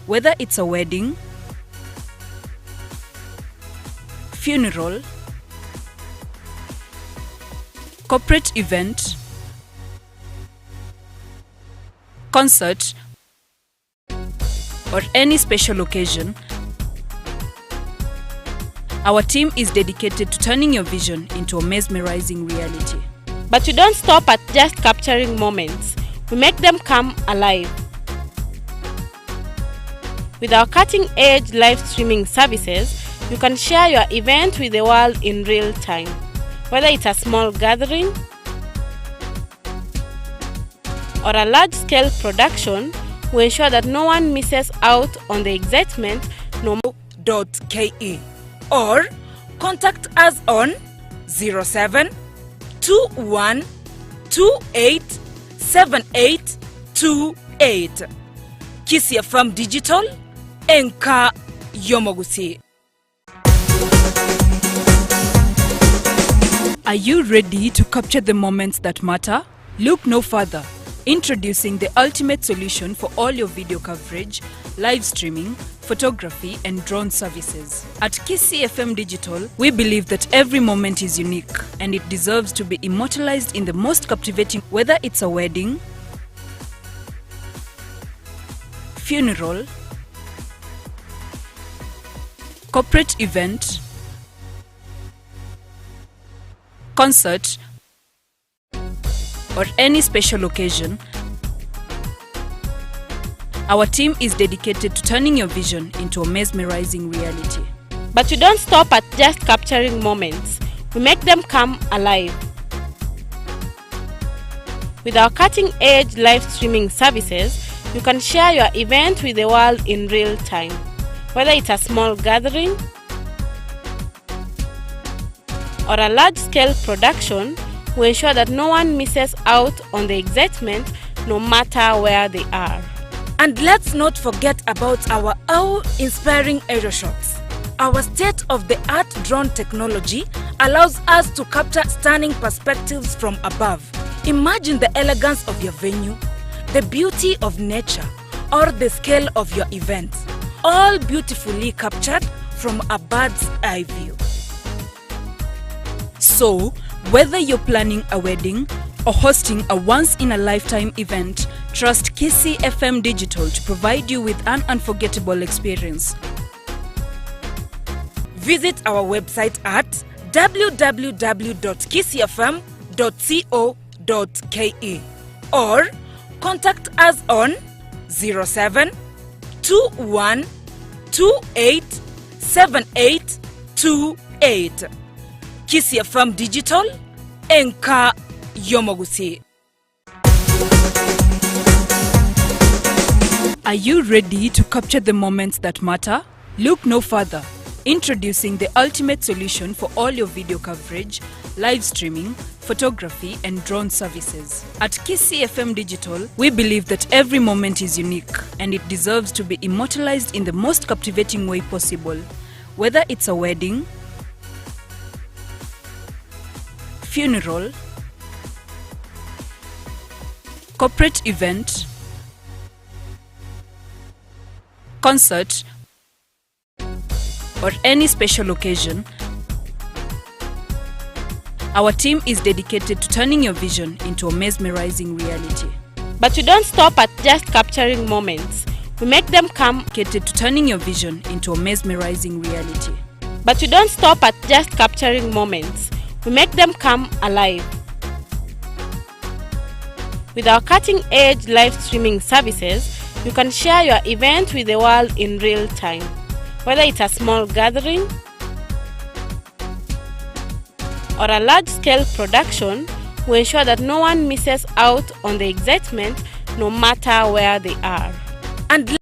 Whether it's a wedding, funeral, corporate event, concert, or any special occasion, our team is dedicated to turning your vision into a mesmerizing reality. But we don't stop at just capturing moments. We make them come alive. With our cutting-edge live streaming services, you can share your event with the world in real time. Whether it's a small gathering or a large-scale production, we ensure that no one misses out on the excitement .ke or contact us on 07 21 28 7828. Kisii FM Digital, Enka Yomogusi. Are you ready to capture the moments that matter? Look no further. Introducing the ultimate solution for all your video coverage, live streaming, photography, and drone services. At Kisii FM Digital, we believe that every moment is unique and it deserves to be immortalized in the most captivating, whether it's a wedding, funeral, corporate event, concert, or any special occasion. Our team is dedicated to turning your vision into a mesmerizing reality. But we don't stop at just capturing moments. We make them come alive. With our cutting-edge live streaming services, you can share your event with the world in real time. Whether it's a small gathering or a large-scale production, we ensure that no one misses out on the excitement no matter where they are. And let's not forget about our awe-inspiring aerial shots. Our state-of-the-art drone technology allows us to capture stunning perspectives from above. Imagine the elegance of your venue, the beauty of nature, or the scale of your event, all beautifully captured from a bird's eye view. So, whether you're planning a wedding or hosting a once-in-a-lifetime event, trust Kisii FM Digital to provide you with an unforgettable experience. Visit our website at www.kisiifm.co.ke or contact us on 07 21 28 7828. Kisii FM Digital, Enka Yomogusi. Are you ready to capture the moments that matter? Look no further. Introducing the ultimate solution for all your video coverage, live streaming, photography, and drone services. At Kisii FM Digital, we believe that every moment is unique and it deserves to be immortalized in the most captivating way possible. Whether it's a wedding, funeral, corporate event, concert, or any special occasion, our team is dedicated to turning your vision into a mesmerizing reality. But we don't stop at just capturing moments. We make them come dedicated to turning your vision into a mesmerizing reality. But we don't stop at just capturing moments. We make them come alive. With our cutting-edge live streaming services, you can share your event with the world in real time. Whether it's a small gathering or a large-scale production, we ensure that no one misses out on the excitement no matter where they are. And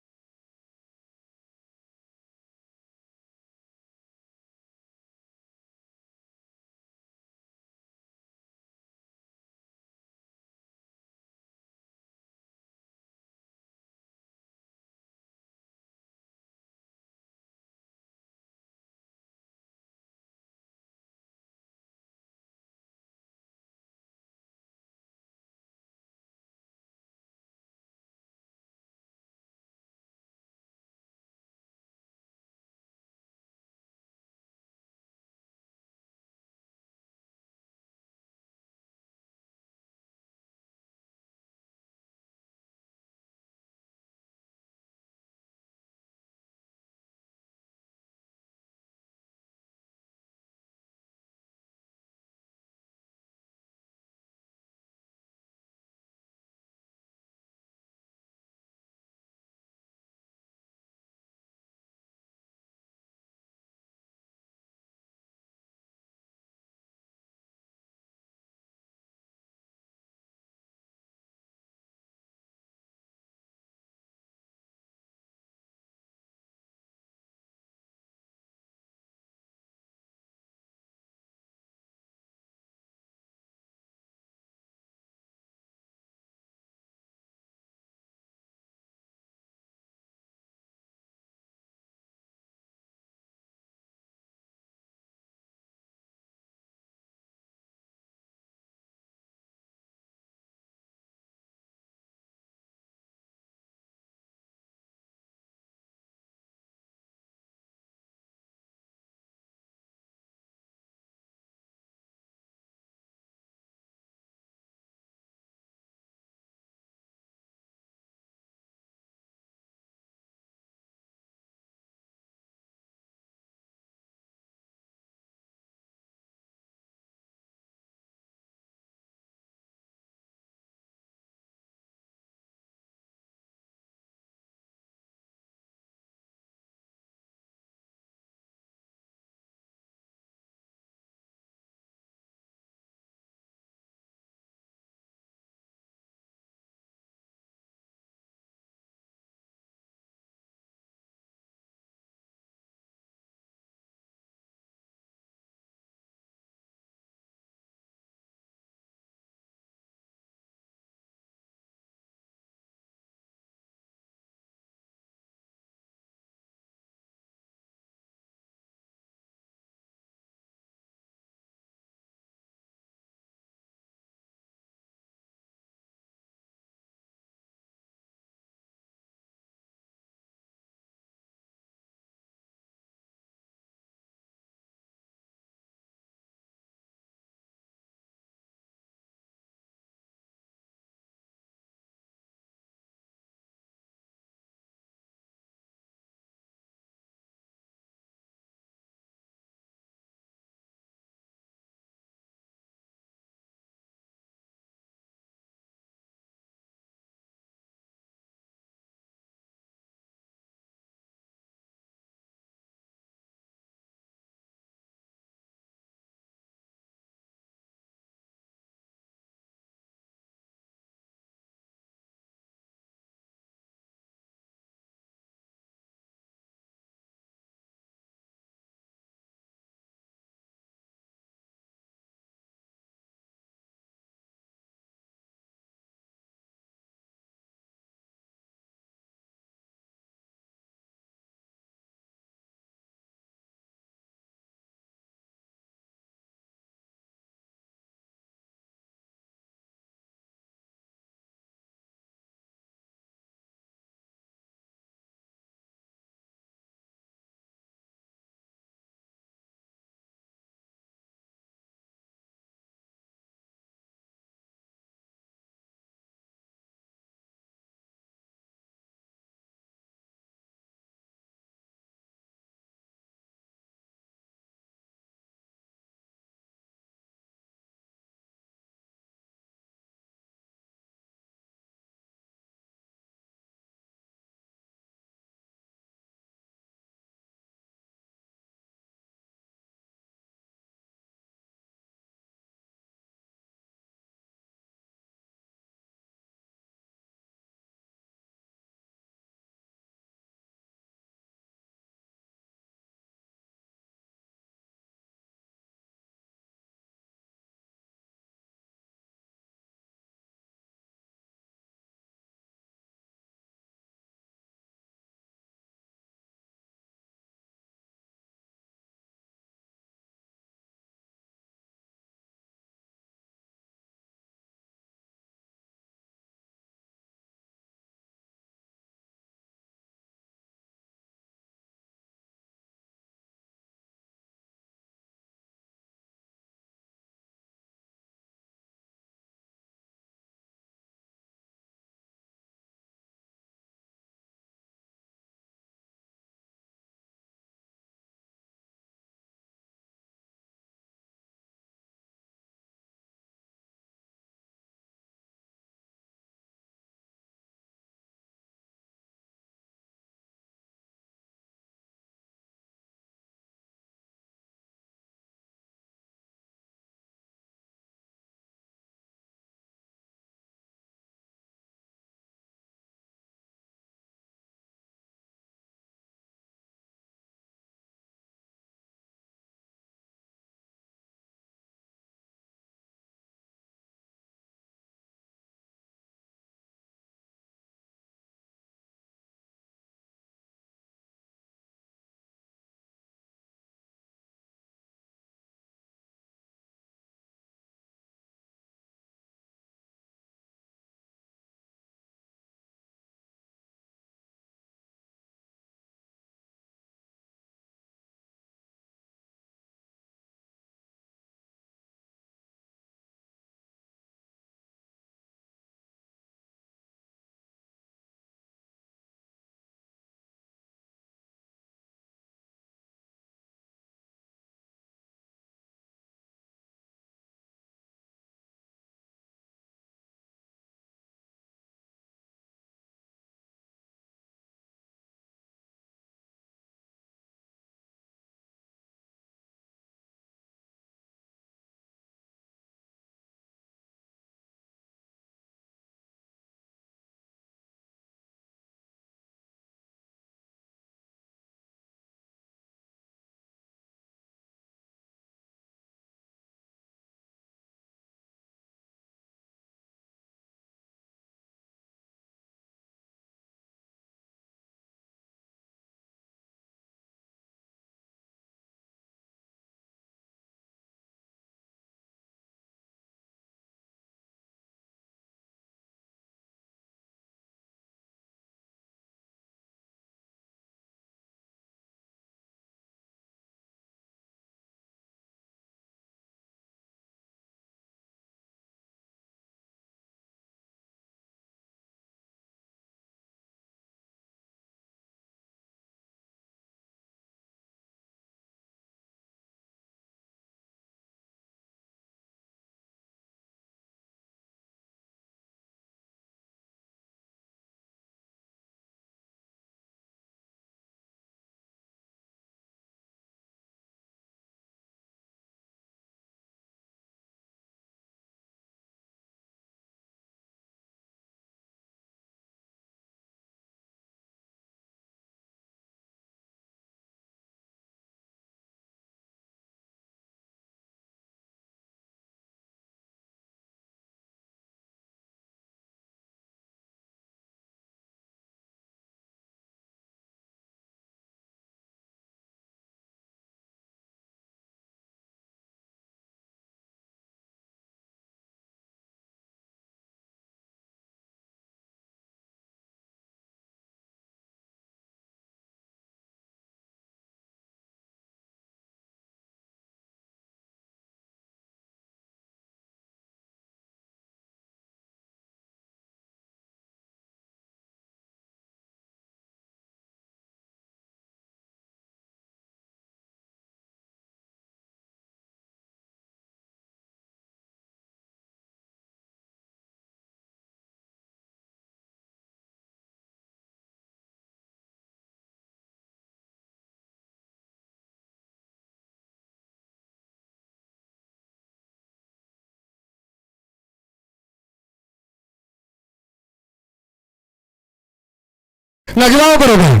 Na kibao koroga.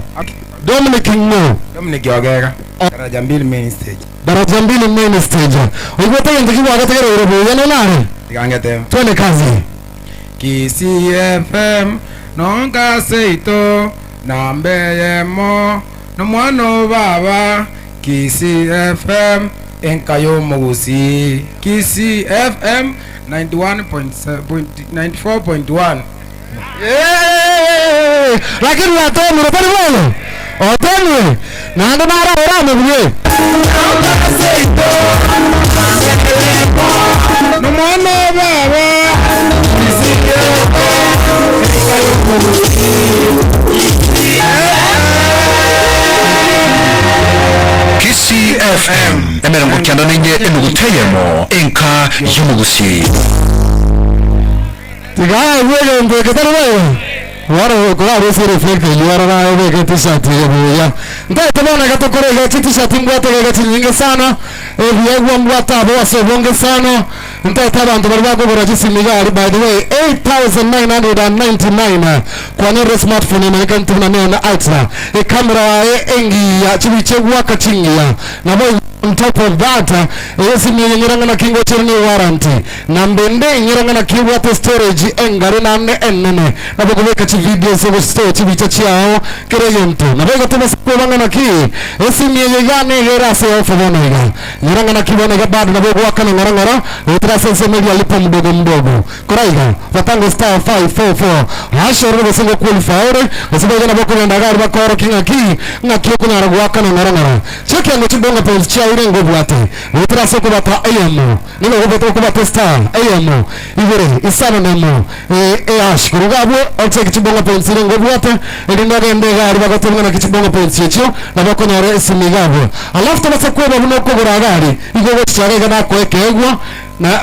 Dominic Ngo. Dominic Ogega. Daraja 2 main stage. Daraja 2 main stage. Ugote yende kibao agategera urobo yana nare. Tikangete. Twende kazi. KCFM nonga seito nambeyemo no mwana baba KCFM enkayo mugusi KCFM 91.94.1. Lakini watomu rupani wale otenwe na ndo mara orame buje no mwana baba KCFM emirongo kenda n'enye emuguteyemo enka y'umugusi tigaye wege mbeketari wewe waro kwa resi reflect yuara na wege t-shirt ya ndete bona gatokore ga t-shirt ngwate ga nyingi sana ebyegwa ngwata abo wasebonge sana ndete abantu bari bagobora gisimigari by the way 8999 kwa ne smartphone na kan tuna na ultra e camera ya engi ya chibichegwa kachingia na boy on top of that yesimi nyiranga na kingo chirni warranty na mbende nyiranga na kingo at storage engare na ne ennene na bogobeka chi video so store chibicha chiao kireyento na bega tuma sikobanga na ki yesimi yegane gerase ofobona iga nyiranga na kibona ga bad na bogo wakana ngorongoro utra sense media lipo mdogo mdogo koraiga watango star 544 hashoro besingo qualifier besibo na boko na gari bakoro kinga ki ngakio kunyara gwakana ngorongoro cheki ngo chibonga pose chia urengo bwate utra soko bata ayemo nino gobeto ko bata star ayemo ibere isana nemo ash kurugabo otseki chibonga pose urengo bwate edinda gende gari bagotonga na kichibonga pose chicho na bako nyara isimigabo alafu tabasa kwa babuno ko gari igogo chagega na kwekegwa na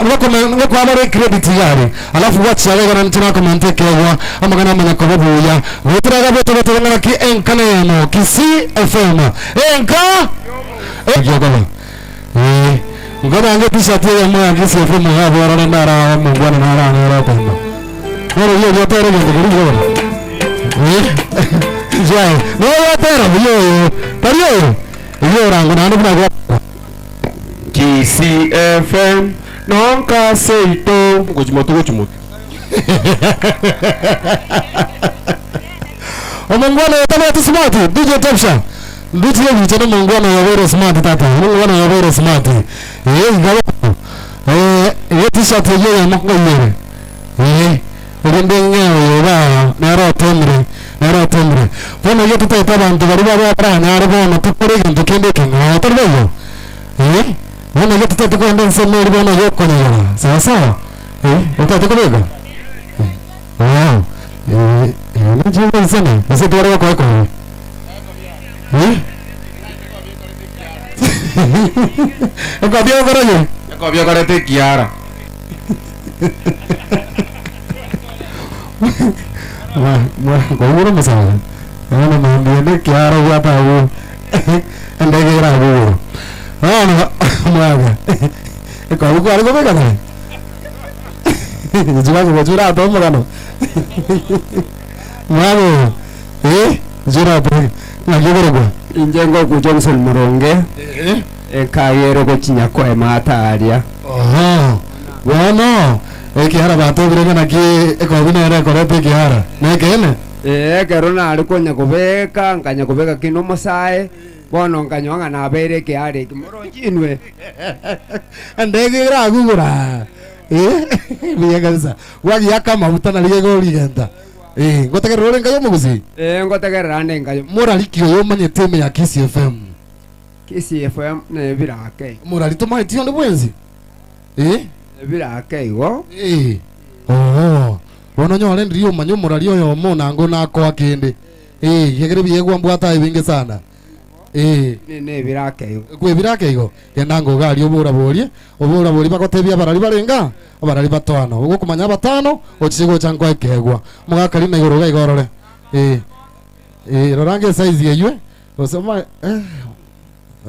ngoko abare credit yari alafu watchagega na ntina ko mantekegwa amagana mana ko babuya utra gabo tobatanga na ki enkana yamo KCFM enka Jogala. Ngoma ange t-shirt ya mwa KCFM hapo wana ndara mungwana na wana ngora kwamba. Ngoro hiyo yote ile ndio ngoro. Jai. No yote hiyo. Pariyo. Hiyo rango na ndo kwa KCFM nonka seito gochimoto. Omongwana yote smart DJ Topsha. Nduti ya mchana mungwana ya very smart tata. Mungwana ya very smart. Ngalo. T-shirt ya mako yere. Urindenge yoba naro tendre. Pona yetu tata abantu bari baba naro bono tukore gento kende kenga torbeyo. Wana yetu tata ko ndense meri bono yoko na. Sawa sawa. Utata kubega. Najua sana. Sasa tuwara wako wako. Ekabia koroje. Ekabia korete kiara. Kwa hiyo msana. Ana mambo kiara hapa huo. Ndege ra huo. Mwaga. Kwa hiyo alikuwa bega na. Jua tomo gano. Mwago. Jura hapo. Na gogorogwa. Injengo ku Johnson Muronge. Ekayero ko chinyako emataria. Bueno. Ekihara bato birega na ki ekobinera korete kihara. Na kene? Kero na aliko nyakobeka, nganyakobeka kino masae. Bono nganyonga na bere kihare kimoro chinwe. Ndege ira gugura. Biya kabisa. Wagi yakama utana ligego ligenda. Ngotegerera ngayo muguzi. Ngotegerera ngayo. Moraliki yo manye teme ya KCFM. KCFM ne birake. Moralito mai tiondo bwenzi. Birake go. Bono nyole ndiyo manyo moralio yo mona ngo nako akende. Yegere biyegwa mbwata ibinge sana. Ne birake yo. Kwe birake yo. Yanango gali obura bori bakotebya barali barenga. Barali batano. Ugo kumanya batano ochigo chankwa ekegwa. Mugaka lime igoro igorore. Rorange size yeywe. Osoma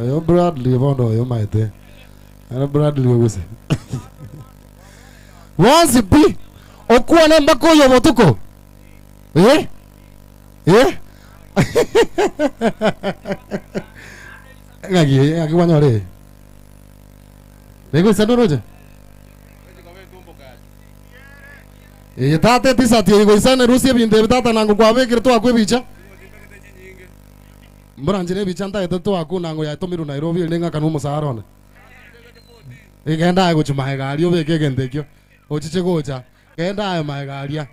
ayo Bradley bondo yo maite. Ana Bradley wese. Wazi pi okuwa ne mbako yo botuko. ngaki wanyore Lego sanonoje tate tisati ego isane rusie binde tata nangu kwa vekire to akwe bicha mbranje bicha nta to aku nangu ya tomiru Nairobi lenga kanu musarone igenda ayo chuma gari obeke gendekyo ochiche gocha genda ayo magaria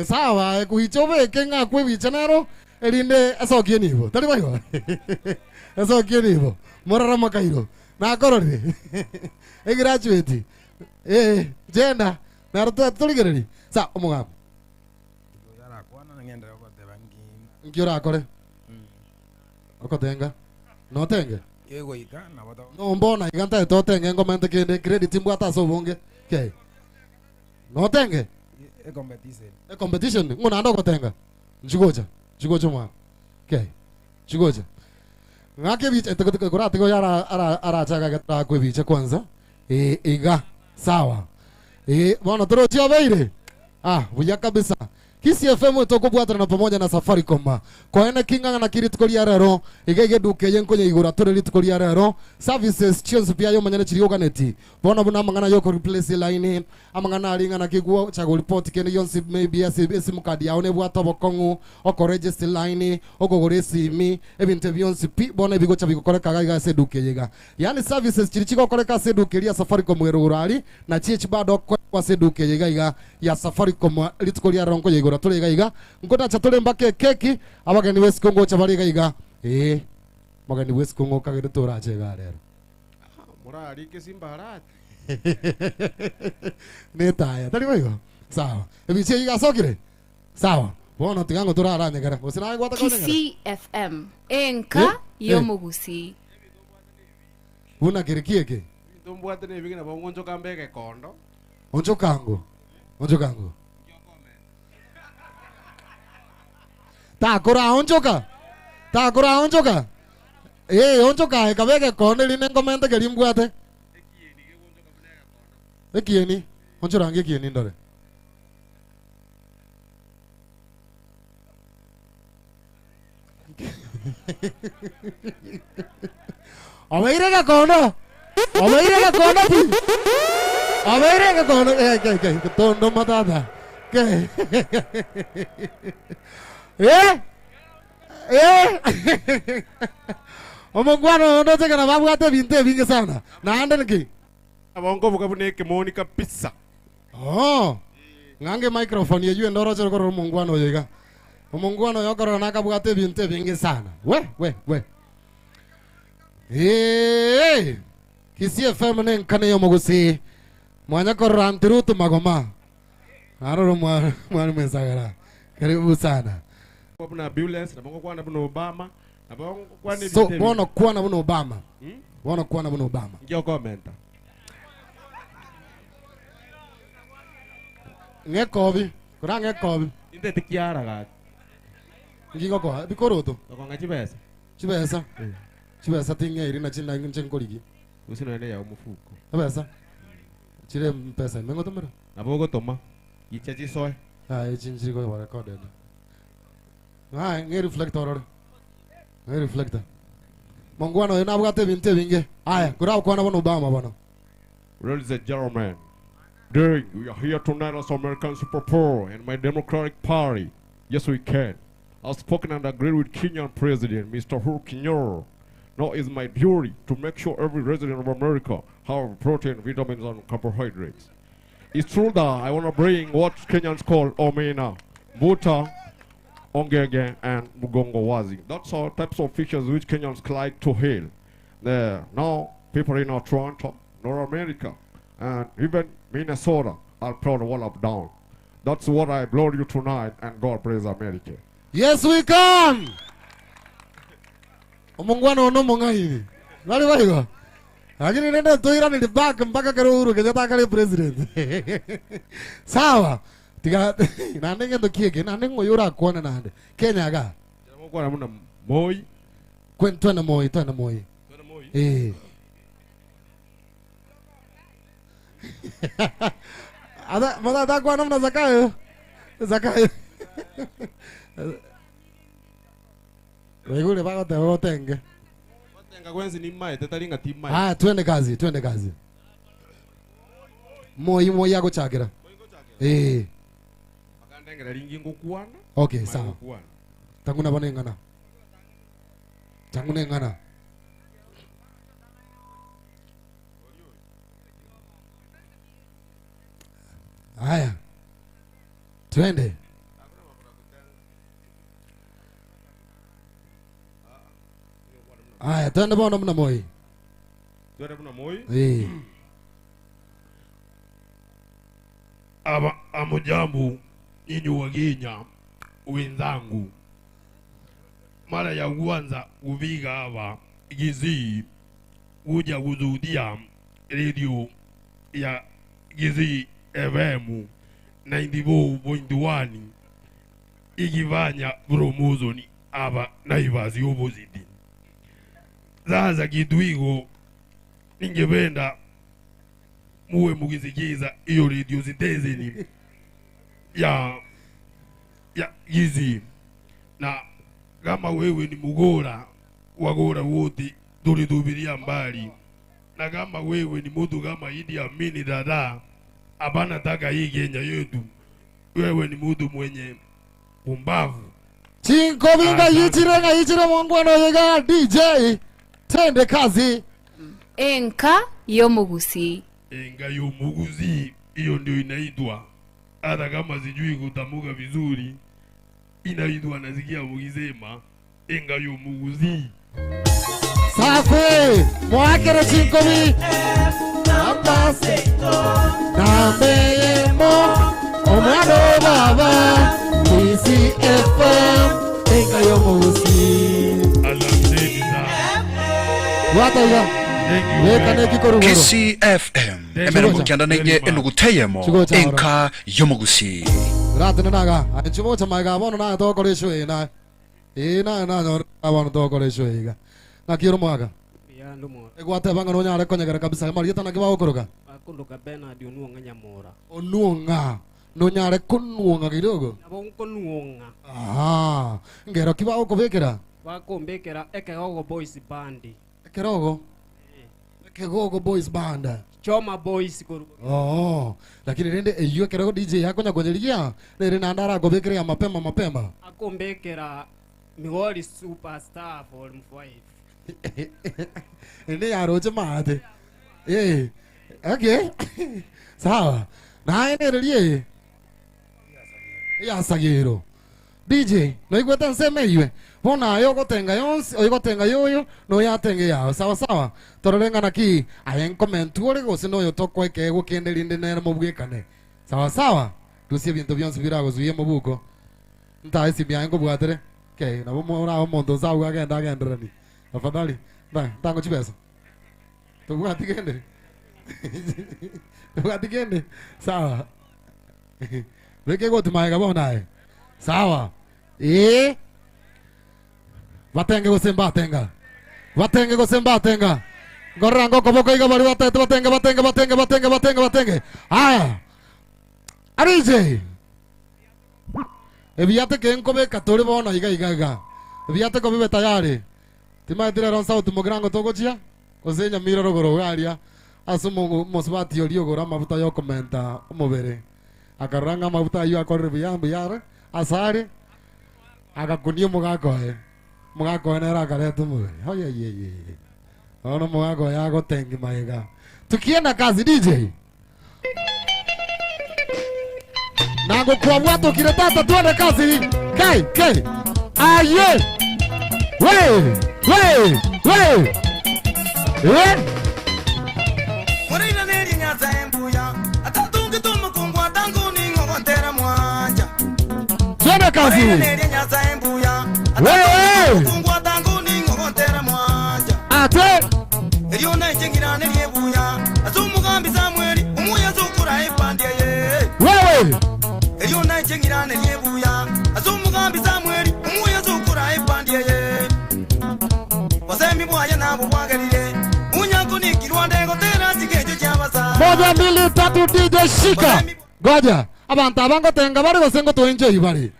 sawa kuichobe kenga kwe bicha nero elinde asokie nivo tari bayo asokie nivo morara makairo na korore graduate jenda na tuligereri sa omugamu ngiora akore okotenga no tenge yego ikana wada no mbona iganta to tenge ngomante kende credit mbwata so bonge okay no tenge e competition ngona ndo kotenga njugoja mwa okay njugoja ngake bicha tekora teko yara ara chaga gata kwe bicha kwanza iga sawa bwana turochia beire buya kabisa Kisi FM tukubwatana na pamoja na Safaricom kwa ene kinga na kiri tukoria rero igege duke yenko nye igura tore tukoria rero services chionse pia yo manyana chiri yoganeti bona buna mangana yoko replace line amangana alinga na kiguo cha report kene yonsi maybe sim card ya one bwa tobo kongu oko register line oko goresi mi ebinte byonsi pi bona bigo cha bikoreka gaga se duke yega yani services chiri chiko koreka se duke ya Safaricom werurali na chichi bado kwa se duke yega ya Safaricom litukoria ronko yego tole gaiga ngota chatole mbake keki abagani wesi kongo chabali gaiga magani wesi kongo kagere tora chega rero murari ke simbarati neta tali wewe sawa ebiche yiga sokire sawa bona tigango tora aranye gara usina gwata kwa Kisi FM enka yomugusi una kirikieke ndombwate ne bigina bongonjo kambeke kondo onjo kango Takura onjoka onjoka kabeke konde line komende kelimbwate ekieni onjorange kieni ndore Omeirega kono ke tondo matata ke omongwano ndo teka na babu ate binte binge sana na ande niki abongo bukabune ke Monica pizza ngange microphone yeju ndoro chero koro omongwano yega omongwano yokoro na kabu ate binte binge sana we Kisi FM ne nkane yo mogusi mwanya koro antirutu magoma aroro mwana mensagara karibu sana Bwana ambulance na bongo kwa na Bwana Obama na bongo kwa ni so bona kwa na Bwana Obama bona kwa na Bwana Obama ndio comment ngekobi kura ngekobi inde tikiara ga ngigo kwa bikoroto konga chibesa chibesa tinge iri na china ngenkoligi usino ende ya umufuko pesa chire pesa mengo tomera na bogo toma ichachi soy ichinjiri ko wa recorded nge reflector mongwano ina bwate binte binge kura kwa na Bwana Obama bana ladies and gentlemen we are here tonight as American Super Power and my Democratic Party. Yes, we can. I've spoken and agreed with Kenyan President Mr. Uhuru Kenyatta. Now it's my duty to make sure every resident of America have protein, vitamins, and carbohydrates. It's true that I want to bring what Kenyans call omena, buta, ongege, and mugongo wazi. That's all types of fishes which Kenyans like to hail. Now, people in Toronto, North America, and even Minnesota are proud of what I've done. That's what I blow you tonight, and God praise America. Yes, we can! Omongwano no monga hivi. Nani waigo? Lakini nenda toira ni back mpaka Uhuru Kenyatta kale president. Sawa. Tiga nande ngendo kiege nande ngoyura kuona nande. Kenya ga. Jamu kwa namuna Moi. Twende Moi. Ada mada kwa namna Zakayo. Wewe bako te otenge. Tenga kwenzi ni mai tetaringa team mai. Twende kazi. Moi yako chakira. Makandengera ringi ngokuana. Okay, sawa. Tanguna banengana. Haya. Twende. Haya, twende bona mna moi. Aba amujambo nyinyi waginya wenzangu. Mara ya kwanza kuviga hapa Gizii kuja kuzudia radio ya Gizii FM 94.1 ikifanya promotion hapa Naivas opposite. Sasa kitu hiko ningependa muwe mukisikiza hiyo radio station ya Gizii, na kama wewe ni mugora wagora wote tulitubiria mbali, na kama wewe ni mtu kama Idi Amini dada abana taka hii Kenya yetu, wewe ni mtu mwenye pumbavu. Chinko vinga yichire mongwano yega DJ tende kazi. Enka yomugusi. Hiyo ndio inaitwa, hata kama sijui kutamuka vizuri, inaitwa nasikia mukisema enga yomugusi. Safi mwakere chinkobi Nambeyemo omwano baba TCFM enga yomugusi. Wataya KCFM emera mukyanda nenye enuguteyemo enka yomugusi. Ratna naga anchumo chamaga bono na to kolesho ina na abono to kolesho iga nakiro mwaga ya ndumo egwate banga no nyare konyagara kabisa mari yeta nakiba okoroga akunduka Bernard onuonga nyamora onuonga no nyare kunuonga kidogo abo kunuonga ngero kiba okobekera bakombekera Ekegogo Boys Band. Ekegogo Boys Band. Choma Boys kuru. Lakini rende eyo Ekegogo DJ yako nyagonyeligia nere nandara gobekera mapema. Akombekera Migori Superstar Volume 5. Ende yaroje mate. Okay. Sawa. Na ene relie. Ya sagero. DJ, no igweta nseme iwe. Bona yogotenga yonsi, oyogotenga yoyo, no yatenge yao. Sawa. Tororengana ki, ayen komentu ore gose no yotokwa ekego kendelinde nere mubwekane. Sawa. Tusie bintu byonsi birago zuye mubuko. Nta esi byango bwatere. Okay, na bomora omondo zawu agenda agenderani. Afadhali. Tango chibesa. Tugwatigende. Sawa. Weke go tumaega bona. Sawa. Batenge go sembatenga. Gorango koboko iga bari batenge. Arije. Ebiate ke enkobe katore bona iga. Ebiate ko bibe tayari. Tima dire ron sauti mogrango togochia. Osenya miro rogoro galia. Asumo mosbati olio gora mabuta yo komenta omobere. Akaranga mabuta yo akorre biyambu yara. Asare agakunia mugako nera karetu mwe ono mugako yago tengi maiga tukienda kazi DJ nago kwa watu kiretata tuende kazi kai aye we Morina neri nyaza embuya atatungi tumukungwa tangu ningo kontera mwanja. Tuende kazi. Wewe. Ate. Eliona injingira neliyebuya. Azumugambi Samueli umuya zukura epandie ye. Wewe. Eliona injingira neliyebuya. Azumugambi Samueli umuya zukura epandie ye. Wasemi bwaya nabo bwagalile. Unyango nikirwande ngotera sigejo cyabasa. 1 2 3 DJ shika. Goja. Abantu abango tenga bari gosengo to enjoy bari.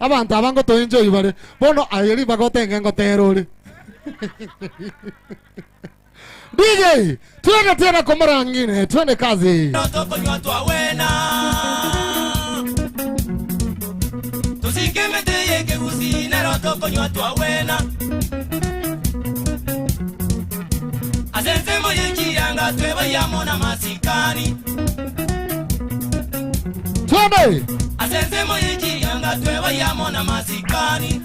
abantu abango to enjoy bare bono ayeli bagotenge ngoterori DJ twende tena kwa mara nyingine twende kazi tusikemete yeke usine roto konywa twawena azenze moye chiyanga tweba yamona masikani twende azenze moye chiyanga tweba yamona masikani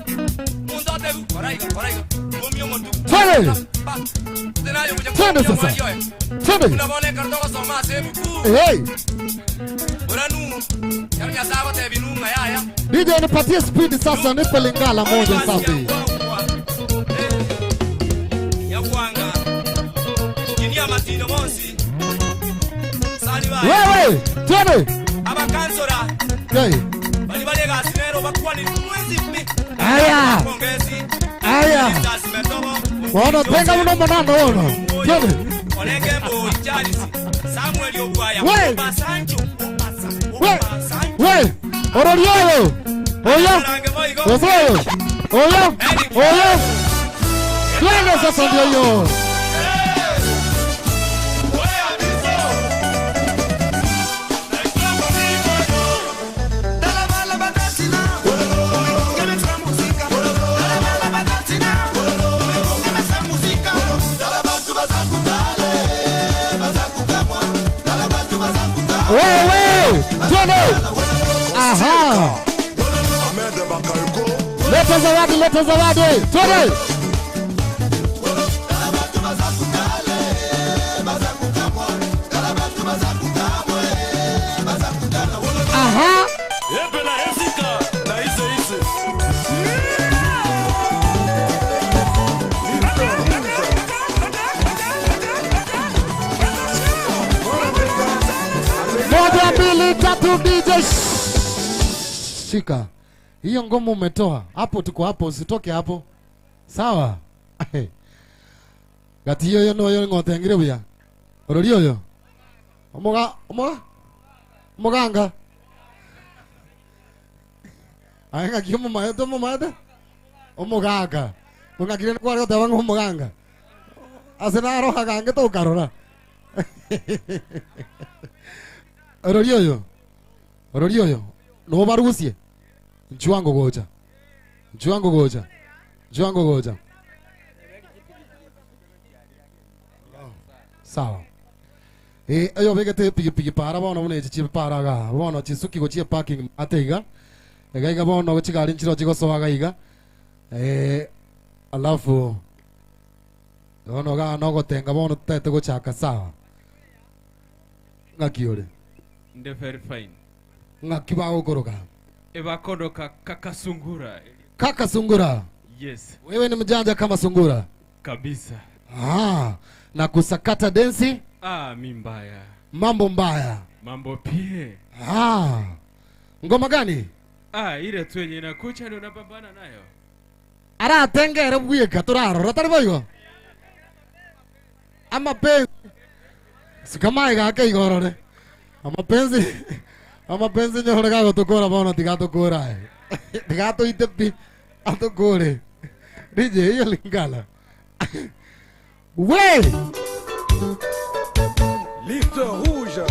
mundote koraiga mumyo montu twende twende sasa twende unabone kartoka soma semu hey uranu yanya sawa te binunga yaya DJ nipatie speed sasa nipe lingala moja safi ya kwanga kinia matino monsi sali ba wewe twende abakansora hey bali gasinero bakwani mwezi mi aya aya wana tenga uno monano ono twende olege bo Charles Samuel Ogwaya Basancho we ororioyo oyo oyo oyo twende sasa ndio hiyo wewe twende aha leta zawadi twende aha moja mbili tatu DJ shika hiyo ngoma umetoa hapo, tuko hapo, usitoke hapo, sawa? Gati hiyo no yo ngotengire buya orori oyo omuganga anga kimu mayeto mu mayete omuganga ngakire kwa ko tabango omuganga asena roha gange to karora orori oyo no barusie nchuango goja sawa ayo vegete pigi para bona une chichi para ga bona chisuki go chie parking ateiga egaiga bona go chigari nchiro chigo soaga iga alafu ono ga no go tenga bona tete go chaka sawa ngakiore nde very fine ngakiba ogoroga eba kodoka kaka sungura yes wewe ni mjanja kama sungura kabisa na kusakata densi mimbaya mambo mbaya mambo pie ngoma gani ile tu yenye inakucha ndio unapambana nayo ara tengere bwika turaro ratari boyo ama penzi sikamai ga kai gorore ama penzi nyore ga gotokora bona tigatokora tigato itepi atokore DJ hiyo lingala ouais Liste rouge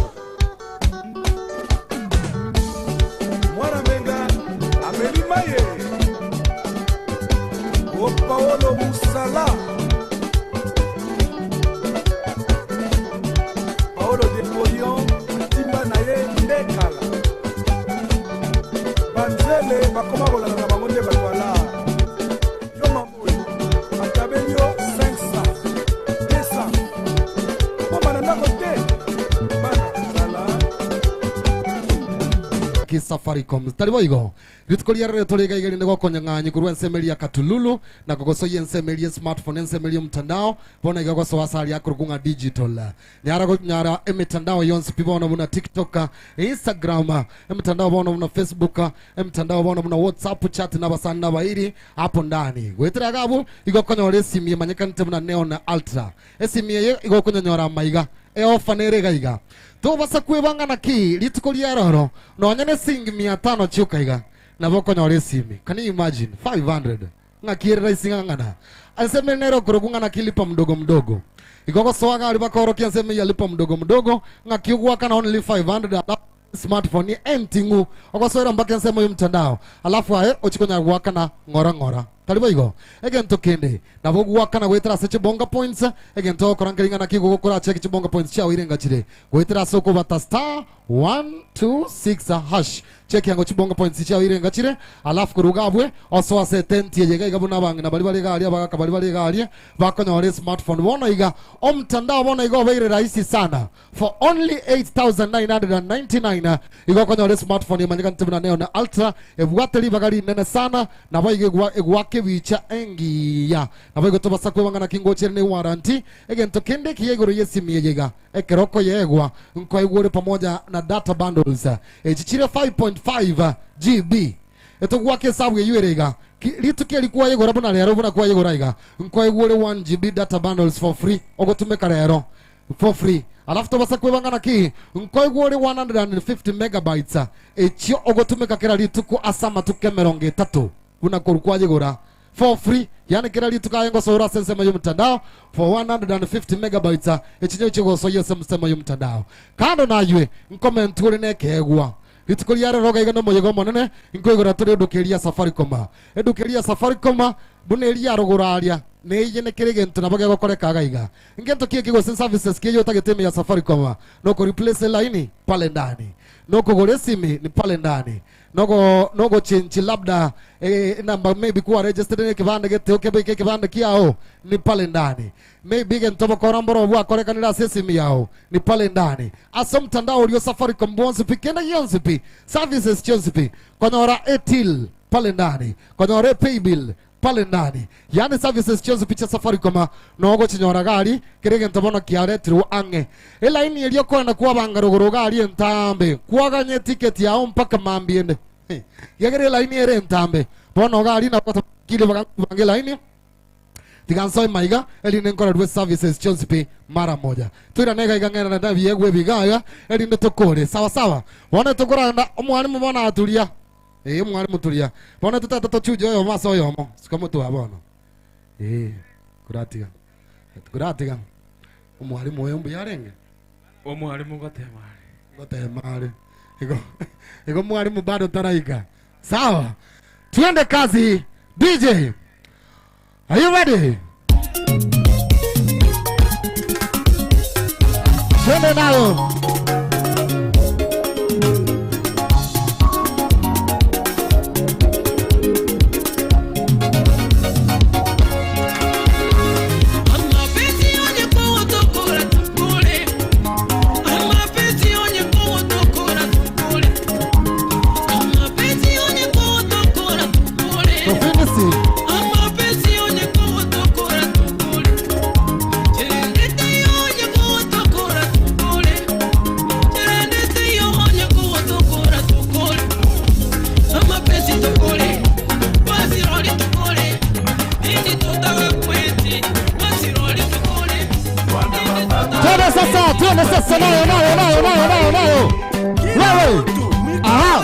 Mwana Menga Amélie Maye O Paolo Musala Paolo de Polion Timba Naye Ndekala Banzele Bakoma Bolana na Bangonde Batwala Yoma Boy Matabenyo 500 Safaricom taribo igo ritkolia reto lega igeri nego konyanganyi kurwa nsemelia katululu na kogosoye nsemelia smartphone nsemelia mtandao bona igo so wasali yakurunga digital nyara go nyara emitandao yonse pibona muna TikTok Instagram emitandao bona muna Facebook emitandao bona muna WhatsApp chat na basana bairi hapo ndani gwetera gabu igo konyore simie manyeka ntemuna Neon Ultra esimie igo konyora maiga eofanere gaiga to basa kwebanga na ki litikolia roro no nyane sing 500 chuka iga na boko nyore simi. Can you imagine 500 ngakirira isingangana aseme nero kurugunga na kilipa mdogo mdogo igogo soaga alibakoro kianseme yalipa mdogo mdogo ngakiugwa kana only 500 smartphone ni entingu ogosoera mbaka nsemo yu mtandao alafu ae ochikonya gwaka na ngora talibo igo egento kende na bogu waka na gwetera seche bonga points egento korangiringa na kigo gukora check bonga points cha wirenga chire gwetera soko bata star 126 hash check yango chibonga points cha wirenga chire alafu kurugabwe oso ase tenti yega igabuna bang na bali gali abaka bali gali bakonyore smartphone bona iga omtandao bona igo baire rahisi sana for only 8999 igo konyore smartphone imanyika ntibuna neo na ultra ebwateli bagari nene sana na baige egwake bicha engiya na baigo tobasa kwebanga na kingo cherne warranty egento kende kiyegoro yesimi yega ekeroko yegwa nko igore pamoja na data bundles echichire 5.5 GB etogwake sabu yurega lituke likuwa yegora buna lero buna kwa yegora iga nko igore 1 GB data bundles for free ogotumeka lero for free alafu tobasa kwebanga na ki nko igore 150 megabytes echio ogotumeka kera lituko asama tukemeronge 3 una kurukwa yegora for free yani kila lituka yengo sora sensema yu mtandao for 150 megabytes echinyo chigo so yese msema yu mtandao kando na yue comment uri nekegwa litukuli yare roga igano moyego monene inko igora turi edukeria Safaricom buneria roguraria ne yene kirege ntuna gokore kagaiga ingento kiego services kiyo tageteme ya Safaricom no ko replace line pale ndani no ko gore simi ni pale ndani nogo change labda number maybe kuwa registered ne kibande gete okebe kibande kiao ni pale ndani maybe gentobo koramboro bwa korekanira sesimi yao ni pale ndani aso mtandao ulio Safaricom bonzi pikena yonzipi services chonzipi konora etil pale ndani konora paybill pale ndani yani services chozo picha Safaricom nogo chinyora gari kirege ntabona kiare tru ange ela ini elio kona kuwa bangarogoro gari entambe kuaganye ticket yao mpaka mambiende yagere la ini ere entambe bono gari na kota kile bangela ini tiganso maiga eli nenkora dwe services chozo pi mara moja tuira nega igangena na davi yegwe bigaya eli ndotokore sawa wana tokora na omwani mbona atulia mwalimu tulia bona tutata chujo yo maso yo mo sikomo tu abono kuratiga umwalimu wewe mbu yarenge umwalimu gotemale ego mwalimu bado taraika sawa tuende kazi DJ are you ready twende nayo Tuende sasa nayo wewe aha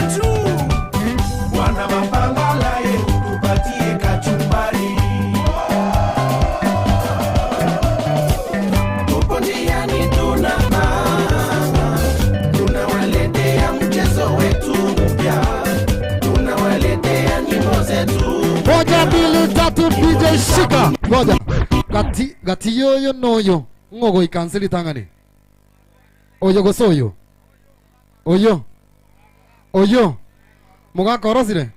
wana mapangala yetu tupatie kachumbari tupo njiani tunawaletea mchezo wetu mpya tunawaletea nyimbo zetu 1 2 3 DJ shika ngoja gati yoyo noyo ngogo ikanseli tangani oyo gosoyo oyo muga korosire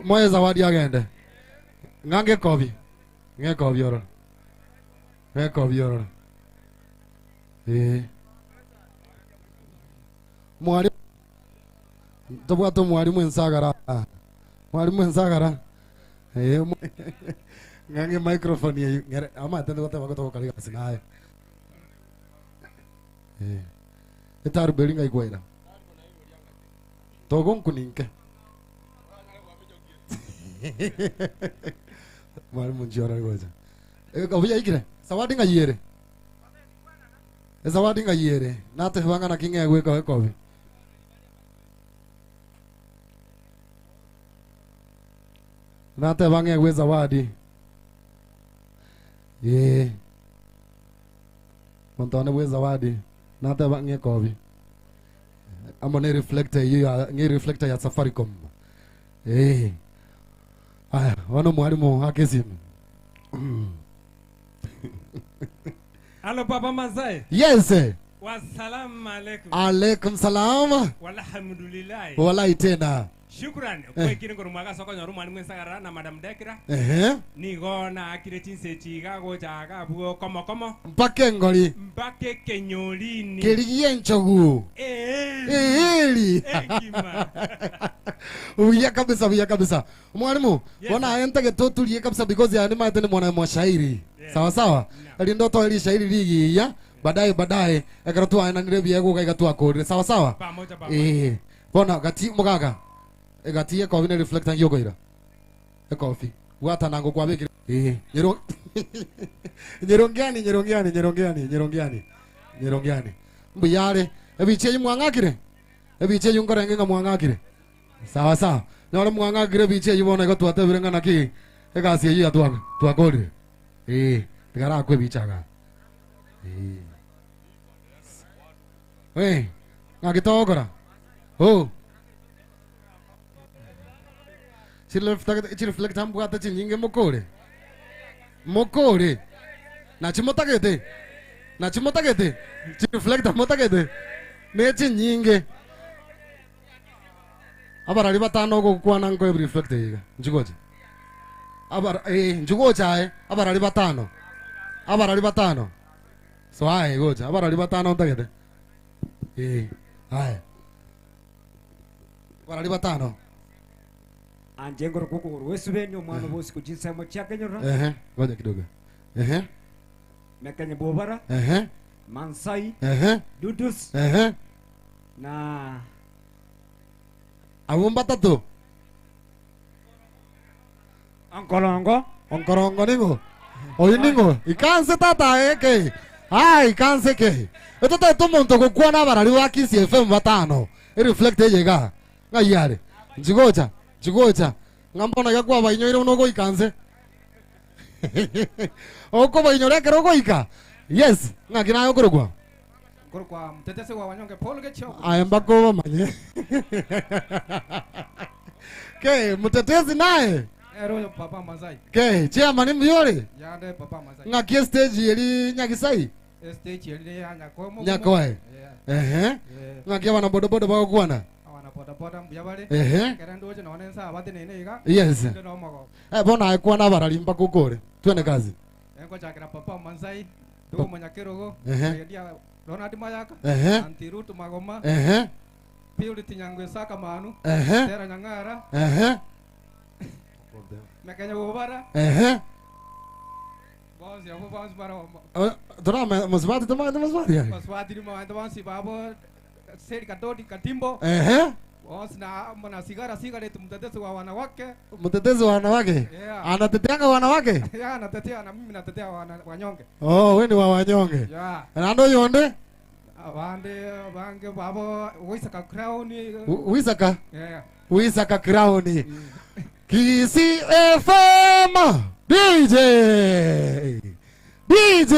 moye zawadi agende ngange kobi oro mwari tobwato mwarimu ensagara ngange microphone ye ngere ama tende gote bagoto kali kasinaye etaru belinga igwera togon kuninke mwalimu njora goja kavuya ikire zawadi ngayere zawadi ngayere nate banga na kinge gwe kobi Nate bange gwe zawadi. Montone gwe zawadi. Nate bange kobi. Amone reflector hiyo, ngi reflector ya Safaricom. Aya, wano mwalimu hakesimu. Hello Papa Masai. Yes. Wassalamu alaikum. Alaikum salam. Walhamdulillah. Wallahi tena. Shukran. Kwa kile ngoro mwaga soko nyoru mwalimu nsagara na Madam Dekra. Ni gona akire tinse chiga go chaga buo komo. Mpake ngoli. Mpake kenyolini. Keliye nchogu. Eli. Ekima. Uya kabisa. Mwalimu, wana ayenta getutulie kabisa because ya nima tena mwana mshairi. Sawa sawa. Ali ndoto ile shairi ligi ya. Baadaye akaratua na nirebi yako kaikatua kodi. Sawa sawa. Pamoja. Bona gati mugaga. Egati yako vile reflector yoko ira. Ekofi. Wata nango kwa beki. Nyerongiani. Mbiyare. Ebiche mwangakire. Ebiche yungorenge nga mwangakire. Sawa. Nora mwangakire biche yibona ko twate birenga naki. Egasi yi atwa. Twakori. Tigara kwe bichaga. Ngakitogora. Chireflecta hambu hata chinyinge mokore. Nachimotagete. Chireflecta motagete. Nechi nyinge. Abara batano go kwana ngo reflecte yiga. Njugoje. Njugoja abara batano. So ai goja. Abara batano tagete. Hai. Abara batano. Anjengoro kuko wesubenyo mwana bosi kujinsa mo chake nyora. Ngoja kidogo. Mekanya bobara. Mansai. Dudus. Na Awumba tatu. Onkorongo ningo. Oyiningo. Ikanse tata eke. Ikanse ke. Eto teto monto kwa na barali wa Kisi FM batano. Reflecte yega. Ngayare. Njigoja. Ngambona yakwa bainyoire unogo ikanse. Oko bainyore kero goika. Yes, ngakina yokorogwa. Kwa mtetesi wa wanyonge Paul Gecho. Ayamba ko manye. Ke mtetezi naye. Ero Papa Masai. Ke chairman mbiore. Yande Papa Masai. Ngakie stage yeli nyagisai. Stage yeli nyakomo. Nyakoe. Ngakie wana bodobodo ba kwana. Wana mbiyabale. Kerando je none sa abate nene iga. Yes. Bona aikwana barali mpaka ukore. Twende kazi. Enko chakira Papa Masai. Do manyakerogo. Dia Ronald Mayaka. Antirutu Magoma. Purity Nyangwe Saka Manu. Tera Nyangara. Mekanya Bobara. Bos ya bos bara. Dora maswati tama maswati. Maswati ma ando si babo seri katodi katimbo. Bos na mwana sigara mtetezi wa wanawake. Mtetezi wa wanawake? Anateteanga wanawake? Anatetea na mimi natetea wanyonge. Wewe ni wa wanyonge. Nando yonde? Bange babo Wisaka Crown. Wisaka Crown. Kisi FM DJ. DJ.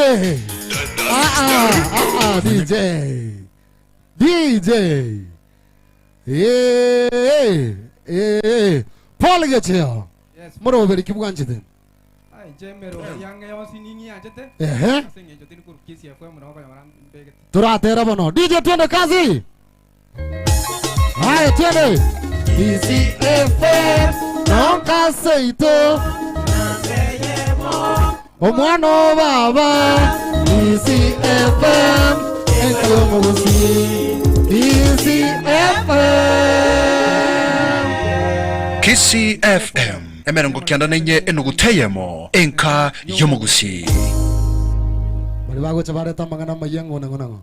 Paul Gecho. Moro beri kibuganjide. Jemero yang yosi nini ajete. Singe jotin kur Kisi FM no kaya maran bege. Turate rabono. DJ twende kazi. Haya twende. Kisi FM no kaseito. Omwano baba. Kisi FM enko mugusi. Kisi Kisi FM emerongo kianda nenye enuguteyemo enka yomugusi bali bago chabare tamangana mayengo nangonango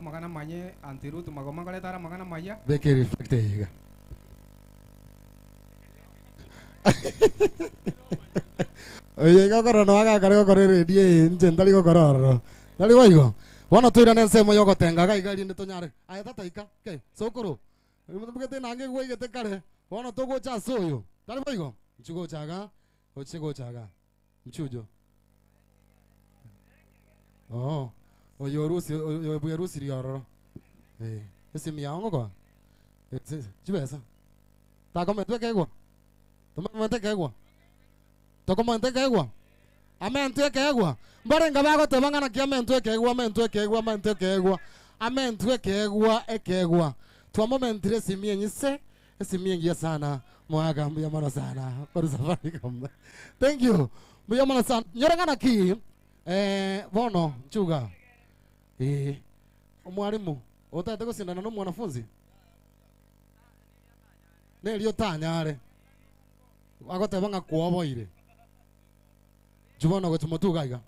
magana manye antirutu magoma kale tara magana maya beke reflecte yiga oye gakoro no aga kare gakoro redie nje ndali gakoro ndali waigo wana tuira nense mo yogo tenga ga igali ndi tonyare ayata taika ke sokoro mutubukete nange gwegete kare wana togo cha soyo Tari baigo. Mchugo chaga. Ochego chaga. Mchujo. Oh. Oyorusi oyorusi rioro. Ese mi ango kwa. Chibesa. Ta comment kegwa. Toma comment kegwa. To comment kegwa. Amen tu kegwa. Mbare ngabago te bangana ki amen tu kegwa, amen tu kegwa, amen tu kegwa. Amen tu kegwa ekegwa. Tu moment resi miense. Esi miengia sana. Mwaga mbia mana sana. Kwa safari kama. Thank you. Mbia mana sana. Nyorangana ki bono chuga. Mwalimu, utate kusindana no mwanafunzi? Nelio tanyare. Agote banga kuoboire. Jubono go tumotuga iga.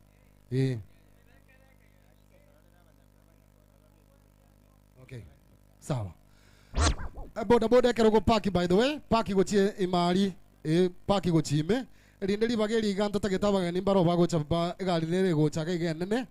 Okay. Sawa. Boda kero go park by the way. Park go chie imari. Park go chime. Rindeli bageli ganto tagetabaga nimbaro bago chapa gali nere go chaka igenene.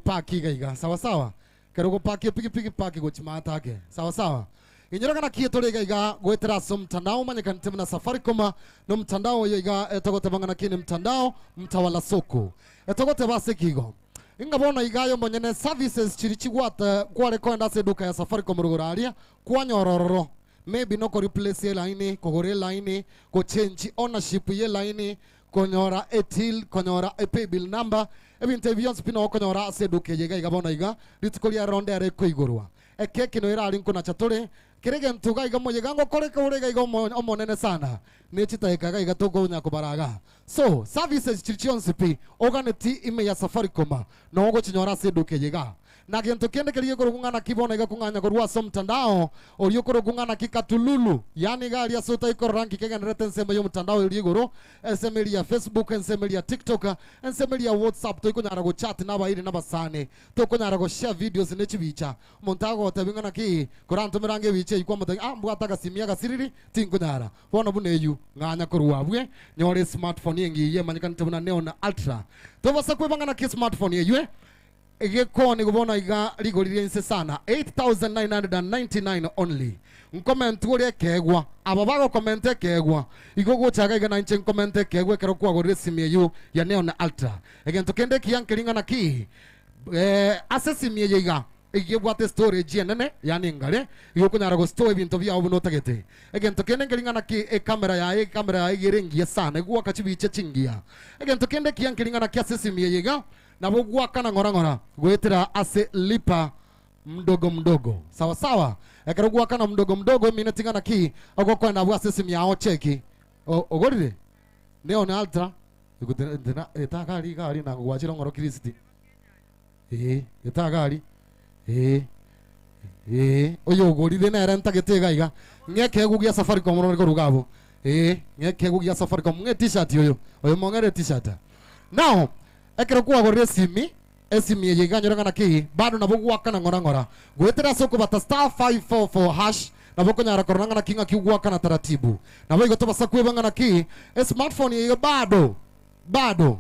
Park ga sawa sawa. Kero go park piki park go chimata ke. Sawa sawa. Inyora kana kieto lega iga gwetera som mtandao manyakana temna Safaricom no mtandao iga etogote bangana kini mtandao mtawala soko. Etogote base kigo. Inga bona iga yo monyene services chirichigwata kware kwenda se duka ya Safaricom rugoraria kwa nyororo. Maybe no ko replace ye line ko gore line ko change ownership ye line ko nyora etil ko nyora pay bill number ebinte beyond spino ko nyora se duke yega iga bona iga litikolia ronde are ko igorwa ekeke no irari nkuna chatore kirege ntuga iga moye gango kore ko urega iga omonene sana nechita ikaga iga toko nya kubaraga so services chirichion sipi oganeti ime ya Safaricom no go chinyora se duke yega na gento kende kaliye korogungana kibona iga kunganya korwa som mtandao oriyo korogungana kikatululu yani gali ya sota iko ranki kega nrete nsema yo mtandao iliyegoro ensemeli ya Facebook ensemeli ya TikTok ensemeli ya WhatsApp to iko nyara go chat na bairi na basane to ko nyara go share videos ne chibicha montago tabingana ki koranto mirange biche iko mata mbwata gasimia gasiriri tinko nyara bona buneyu nganya korwa bwe nyore smartphone yengi ye manyikana tabuna Neon Ultra to basa kwebangana ki smartphone yewe egekoni kubona iga ligolirense sana 8999 only comment uri kegwa ababago comment kegwa igogo chaga iga 19 comment kegwa kero kwa gore simie yu ya Neon Ultra egento kende kiyankelinga na ki assessimi iga igibwate storage yenene yani ngare yoko nyara go store bintu bya obuno tagete egento kende ngelinga na ki camera ya igirengia sana igwa kachibiche chingia egento kende kiyankelinga na ki assessimi iga na bugwa kana ngora gwetera ase lipa mdogo sawa sawa ekarugwa kana mdogo minatinga na ki ogokwa na bwa system ya ocheki ogorire Neon Ultra igutena etagari gari na gwachira ngoro Kristi etagari oyo ogorire na renta getega iga ngeke gugia Safaricom ro rugabo ngeke gugia Safaricom nge t-shirt oyo mongere t-shirt now ekero kwa gore esimi yeganyora kana ki bado nabugwa kana ngora gwetera soko bata star 544 hash naboko nyara koranga na kinga kiugwa kana taratibu nabo igotoba sakwe bangana ki smartphone ye bado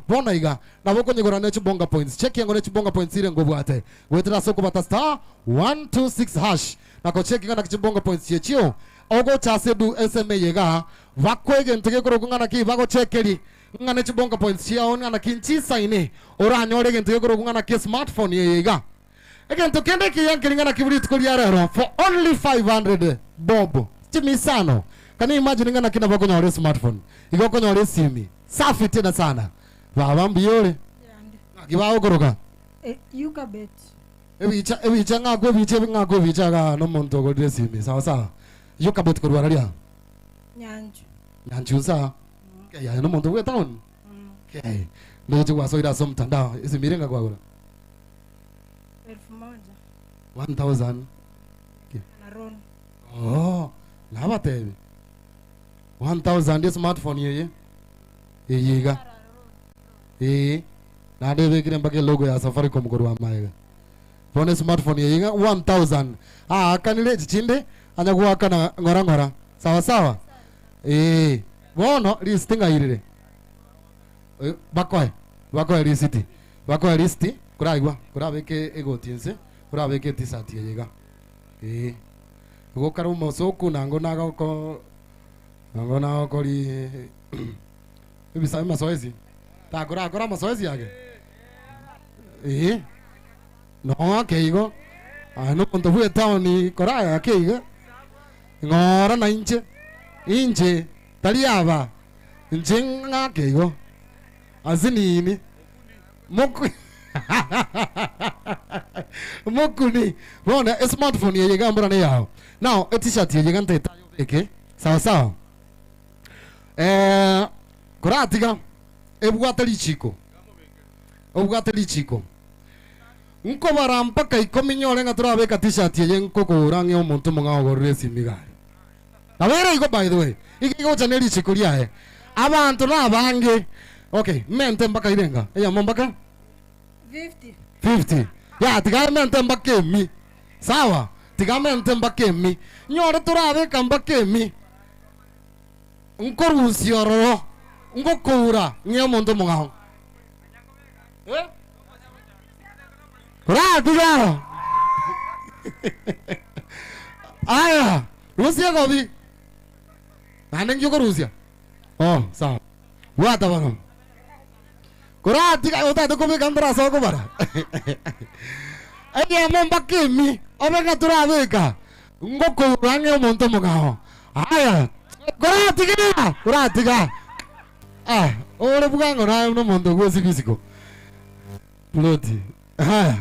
bona iga naboko nyegora ne chibonga points check yango ne chibonga points ile ngobwate gwetera soko bata star 126 hash nako check ngana chibonga points yechio ogo chase du SMA yega vakwege ntege korogungana ki bago checkeri ngane chibonga points chia on ngana kinchi saine ora nyore gente yegoro ngana ke smartphone yega egento kende ki yankiri ngana kibrit ko liara for only 500 bob chimisano can you imagine ngana kina bago nyore smartphone igoko nyore simi safi tena sana baba mbiyole ngibao goroga yuka bet ebicha ngako bicha ga no monto go simi sawa sawa yuka bet ko rwaria nyanju sa ya no monto we town okay ndio chukua soida som mtandao isimirenga kwa gora 1000 oh na batebi 1000 smartphone yeye yiga na debe kire mbake logo ya Safaricom korwa maega phone smartphone yeye 1000 kanile chinde anyagwa kana ngora sawa sawa bono listinga irire bakoe lisiti bakoe listi kuraigwa kurabeke egotiense kurabeke tisati yega gukara umusoku nango naga ko Ngona okori bibi sabe mazoezi. Ta akora mazoezi yake. No keigo. No ponto fue town kora ya keigo. Ngora na inche taliaba. Njenga keigo. Azinini. Mokuni. Bona smartphone ye gambra ne yao. Now, a t-shirt ye gante tayo veke. Sawa. Kuratiga. Ebwatali chiko. Nko barampa kai kominyole ngatura beka t-shirt ye nkoko rangi omuntu munga ogoresi migari. Abere iko by the way. Iki chaneli chiko liae. Abantu nabange. Okay, mente mpaka irenga. Eya mbaka 50. Ya, tigamente mpaka mi. Sawa. Tigamente mpaka mi. Nyore turabe kambaka mi. Nkorusi oro. Ngokura ngiyo muntu munga. Diga. Aya, Rusia gobi. Nandeng juga Rusia. Oh, sawa. Wata bano. Diga uta to kobe kandra so ko bara. Aya mombake mi. Omega turabeka. Ngokura ngiyo muntu munga. Aya. Diga. Ora bukango na no muntu gosi fisiko. Ploti. Haya.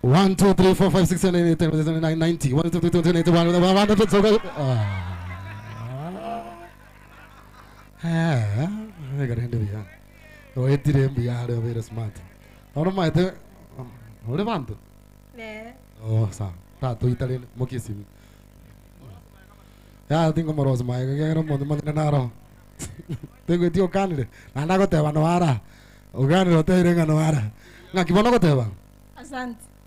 1 2 3 4 5 6 7 8 9 90 1 2 3 4 5 6 7 8 garende biya. O etire biya ade very smart. Ora maite. Ora vanto. Oh, sa. Tá, tu italiano, moquíssimo. Ya, tengo moroso, mas eu quero mandar naro. Tengo tio canile. Nanda ko teba no ara. O canile te renga no ara. Na kibono ko teba.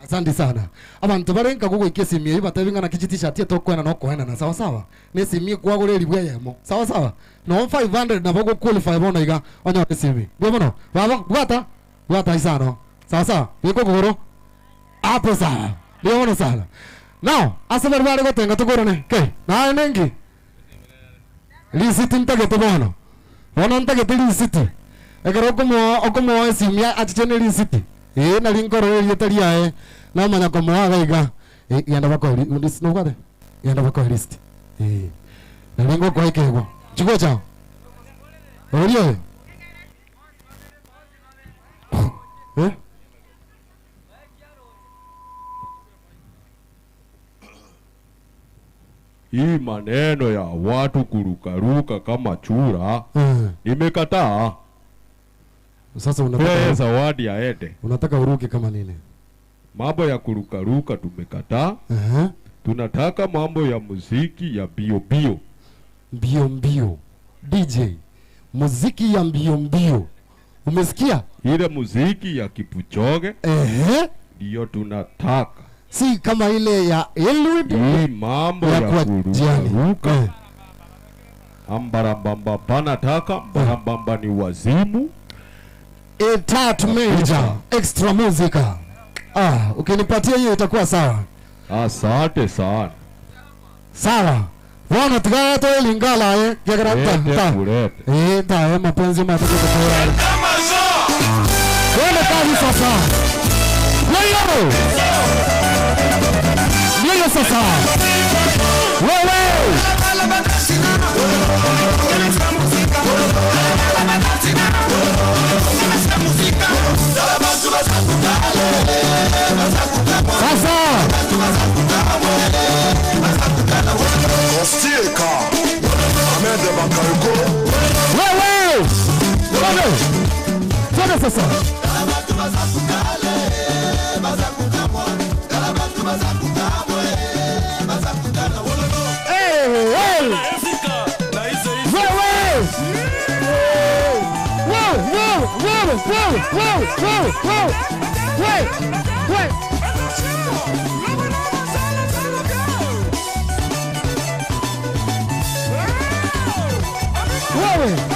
Asante sana. Abantu barenga kugo ikesimi iba tevinga na kijitisha tie tokwena no kwena na sawa. Nesimi kwa gore libweyemo. Sawa. No 500 na bogo qualify bona iga onyo nesimi. Bono. Baba, bwata isano. Sawa. Yeko goro. Hapo sawa. Bono sana. Now, asabar bari ko tenga to gorone. Okay. Na nengi. Lisiti ntagete bono. Bono ntagete lisiti. Egero okomo esimia atichene lisiti. Na linkoro yetalia na manya komo agaiga. Yanda bako undis no gade. Yanda bako list. Na lingo ko ikego. Chiko cha. Orio. Hii maneno ya watu kurukaruka kama chura nimekataa. Sasa unataka zawadi aende. Unataka uruke kama nini? Mambo ya kurukaruka tumekataa. Tunataka mambo ya muziki ya bio. Bio. DJ. Muziki ya bio. Umesikia? Ile muziki ya Kipuchoge. Ndio tunataka. Si kama ile ya Elwood. Hii mambo ya kurukaruka. Ambarambamba panataka. Ambarambamba ni wazimu. Tatu major extra muzika. Ukinipatia hiyo itakuwa sawa. Asante sana. Sawa. Wana tigaya to lingala gegrata. Ta mapenzi matatu kwa. Kwenda kazi sasa. Leo sasa. Wewe. Sasa. Kostika. Amende Bakariko. Wewe. Twende sasa. Whoa.